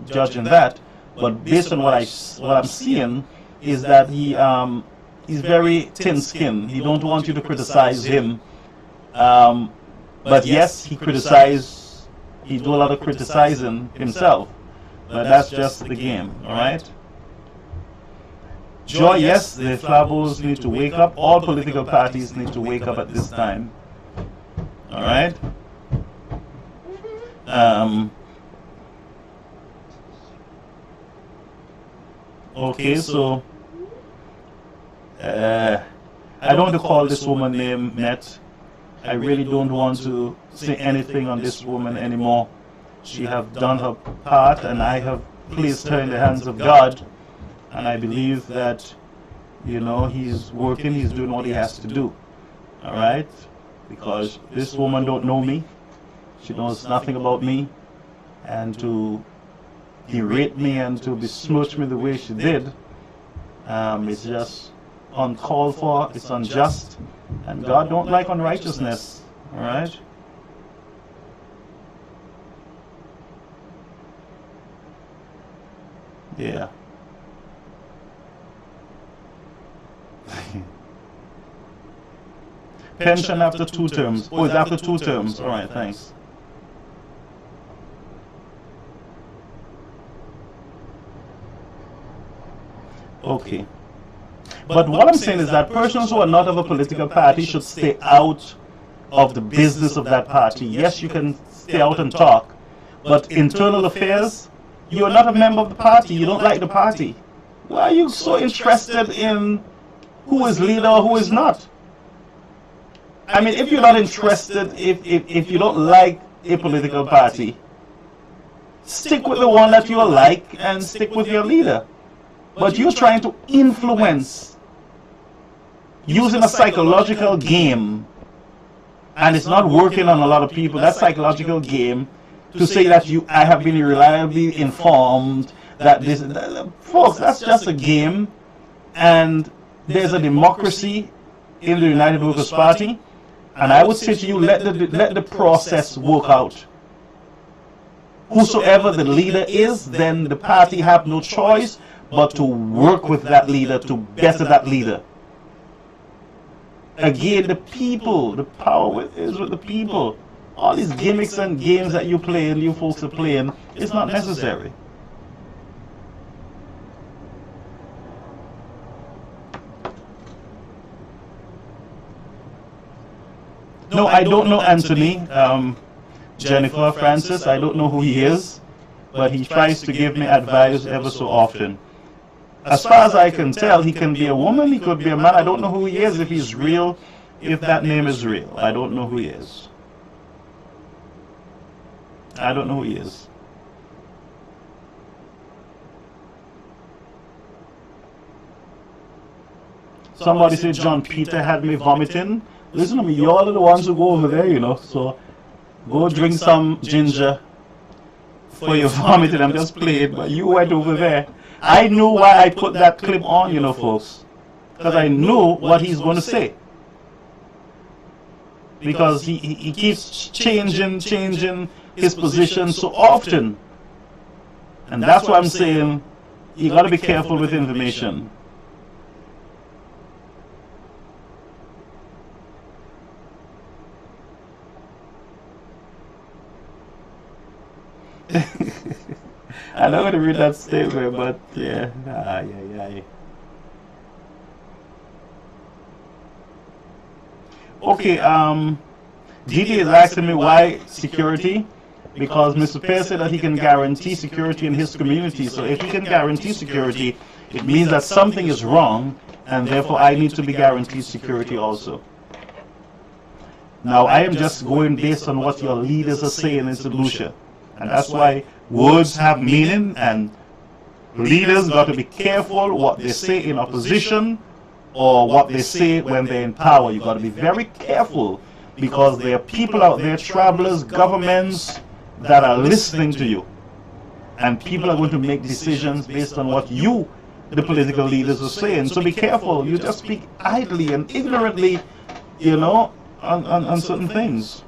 judging that, but based on what I'm seeing is that he's very thin-skinned. He don't want you to criticize him. But yes, he do a lot of criticizing himself. But that's just the game, all right? Joy, yes, the Flavos need to wake up. All political parties need to wake up at this time. All right? Okay, so I don't want to call this woman name Met. I really don't want to say anything on this woman anymore. She have done her part, and I have placed her in the hands of God. And I believe that, he's working, he's doing what he has to do. All right? Because this woman don't know me. She knows nothing about me. And to berate me and to besmirch me the way she did, it's just uncalled for, it's unjust, and God don't like unrighteousness, all right? Yeah. Pension after 2 terms. Oh, it's after 2 terms. All right, thanks. Okay. But what I'm saying is that persons who are not of a political party should stay out of the business of that party. Yes, you can stay out and talk, but internal affairs, you are not a member of the party. You don't like the party. Why are you so interested in who is leader or who is not? I mean, if you're not interested, if you don't like a political party, stick with the one that you like and stick with your leader. But you're trying to influence using a psychological game, and it's not working on a lot of people. That psychological game to say that I have been reliably informed that folks, that's just a game, and there's a democracy in the United Workers' Party, and I would say to you, let the process work out. Whosoever the leader is, then the party have no choice but to work with that leader to better that leader. Again, the people, the power is with the people. All these gimmicks and games that you play and you folks are playing, it's not necessary. No, I don't know Anthony, Jennifer, Francis, I don't know who he is, but he tries to give me advice ever so often. As far as I can tell, he can be a woman, he could be a man. I don't know who he is, if he's real, if that name is real. I don't know who he is. I don't know who he is. Somebody said John Peter had me vomiting. Listen to me, y'all are the ones who go over there, you know, so go drink some ginger for your vomiting. I'm just playing, but you went over there. I knew why I put that clip on, you know, folks, because I knew what he's going to say. Because he keeps changing his position so often. And that's why I'm saying you got to be careful with information. I'm not going to read that statement, but yeah. Okay, Didi is asking me why security, because Mr. Pear said that he can guarantee security in his community. So if he can guarantee security, it means that something is wrong, and therefore I need to be guaranteed security also. Now I am just going based on what your leaders are saying in St. Lucia. And that's why words have meaning, and leaders got to be careful what they say in opposition or what they say when they're in power. You got to be very careful, because there are people out there, travelers, governments, that are listening to you. And people are going to make decisions based on what you, the political leaders, are saying. So be careful. You just speak idly and ignorantly, you know, on certain things.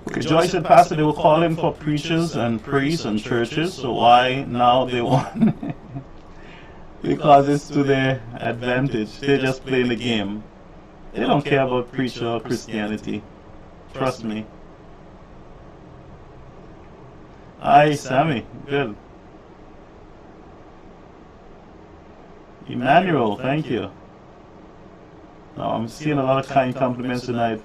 Okay, Joyce said, Pastor, they were calling for preachers and priests and churches, so why now they want? Because it's to their advantage. They're just playing the game. They don't care about preacher or Christianity. Trust me. Hi, Sammy. Good. Emmanuel, thank you. Now, I'm seeing a lot of kind compliments tonight.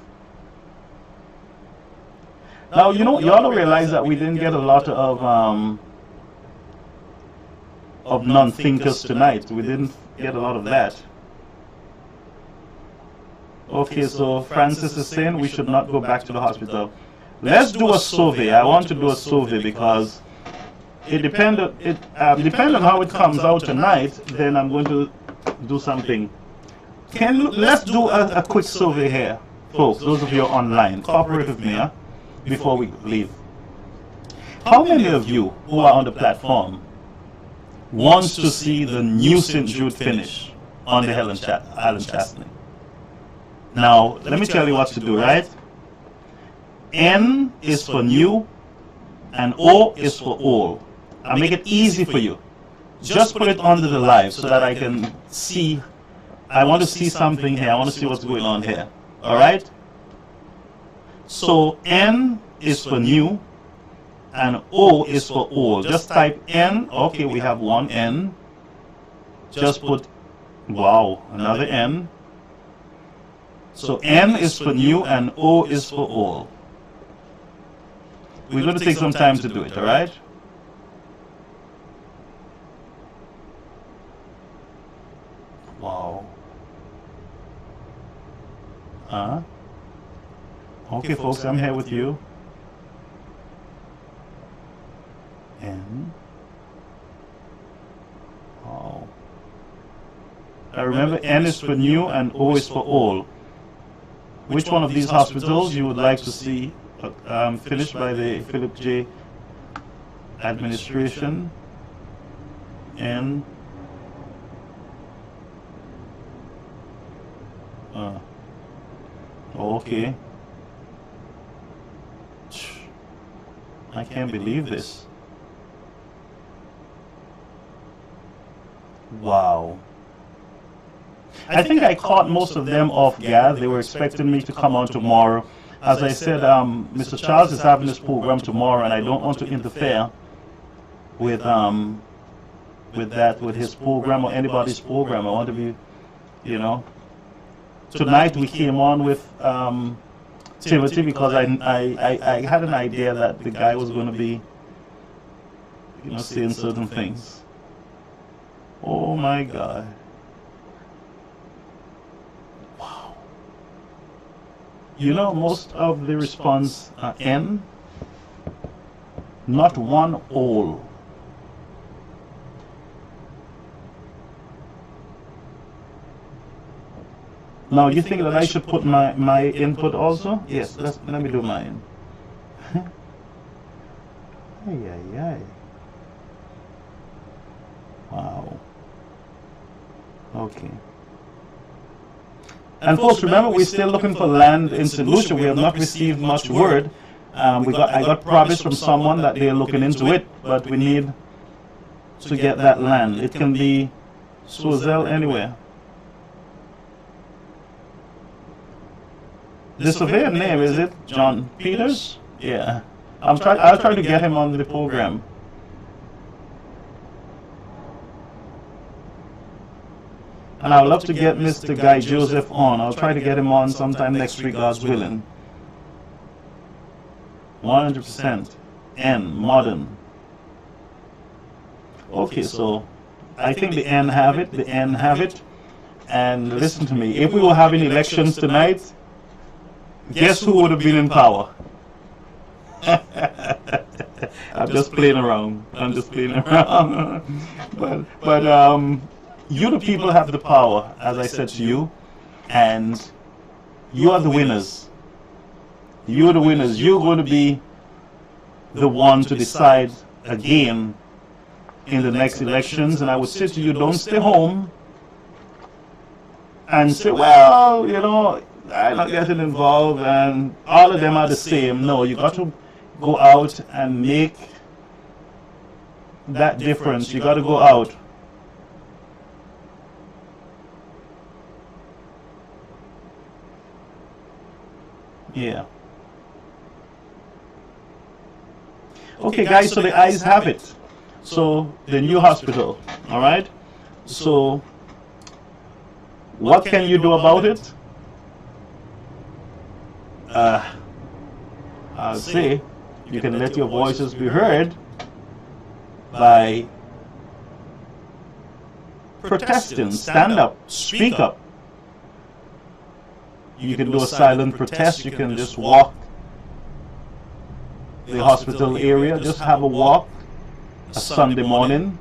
Now, you know, y'all don't realize that we didn't get a lot of non-thinkers tonight. We didn't get a lot of that. Okay, so Francis is saying we should not go back to the hospital. Let's do a survey. I want to do a survey because it depends on how it comes out tonight. Then I'm going to do something. Let's do a quick survey here, folks. Those of you online, cooperate with me, huh? Before we leave. How many of you who are on the platform wants to see the new St. Jude finish on the Helen Chastney? Now, let me tell you what to do, right? N is for new and O is for all. I'll make it easy for you. Just put it under the live so that I can see. I want to see something here. I want to see what's going on here. All right? So N is for new and O is for all. Just type N. Okay, we have one N. Just put, wow, another N. So N is for new and O is for all. We're going to take some time to do it, all right? Wow. Okay, folks, I'm here with you. N. Oh. I remember N is for new and O is for all. Which one of these hospitals you would like to see finished by the Philip J. administration and okay. I can't believe this. Wow. I think I caught most of them off guard. They were expecting me to come on tomorrow. As I said, Mr. Charles is having this program tomorrow, and I don't want to interfere with his program or anybody's program. I want to be, you know. Tonight we came on with Timothy because I had an idea that the guy was going to be, you know, saying certain things. Oh my God. Wow. You know, most of the response are N, not one all. Now, you think that I should put my input also? Yes, let me do mine. Ay, ay, ay. Wow. Okay. And folks, remember, we're still looking for land in St. Lucia. We have not received much word. I got promise from someone that they're looking into it, but we need to get that land. It can be Sozel anywhere. The surveyor name, is it John Peters? Yeah. I'll try to get him on the program. And I would love to get Mr. Guy Joseph on. I'll try to get him on sometime next week, God's willing. 100%. N, modern. Okay, so I think the N have it. The N have it. And listen to me. If we were having elections tonight, guess who would have been in power? I'm just playing around. I'm just playing around. but you the people have the power, as I said to you, and you are the winners. You are the winners. You're going to be the one to decide again in the next elections. And I would say to you, don't stay home and say, well, you know, I'm not getting involved and all of them are the same. No, you got to go out and make that difference. You got to go out. Yeah. Okay, guys, so the eyes have it. So the new hospital, all right? So what can you do about it? I'll say you can let your voices be heard by protesting. Stand up, speak up. You can do a silent protest. You can just walk the hospital area. Just have a walk, a Sunday morning.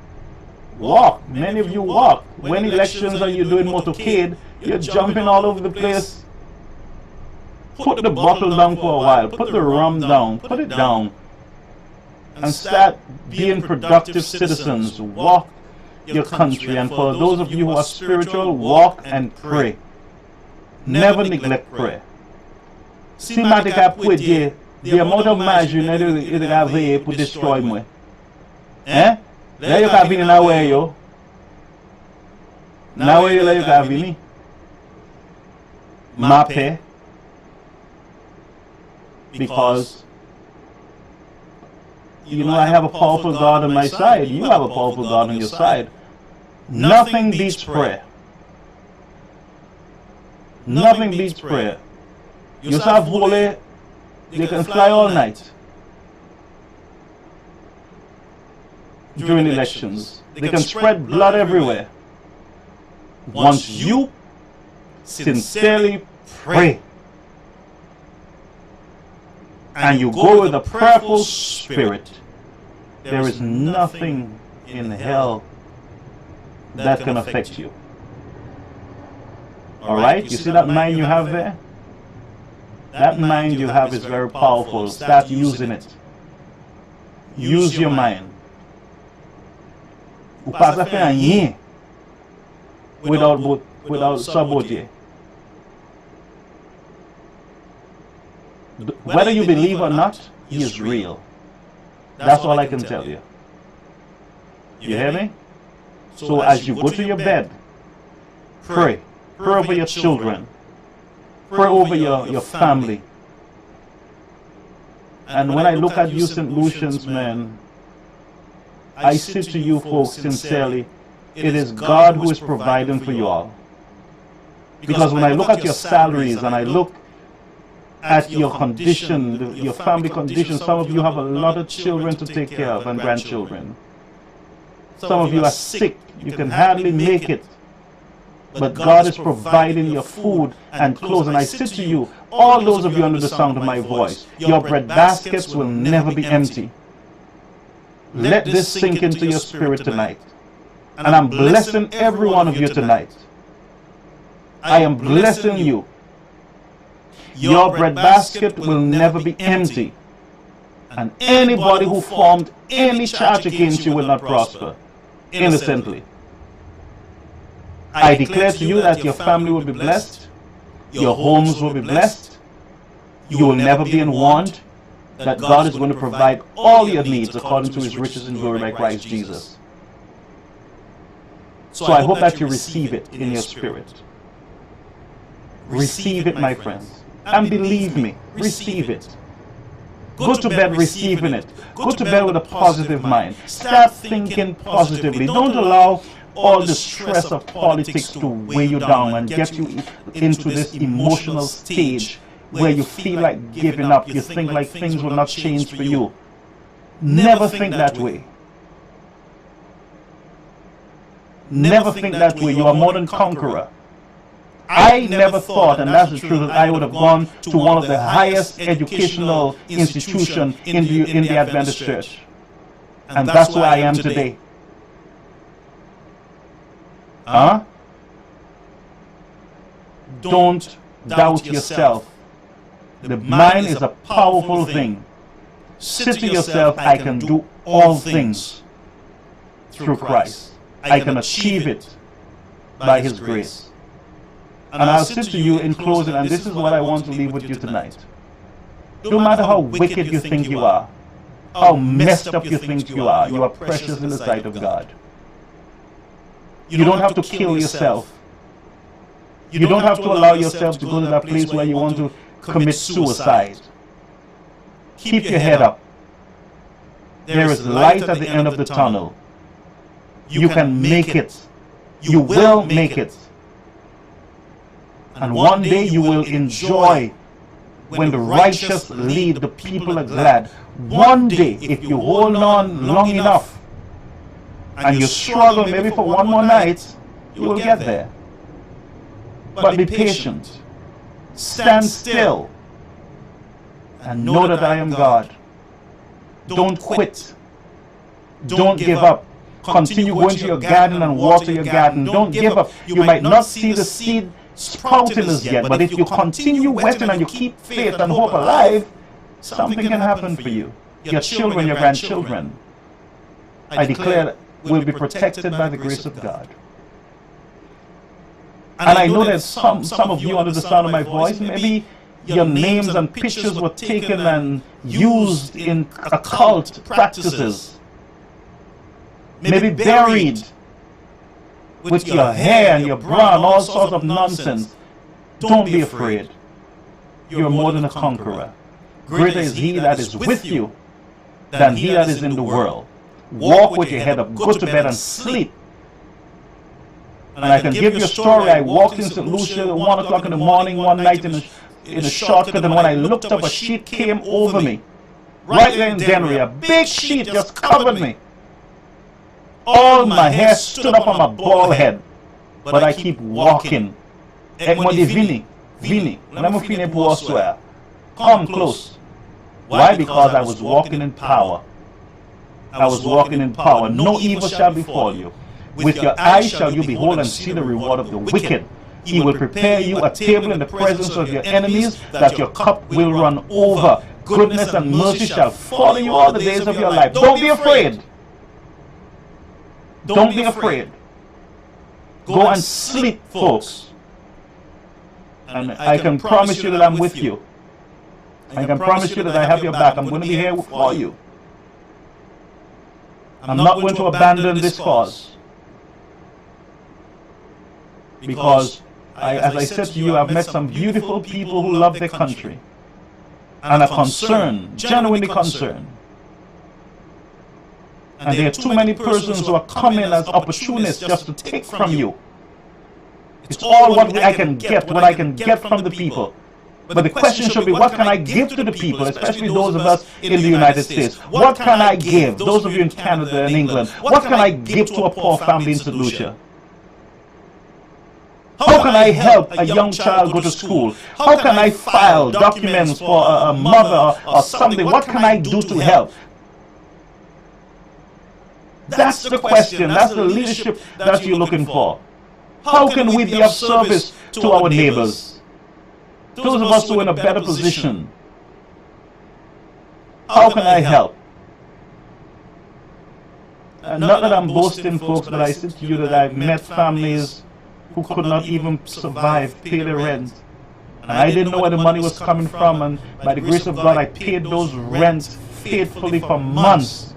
Walk. Many of you walk. When elections are you doing motorcade, you're jumping all over the place. Put the bottle down for a while. Put the rum down. Put it down. And start being productive citizens. Walk your country. And for those of you who are spiritual, walk and pray. Never neglect prayer. Si mate ka pwede, the amount of margin you have here to destroy me. Eh? There you have been now where you. Now where you have been. Mape. Because you know I have a powerful God on my side. You have a powerful God on your side. Nothing beats prayer. Nothing beats prayer. You have holy, they can fly all night during elections. They can spread blood everywhere. Once you sincerely pray and you go with a prayerful spirit, there is nothing in hell that can affect you. Alright, you see that mind you have there? That mind you have is very powerful. Start using it. Use your mind. Ou pas à faire rien without saboter. Whether you believe or not, he is real. That's all I can tell you. You hear me? So as you go to your bed, pray. Pray over your children. Pray over your family. And when I look at you St. Lucians, man, I say to you folks sincerely, it is God who is providing for you all. Because when I look at your salaries and I look at your condition, your family condition, some of you have a lot of children to take care of and grandchildren. Some of you are sick, you can hardly make it. But God is providing your food and clothes. And I say to you, all those of you under the sound of my voice, your bread baskets will never be empty. Let this sink into your spirit tonight. And I'm blessing every one of you tonight. I am blessing you. Your bread basket will never be empty. And anybody who formed any charge against you will not prosper innocently. I declare to you that your family will be blessed, your homes will be blessed, you will never be in want, that God is going to provide all your needs according to his riches and glory by Christ Jesus. So I hope that you receive it in your spirit. Receive it, my friends. And believe me, receive it. Go to bed receiving it. Go to bed with a positive mind. Start thinking positively. Don't allow all the stress of politics to weigh you down and get you into this emotional stage where you feel like giving up. You think like things will not change for you. Never think that way. Never think that way. You are more than conqueror. I never thought, and that's the truth, that I would have gone to one of the highest educational institutions in the Adventist Church. And that's where I am today. Huh? Don't doubt yourself. The mind is a powerful thing. Say to yourself, I can do all things through Christ. I can achieve it by his grace. And I'll say to you in closing, and this is what I want to leave with you tonight. No matter how wicked you think you are, how messed up you think you are precious in the sight of God. You don't have to kill yourself. You don't have to allow yourself to go to that place where you want to commit suicide. Keep your head up. There is light at the end of the tunnel. You can make it. You will make it. And one day you will enjoy when the righteous lead, the people are glad. One day, if you hold on long enough, and you struggle maybe for one more night, you will get there. But be patient. Stand still. And know that I am God. Don't quit. Don't give up. Continue going to your garden and water your garden. Don't give up. You might not see the seed sprouting as yet, but if you continue wetting and you keep faith and hope alive, something can happen for you. Your children, your grandchildren, I declare, will be protected by the grace of God. And I know that some of you under the sound of my voice, maybe your names and pictures were taken and used in occult practices. Maybe buried with your hair and your brow and all sorts of nonsense. Don't be afraid. You're more than a conqueror. Greater is he that is with you than he that is in the world. Walk with your head up, go to bed and sleep. And I can give you a story. I walked in St. Lucia at 1 o'clock in the morning one night in a shortcut, and when I looked up, a sheet came over me. Right there in Dennery, a big sheet just covered me. All my hair stood up on my bald head. But I keep walking. Vini, come close. Why? Because I was walking in power. I was walking in power. No evil shall befall you. With your eyes shall you behold and see the reward of the wicked. He will prepare you a table in the presence of your enemies, that your cup will run over. goodness and mercy shall follow you all the days of your life. Don't be afraid. Don't be afraid. Go and sleep, folks. And I can promise you that I'm with you. I can promise you that I have your back. I'm going to be here for you. I'm not going to abandon this cause. Because, as I said to you, I've met some beautiful people who love their country and are concerned, genuinely concerned. And there are too many persons who are coming as opportunists just to take from you. It's all what I can get, what I can get from the people. But the question should be, what can I give to the people, especially those of us in the United States? What can I give, those of you in Canada and England, what can I give to a poor family in St. Lucia? How can I help a young child go to school? How can I file documents for a mother or something? What can I do to help? That's the question. That's the leadership that you're looking for. How can we be of service to our neighbors? Those of us who are in a better position. How can I help? Not that I'm boasting, folks, but I said to you that I've met families who could not even survive, pay their rent. And I didn't know where the money was coming from, and by the grace of God, I paid those rents faithfully for months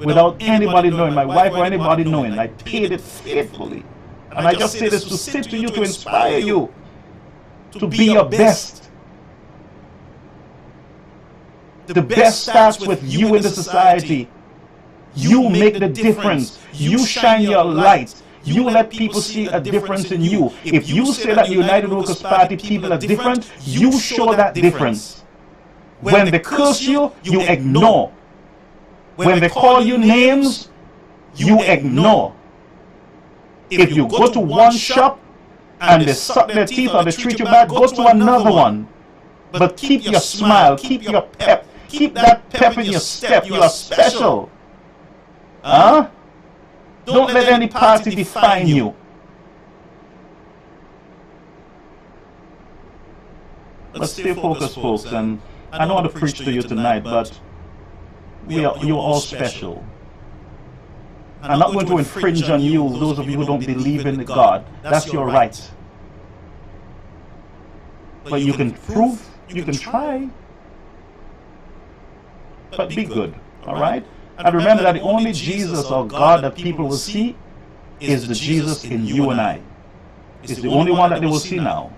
without anybody knowing, my wife or anybody knowing. I paid it faithfully. And I just say this to say to you, to inspire you, to be your best. The best starts with you in the society. You make the difference. You shine your light. You let people see a difference in you. If you say that United Workers' Party people are different, you show that difference. When they curse you, you ignore. When they call you names, you ignore. If you go to one shop and they suck their teeth or they treat you bad, go to another one. But keep your smile, keep your pep, keep that pep in your step. You are special. Huh? Don't let any party define you. But stay focused, folks, and I don't want to preach to you tonight, but you're all special. I'm not going to infringe on you, those of you who don't believe in God. That's your right. But you can prove, you can try. But be good, all right? And remember that the only Jesus or God that people will see is the Jesus in you and I. It's the only one that they will see now.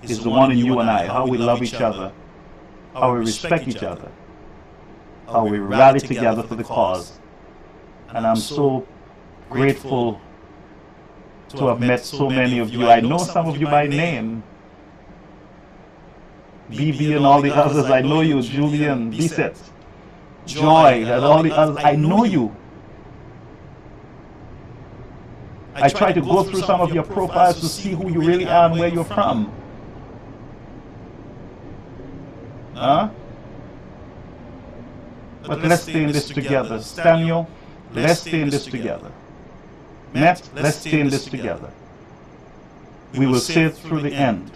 It's the one in you and I, how we love each other, how we respect each other, how we rally together for the cause. And I'm so grateful to have met so many of you. I know some of you by name. BB and all the others, I know you. Julian, Bisset, Joy, and all the others, I know you. I try to go through some of your profiles to see who you really are and where you're from. Huh? But let's stay in this together. Daniel, let's stay in this together. Matt, let's stay in this together. We will see it through the end.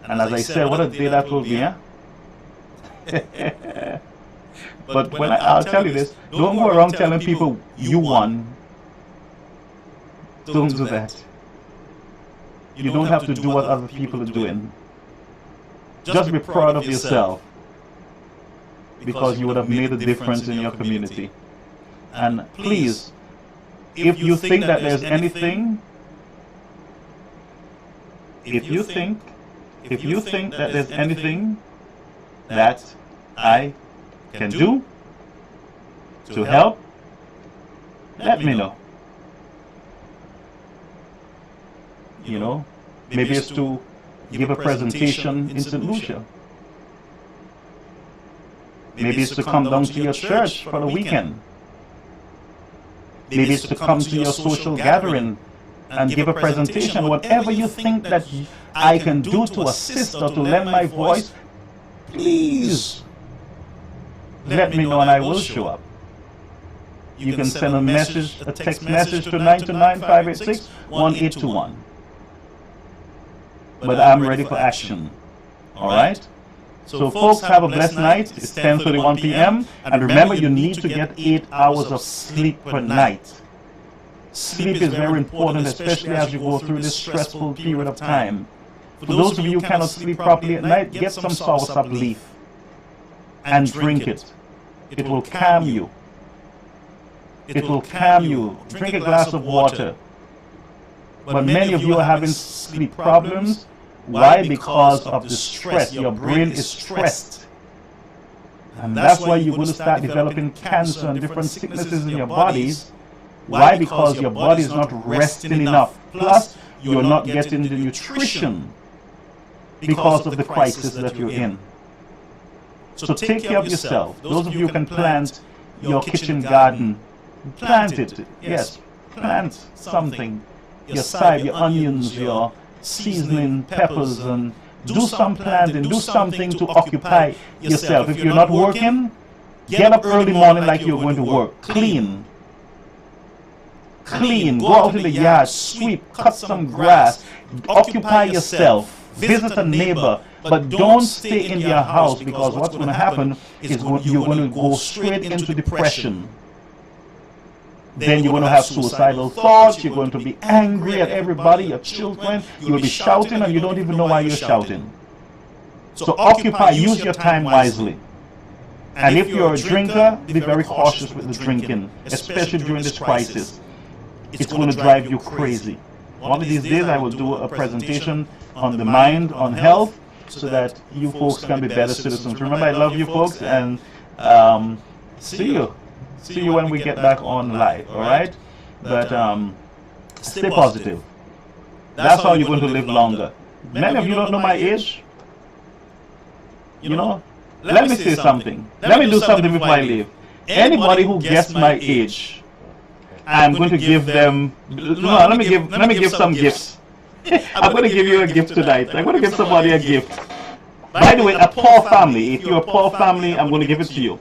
And as I said, what a day that will be, huh? But when I'll tell you this, don't go around telling people you won. Don't do that. You don't have to do what other people are doing. Just be proud of yourself, because you would have made a difference in your community. And please, if you think that there's anything, if you think that there's anything that I can do to help, let me know. You know, maybe it's to give a presentation in St. Lucia. Maybe it's to come down to your church for the weekend. Maybe it's to come to your social gathering and give a presentation. Whatever you think that I can do to assist or to lend my voice, please let me know and I will show up. You can send a message, a text message to 929-586-1821. But I'm ready for action. All right? So folks, have a blessed night. It's 10:31 p.m. And remember, you need to get 8 hours of sleep per night. Sleep is very important, especially as you go through this stressful period of time. For those of you who cannot sleep properly at night, get some soursop leaf and drink it. It will calm you. It will calm you. Drink a glass of water. But many of you are having sleep problems. Why? Because of the stress. Your brain is stressed. And that's why you're going to start developing cancer and different sicknesses in your bodies. Why? Because your body is not resting enough. Plus, you're not getting the nutrition because of the crisis that you're in. So take care of yourself. Those of you who can plant your kitchen garden, plant it. Yes, plant something. Your side, your onions, your seasoning, peppers, and do some planting. Do something to occupy yourself. If you're not working, get up early morning like you're going to work. Clean. Clean. Go out in the yard, sweep, cut some grass, occupy yourself. Visit a neighbor, but don't stay in your house, because what's going to happen is you're going to go straight into depression. Then you're going to have suicidal thoughts, you're going to be angry at everybody, your children, you'll be shouting and you don't even know why you're shouting. So occupy, use your time wisely. And if you're a drinker, be very cautious with the drinking, especially during this crisis. It's going to drive you crazy. One of these days I will do a presentation on the mind, on health, so that you folks can be better citizens. Remember, I love you folks, and see you. See you when we get back on live, all right? But stay positive. That's how you're going to live longer. Many of you don't know my age. You know, let me say something. Let me do something before I leave. Anybody who guessed my age, I'm going to give them. No, let me give some gifts. I'm going to give you a gift tonight. I'm going to give somebody a gift. By the way, a poor family. If you're a poor family, I'm going to give it to you.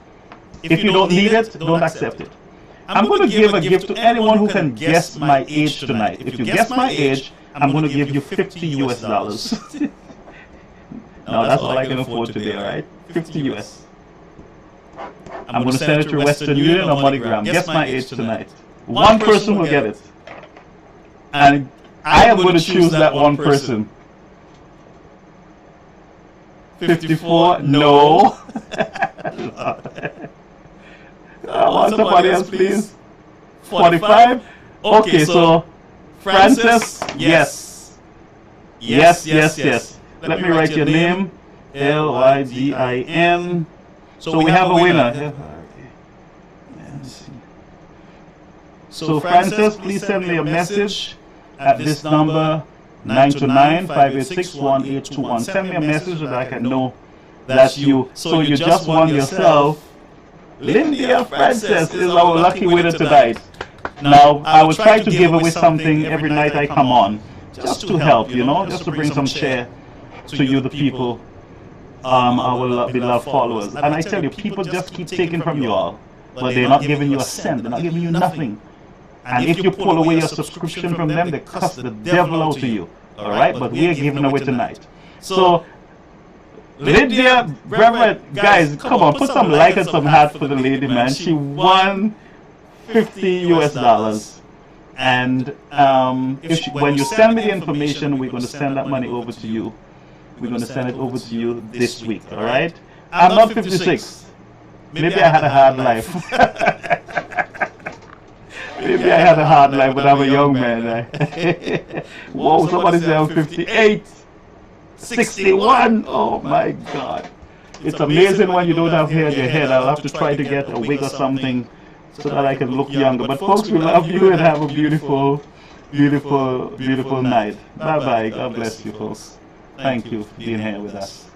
If you don't need it, don't accept it. I'm going to give a gift to anyone who can guess my age tonight. If you guess my age, I'm going to give you $50 US. Now that's all I can afford today, all right? 50 US. I'm going to send it to Western Union or MoneyGram. Guess my age tonight. One person will get it. And I am going to choose that one person. 54? No. I want somebody else, please. 45? Okay, so Francis, yes. Yes. Let me write your name. Lydin. So we have a winner. So Francis, please send me a message at this number, 929-586-1821. Send me a message so that I can know that's you. So you just won yourself. Lindia Francis is our lucky winner tonight. Now, I will try to give away something every night I come on, just to help, you know, just to bring some share to you, the people, our beloved followers. And I tell you, people just keep taking from you all, but they're not giving you a cent, they're not giving you nothing. And if you pull away your subscription from them, they cuss the devil out of you. All right? But we are giving away tonight. So, Lydia, Reverend, guys, come on, put some like and some heart for the lady, man. She won $50 US. And when you send me the information, we're going to send that money over to you. We're going to send it over to you this week, all right? I'm not 56. Maybe I had a hard life. Maybe I had a hard life when I'm a young man. Whoa, somebody said I'm 58. 61. Oh my God. It's amazing when you don't have hair in your head. I'll have to try to get a wig or something so that I can look younger. But folks, we love you and have a beautiful, beautiful, beautiful night. Bye-bye. God bless you, folks. Thank you for being here with us.